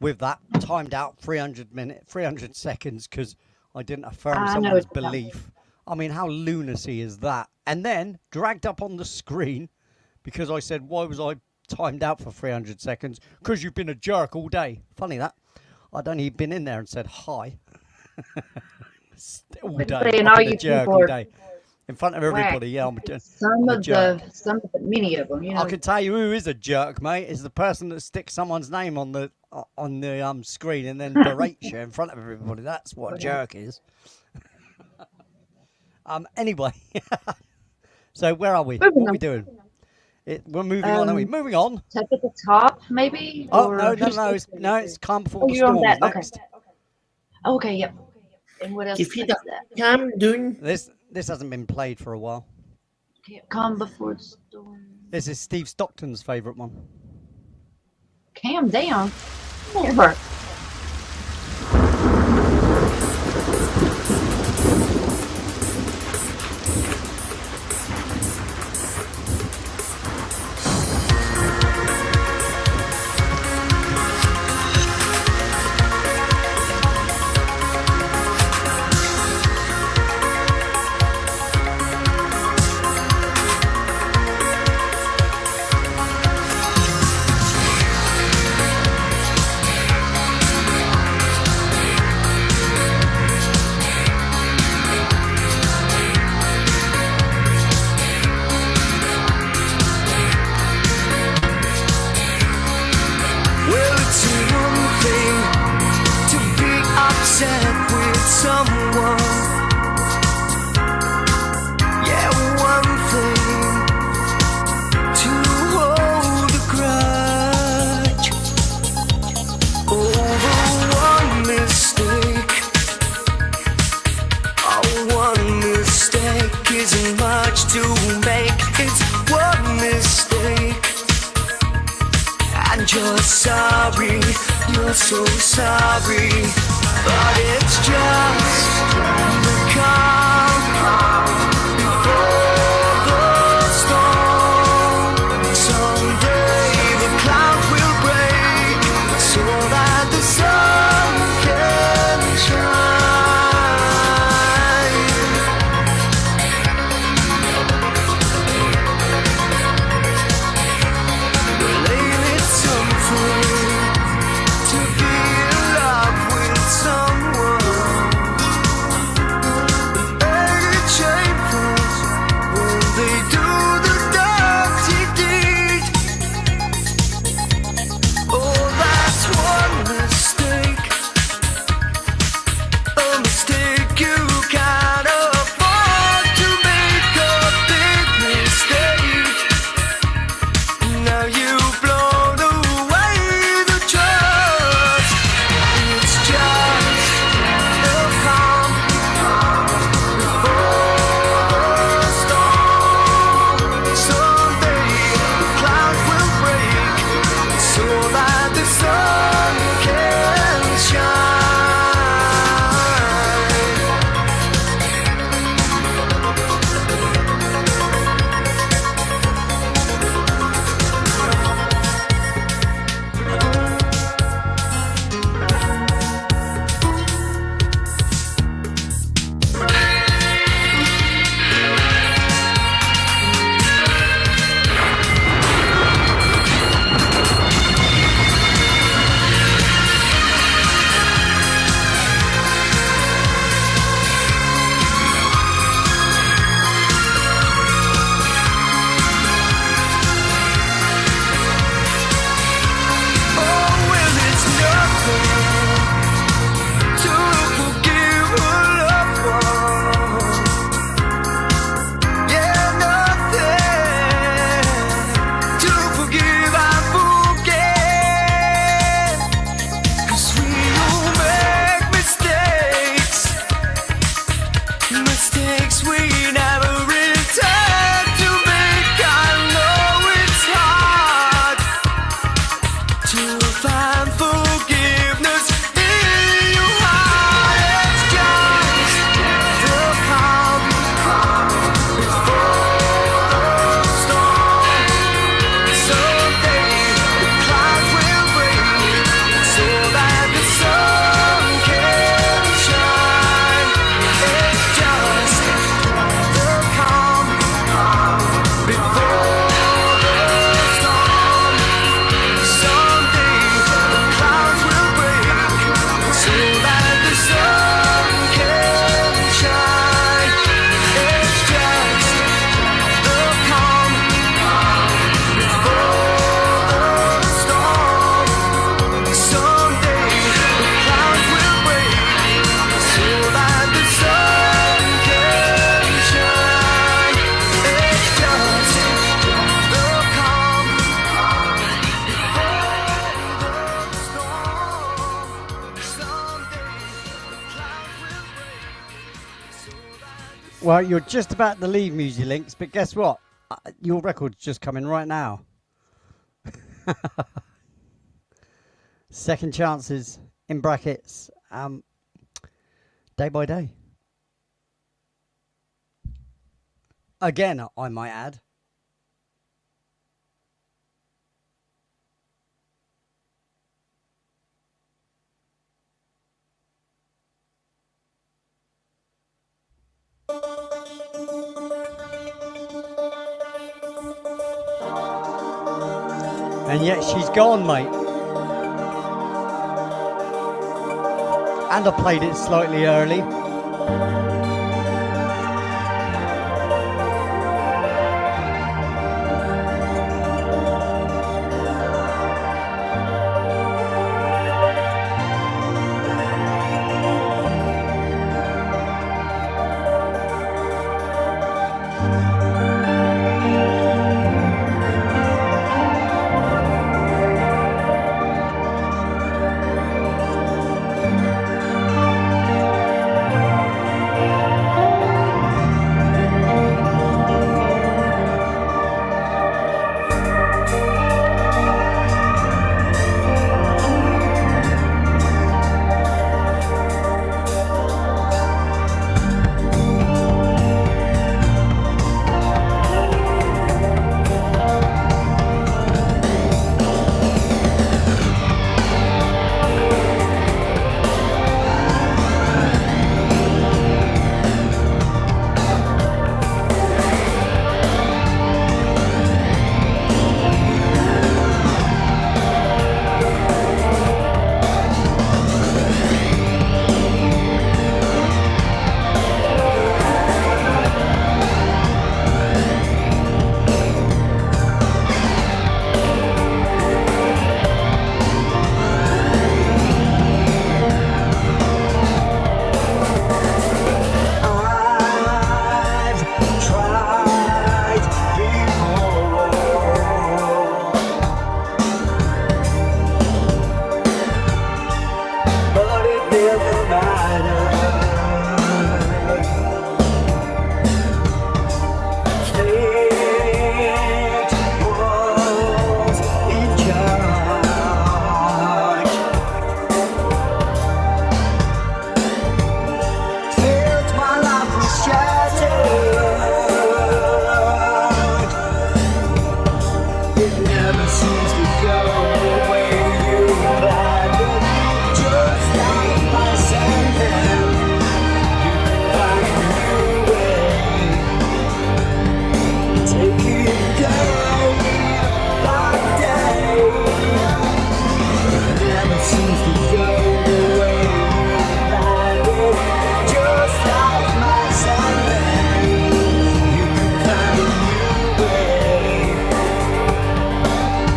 With that, timed out 300 seconds because I didn't affirm someone's belief. I mean, how lunacy is that? And then dragged up on the screen because I said, why was I timed out for 300 seconds? Because you've been a jerk all day. Funny that. I'd only been in there and said hi. All day. Saying, I've all been a you jerk people all are day. In front of everybody, yeah, I'm a jerk. Many of them, I can tell you who is a jerk, mate. Is the person that sticks someone's name on the screen and then berates you in front of everybody. That's what a jerk is. Anyway, so where are we? What are we doing? We're moving on, are we? Moving on. Up at the top, maybe. Oh no! It's Calm Before the Storm is next. Okay, yep. And what else? If you Calm doing this hasn't been played for a while. Calm Before the Storm. This is Steve Stockton's favourite one. Calm down. Never. Well, it's one thing to be upset with someone. Yeah, one thing to hold a grudge over one mistake. Oh, one mistake isn't much to make. It's one mistake. And you're sorry, you're so sorry. But it's just the calm before the storm. Someday the clouds will break so that the sun can shine. Lately it's something to be in love with someone. Hey, change. Well, you're just about to leave Music Links, but guess what? Your record's just coming right now. Second chances in brackets, day by day. Again, I might add. And yet she's gone, mate. And I played it slightly early.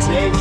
Take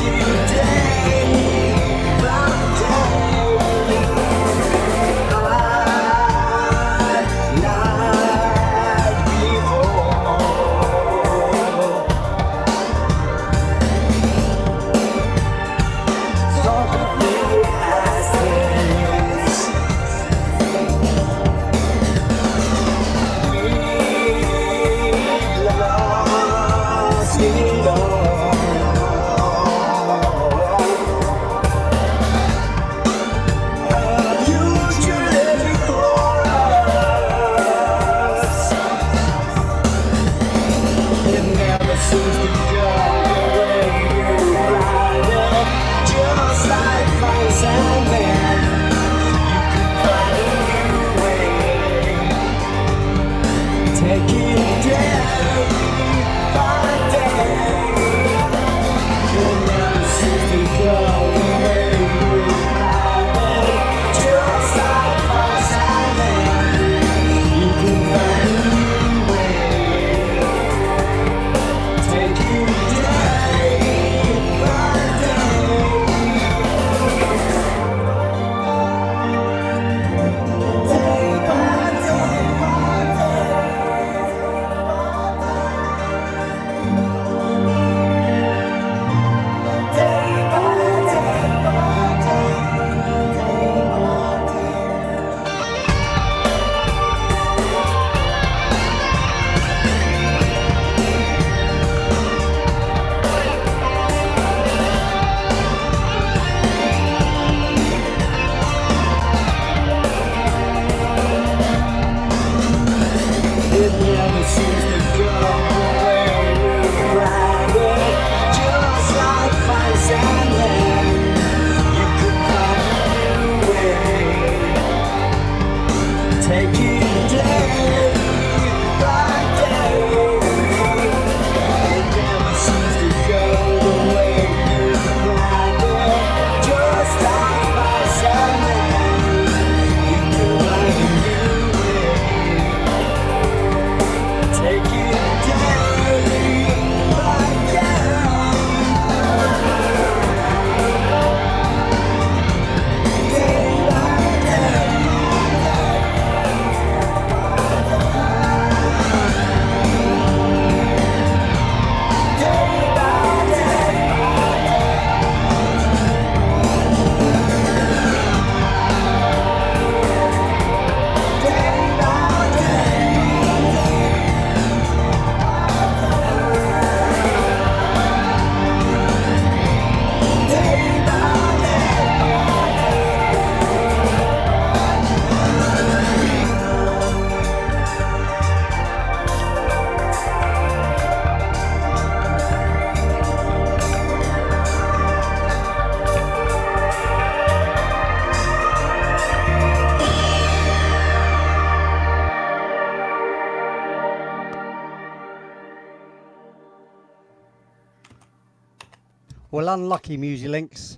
Well, unlucky, Musilinks.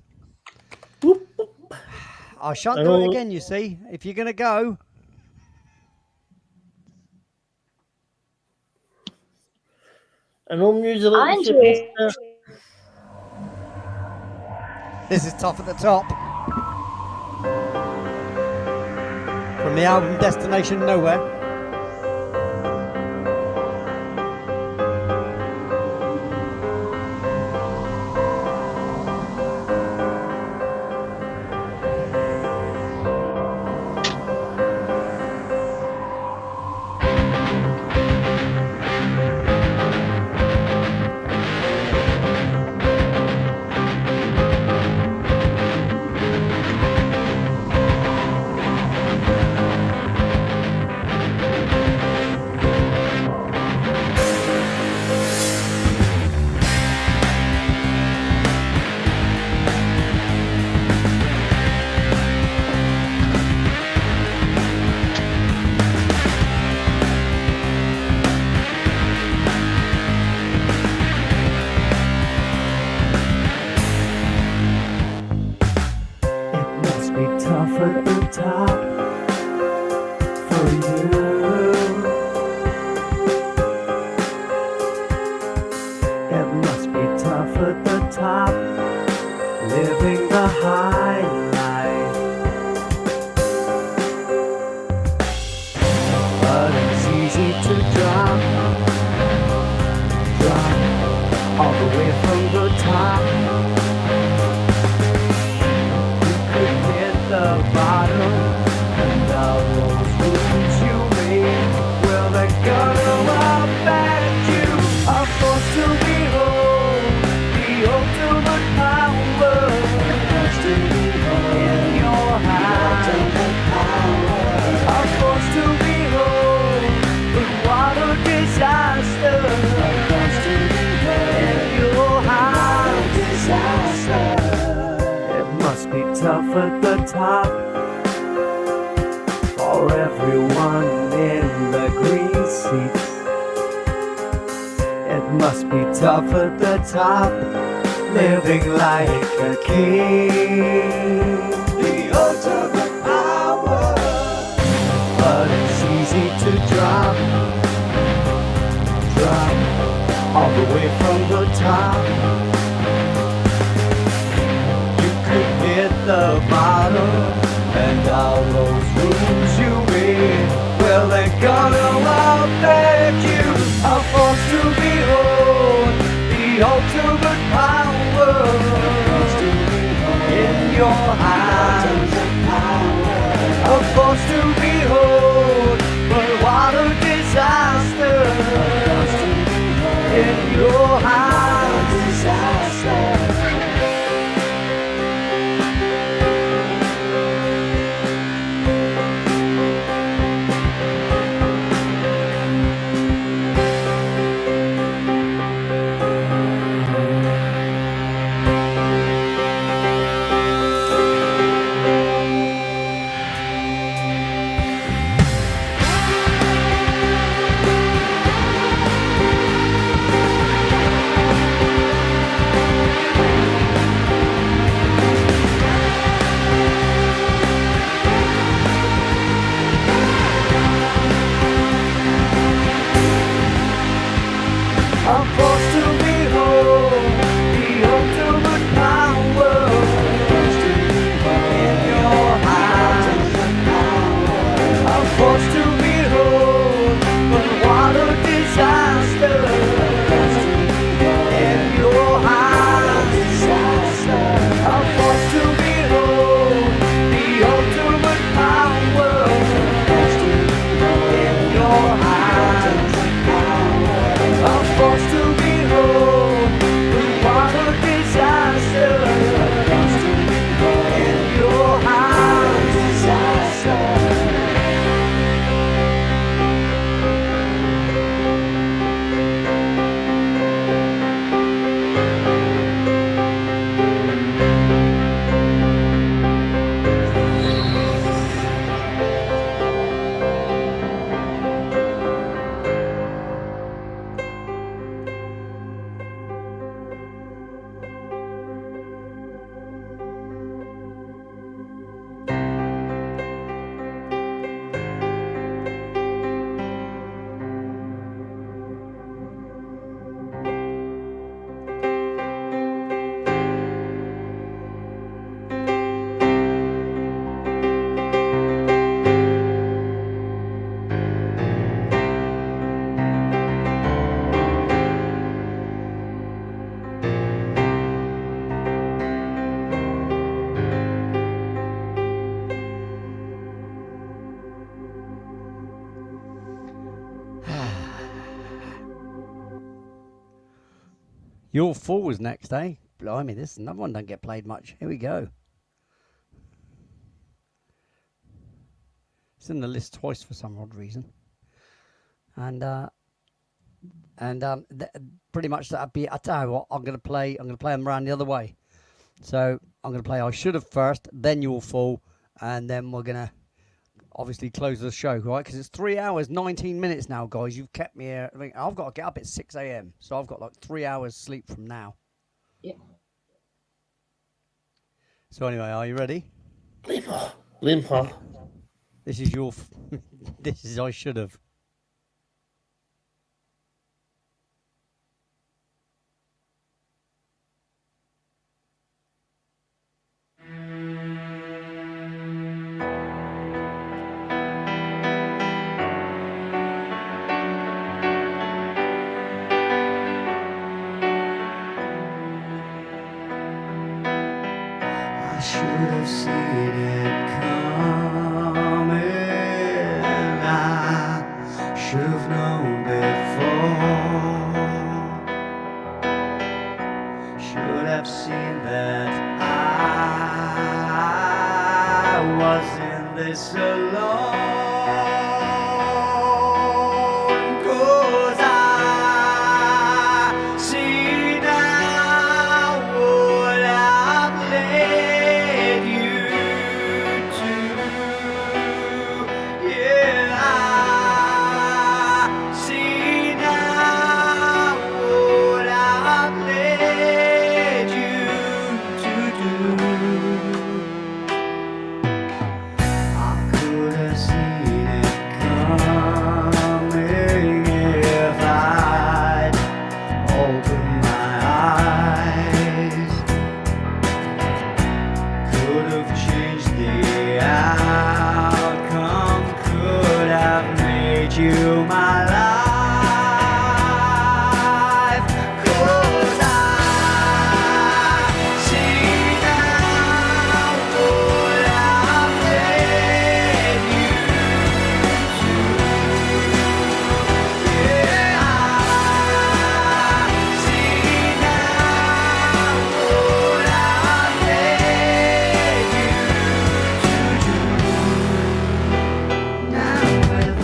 Whoop, whoop. I shan't I do it know- again, you see. If you're going to go. I know music. I enjoy it. This is Tough at the Top. From the album Destination Nowhere. Tough at the top for everyone in the green seats. It must be tough at the top, living like a king. The ultimate power, but it's easy to drop all the way from the top. The bottom and all those rules you made, well, they're gonna all beg you. A force to behold, the ultimate power in your hands. A force to behold, but what a disaster in your hands. Disaster. Your Fool was next, eh? Blimey, this is another one don't get played much. Here we go. It's in the list twice for some odd reason. And pretty much that'd be. I tell you what, I'm gonna play them around the other way. So I'm gonna play I Should Have first, then Your Fool, and then we're gonna obviously close the show, right? Because it's 3 hours 19 minutes now, guys. You've kept me here. I mean, I've got to get up at 6 a.m. So I've got like 3 hours sleep from now. Yeah. So anyway, are you ready? Limper. This is your. This is I Should Have. I should have seen it coming. I should have known before. Should have seen that I was in this alone. 'Cause I see now what I've led you to. Yeah, I see now what I've led you to do. I could have seen it coming if I'd opened my eyes. Could have changed the outcome, could have made you my life. 'Cause I see now what I've led you to. Yeah, I see now what I've led you to do. Now we're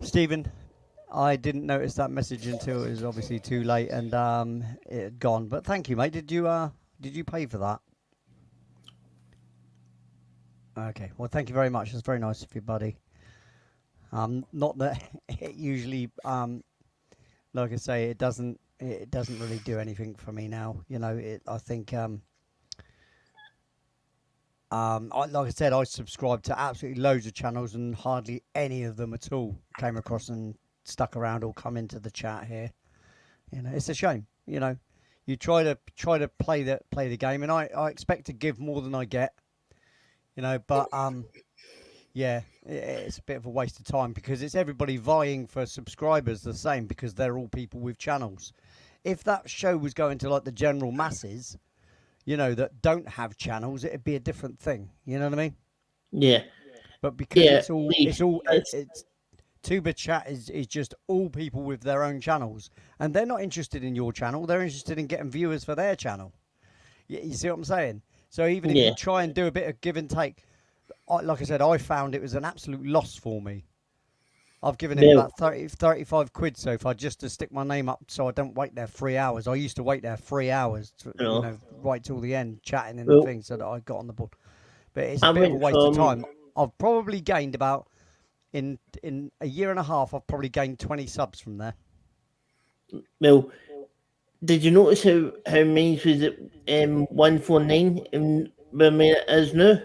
Stephen, I didn't notice that message until it was obviously too late and it had gone. But thank you, mate. Did you pay for that? Okay. Well, thank you very much. That's very nice of you, buddy. Not that it usually, like I say, it doesn't really do anything for me now. You know, I think. Like I said, I subscribed to absolutely loads of channels and hardly any of them at all came across and stuck around or come into the chat here. You know, it's a shame. You know, you try to play the game, and I expect to give more than I get. You know, but yeah, it's a bit of a waste of time because it's everybody vying for subscribers the same because they're all people with channels. If that show was going to like the general masses, you know, that don't have channels, it'd be a different thing. You know what I mean? Yeah. But because Yeah, it's Tuba Chat is just all people with their own channels, and they're not interested in your channel. They're interested in getting viewers for their channel. You see what I'm saying? So even if you try and do a bit of give and take, like I said, I found it was an absolute loss for me. I've given him Bill. about 35 quid so far just to stick my name up so I don't wait there 3 hours. I used to wait there 3 hours, right till the end, chatting in the Well, thing so that I got on the board. But it's a I bit of a went waste of from- time. I've probably gained about, in a year and a half, I've probably gained 20 subs from there. Well, did you notice how mine was at 149 and where mine it is now?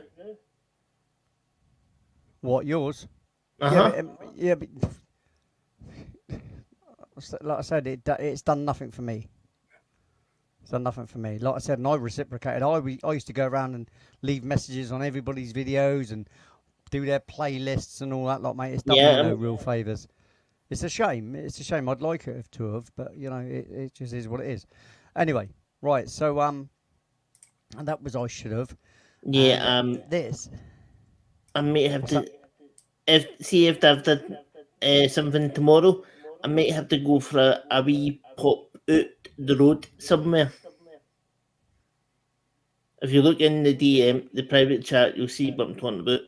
What, yours? Uh-huh. Yeah, but like I said, it's done nothing for me. It's done nothing for me. Like I said, and I reciprocated. I used to go around and leave messages on everybody's videos and do their playlists and all that lot, mate. It's done me no real favours. It's a shame. It's a shame. I'd like it to have, but you know, it just is what it is. Anyway, right. So and that was I should have. Yeah. This. I might have What's to. that? If I've done something tomorrow, I might have to go for a wee pop out the road somewhere. If you look in the DM, the private chat, you'll see what I'm talking about.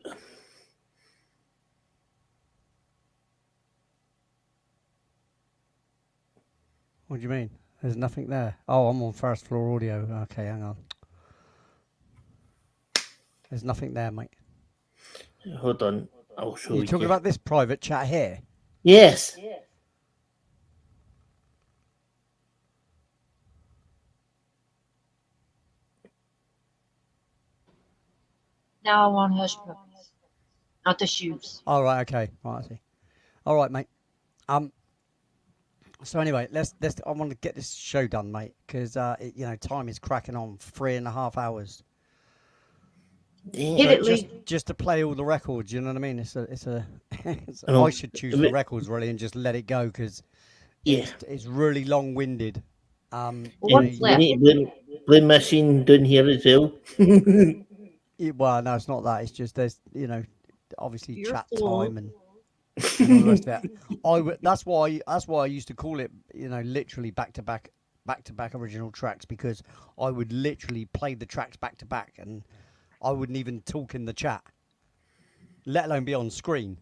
What do you mean? There's nothing there. Oh, I'm on first floor audio. Okay, hang on. There's nothing there, mate. Hold on, I'll show you. You're talking about this private chat here? Yes. Now I want hush puppies, not the shoes. All right. Okay. Right. I see. All right, mate. So anyway, let's. I want to get this show done, mate, because you know, time is cracking on. 3.5 hours. Hit it, just, Lee. just to play all the records, you know what I mean? It's Oh, I should choose the records really and just let it go because Yeah. it's really long-winded. What's We left? need to blame machine down here as well. Well, no, it's not that. It's just there's, you know, obviously You're chat full. time and all the rest of it. That's why I used to call it, you know, literally back to back original tracks, because I would literally play the tracks back to back and I wouldn't even talk in the chat, let alone be on screen.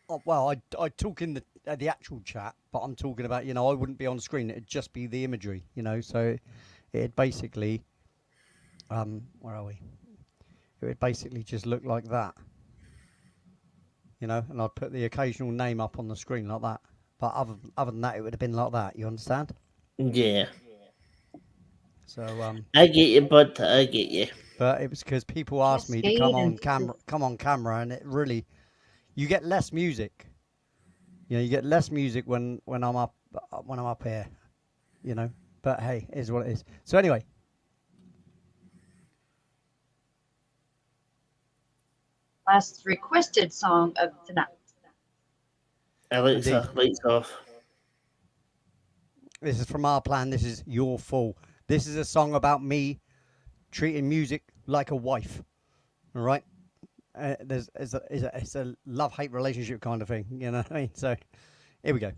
Oh, well, I'd talk in the actual chat, but I'm talking about, you know, I wouldn't be on screen. It'd just be the imagery, you know. So it'd basically, where are we? It would basically just look like that, you know. And I'd put the occasional name up on the screen like that. But other than that, it would have been like that. You understand? Yeah. So I get you, bud. I get you. but it was because people asked me to come on camera, and it really, you get less music. You know, you get less music when I'm up here, you know. But hey, it is what it is. So anyway, Last requested song of tonight. Alexa, lights off. this is from our plan. This is Your Fool. This is a song about me treating music like a wife. All right. It's a love-hate relationship kind of thing, you know what I mean? So, here we go.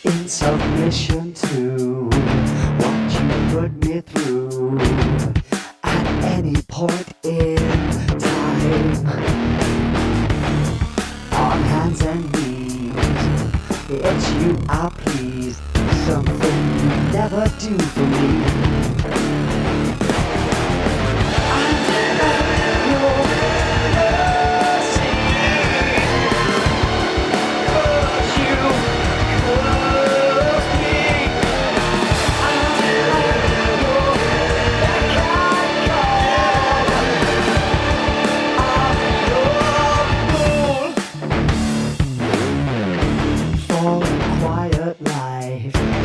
In submission to what you put me through at any point in time, on hands and knees, it's you I please, something you never do for me.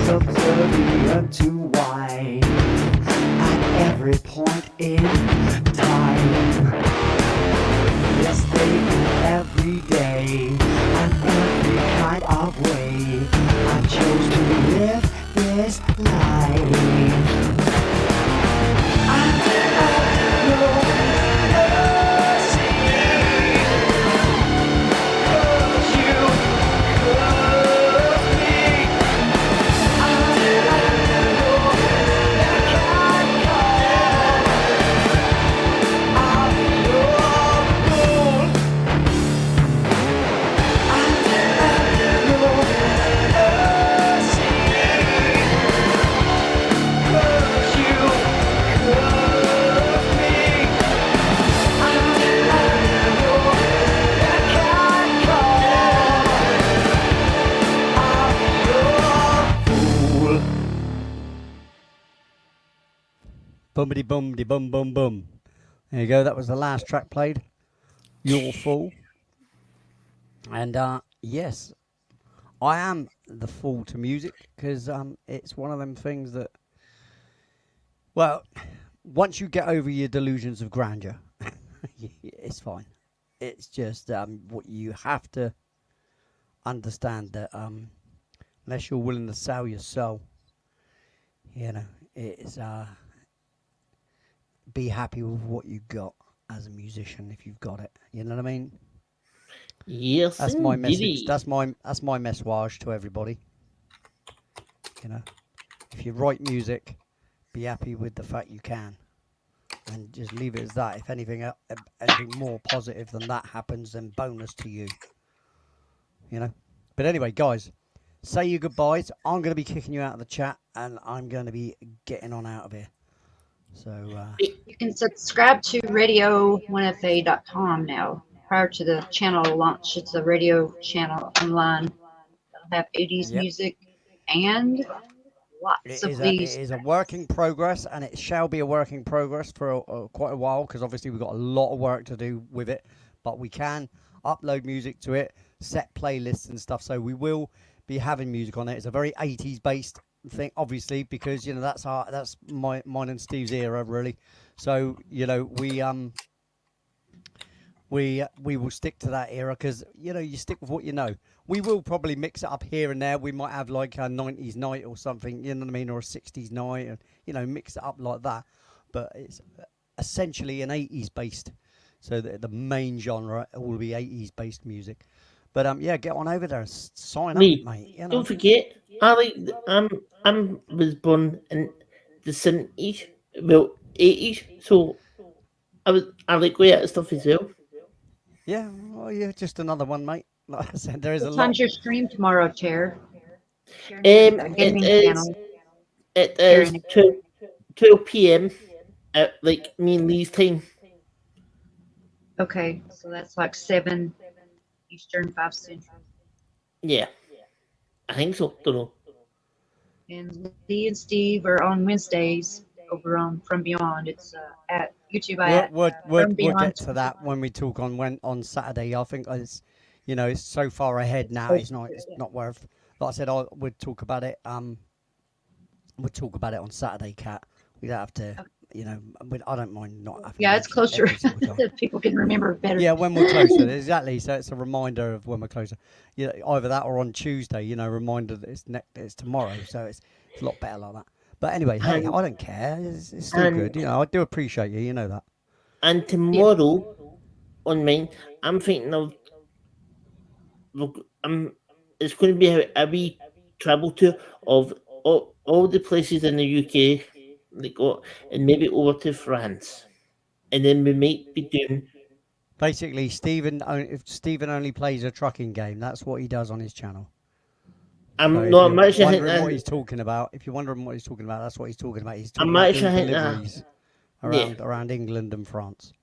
Subservient to wine at every point in time. This day, every day, and every kind of of way. I chose to live this life. Bumpity bumdy bum bum bum. There you go. That was the last track played. You're Fool. And yes, I am the fool to music because it's one of them things that, well, once you get over your delusions of grandeur, it's fine. It's just what you have to understand that unless you're willing to sell your soul, you know, it's be happy with what you got as a musician if you've got it. You know what I mean? Yes, That's my indeedy. message. That's my message to everybody. You know, if you write music, be happy with the fact you can, and just leave it as that. If anything more positive than that happens, then bonus to you. You know. But anyway, guys, say your goodbyes. I'm going to be kicking you out of the chat, and I'm going to be getting on out of here. So You can subscribe to radio1fa.com now. Prior to the channel launch, it's a radio channel online. It'll have 80s music and lots of it these. is a work in progress, and it shall be a work in progress for quite a while, because obviously we've got a lot of work to do with it. But we can upload music to it, set playlists and stuff. So we will be having music on it. It's a very 80s based thing, obviously, because you know that's mine and Steve's era, really. So you know we will stick to that era because you know you stick with what you know. We will probably mix it up here and there. We might have like a 90s night or something, you know what I mean, or a 60s night, and you know mix it up like that. But it's essentially an 80s based, so the main genre will be 80s based music. But yeah, get on over there, sign up, mate. You know. Don't forget, I'm was born in the 70s, well 80s, so I like way out stuff as well. Yeah, well, you're just another one, mate. Like I said, there is What a lot. time's your stream tomorrow, Chair? It is 12 p.m. at like me and Lee's time. Okay, so that's like 7 Eastern, 5 Central. Yeah, I think so. Don't know. And Lee and Steve are on Wednesdays over on From Beyond. It's at YouTube. We'll get to that when we talk on Saturday. I think it's, you know, it's so far ahead now. It's not worth. Like I said, I would talk about it. We'll talk about it on Saturday, Kat. We don't have to. You know, I don't mind not having. Yeah, it's closer. People can remember better. Yeah, when we're closer, exactly. So it's a reminder of when we're closer. You know, either that or on Tuesday. You know, reminder that it's tomorrow. So it's a lot better like that. But anyway, hey, I don't care. It's still good. You know, I do appreciate you. You know that. And tomorrow, on mine, I'm thinking of. It's going to be a wee travel tour of all the places in the UK, and maybe over to France, and then we might be doing. Basically, Stephen only plays a trucking game. That's what he does on his channel. I'm actually wondering what he's talking about. If you're wondering what he's talking about, that's what he's talking about. He's talking about doing deliveries around England and France.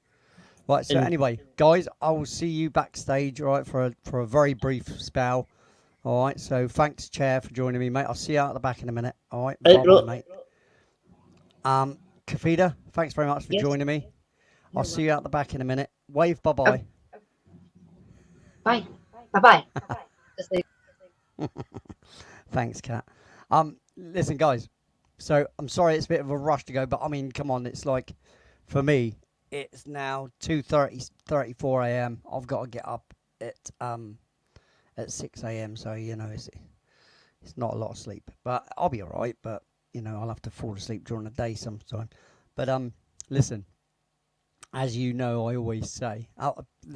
Right. So anyway, guys, I will see you backstage. All right, for a very brief spell. All right. So thanks, Chair, for joining me, mate. I'll see you out at the back in a minute. All right. Bye, mate. Kafida, thanks very much for joining me. I'll see you out the back in a minute. Wave bye-bye. Bye. Bye-bye. Thanks, Kat. Listen, guys. So I'm sorry it's a bit of a rush to go, but I mean, come on, it's like, for me, it's now 2:34 a.m. I've got to get up at at 6 a.m. So it's not a lot of sleep, but I'll be all right. But I'll have to fall asleep during the day sometime. But listen, as you know, I always say,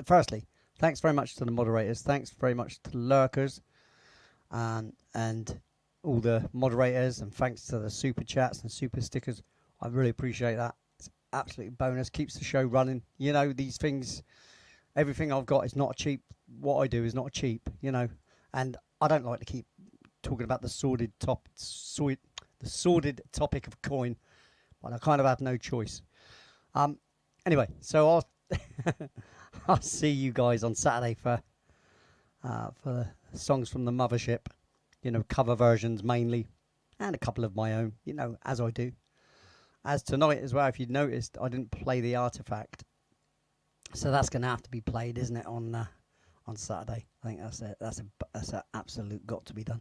firstly, thanks very much to the moderators. Thanks very much to the lurkers, and all the moderators, and thanks to the super chats and super stickers. I really appreciate that. It's absolutely bonus. Keeps the show running. These things, everything I've got is not cheap. What I do is not cheap. And I don't like to keep talking about the sordid topic of coin, but I kind of have no choice. Anyway, so I'll see you guys on Saturday for songs from the mothership, cover versions mainly, and a couple of my own, as I do. As tonight as well, if you'd noticed, I didn't play the artifact, so that's going to have to be played, isn't it, on Saturday? I think that's it. That's an absolute got to be done.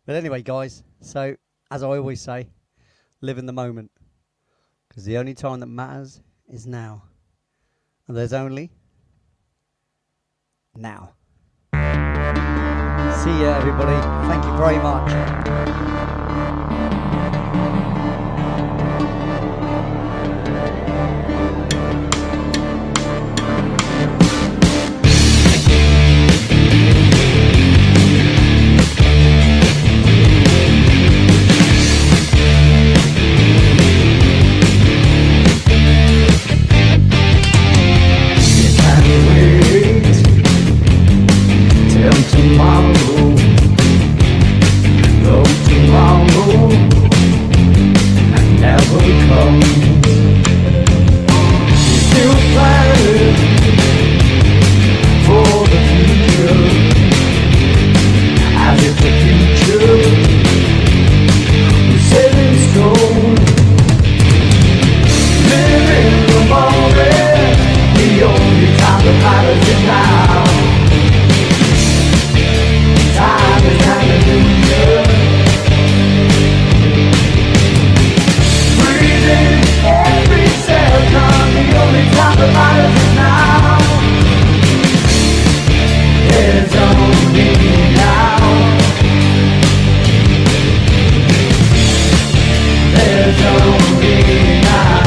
But anyway, guys, so as I always say, live in the moment, because the only time that matters is now, and there's only now. See ya, everybody. Thank you very much. Tomorrow, though tomorrow never comes, still planning for the future, as if the future was set in stone. Living the moment, the only time that matters is now. Time is hallelujah. Breathing every second, the only time that matters is now. There's only now. There's only now.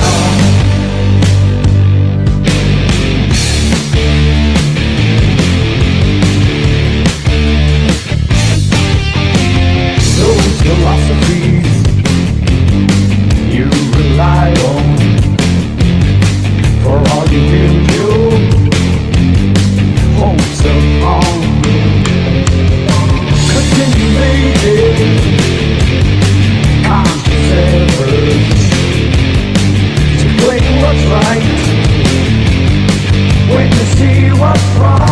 Philosophies you rely on for all you build your hopes upon. Continue making conscious efforts to claim what's right when you see what's wrong.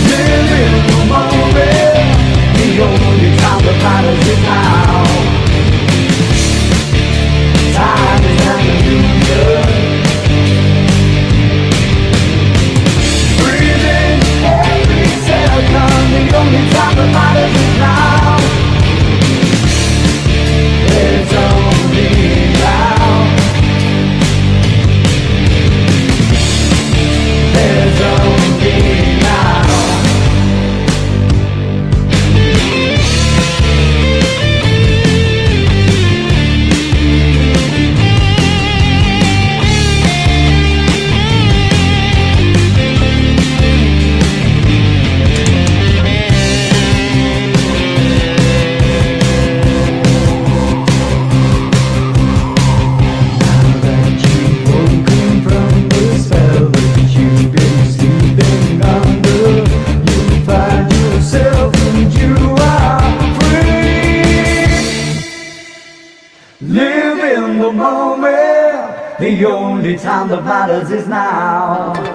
Live in the moment. The only time that matters is now. Time is hallelujah. Breathing every second, the only time that matters is now. There's only now. There's only now. Live in the moment, the only time that matters is now.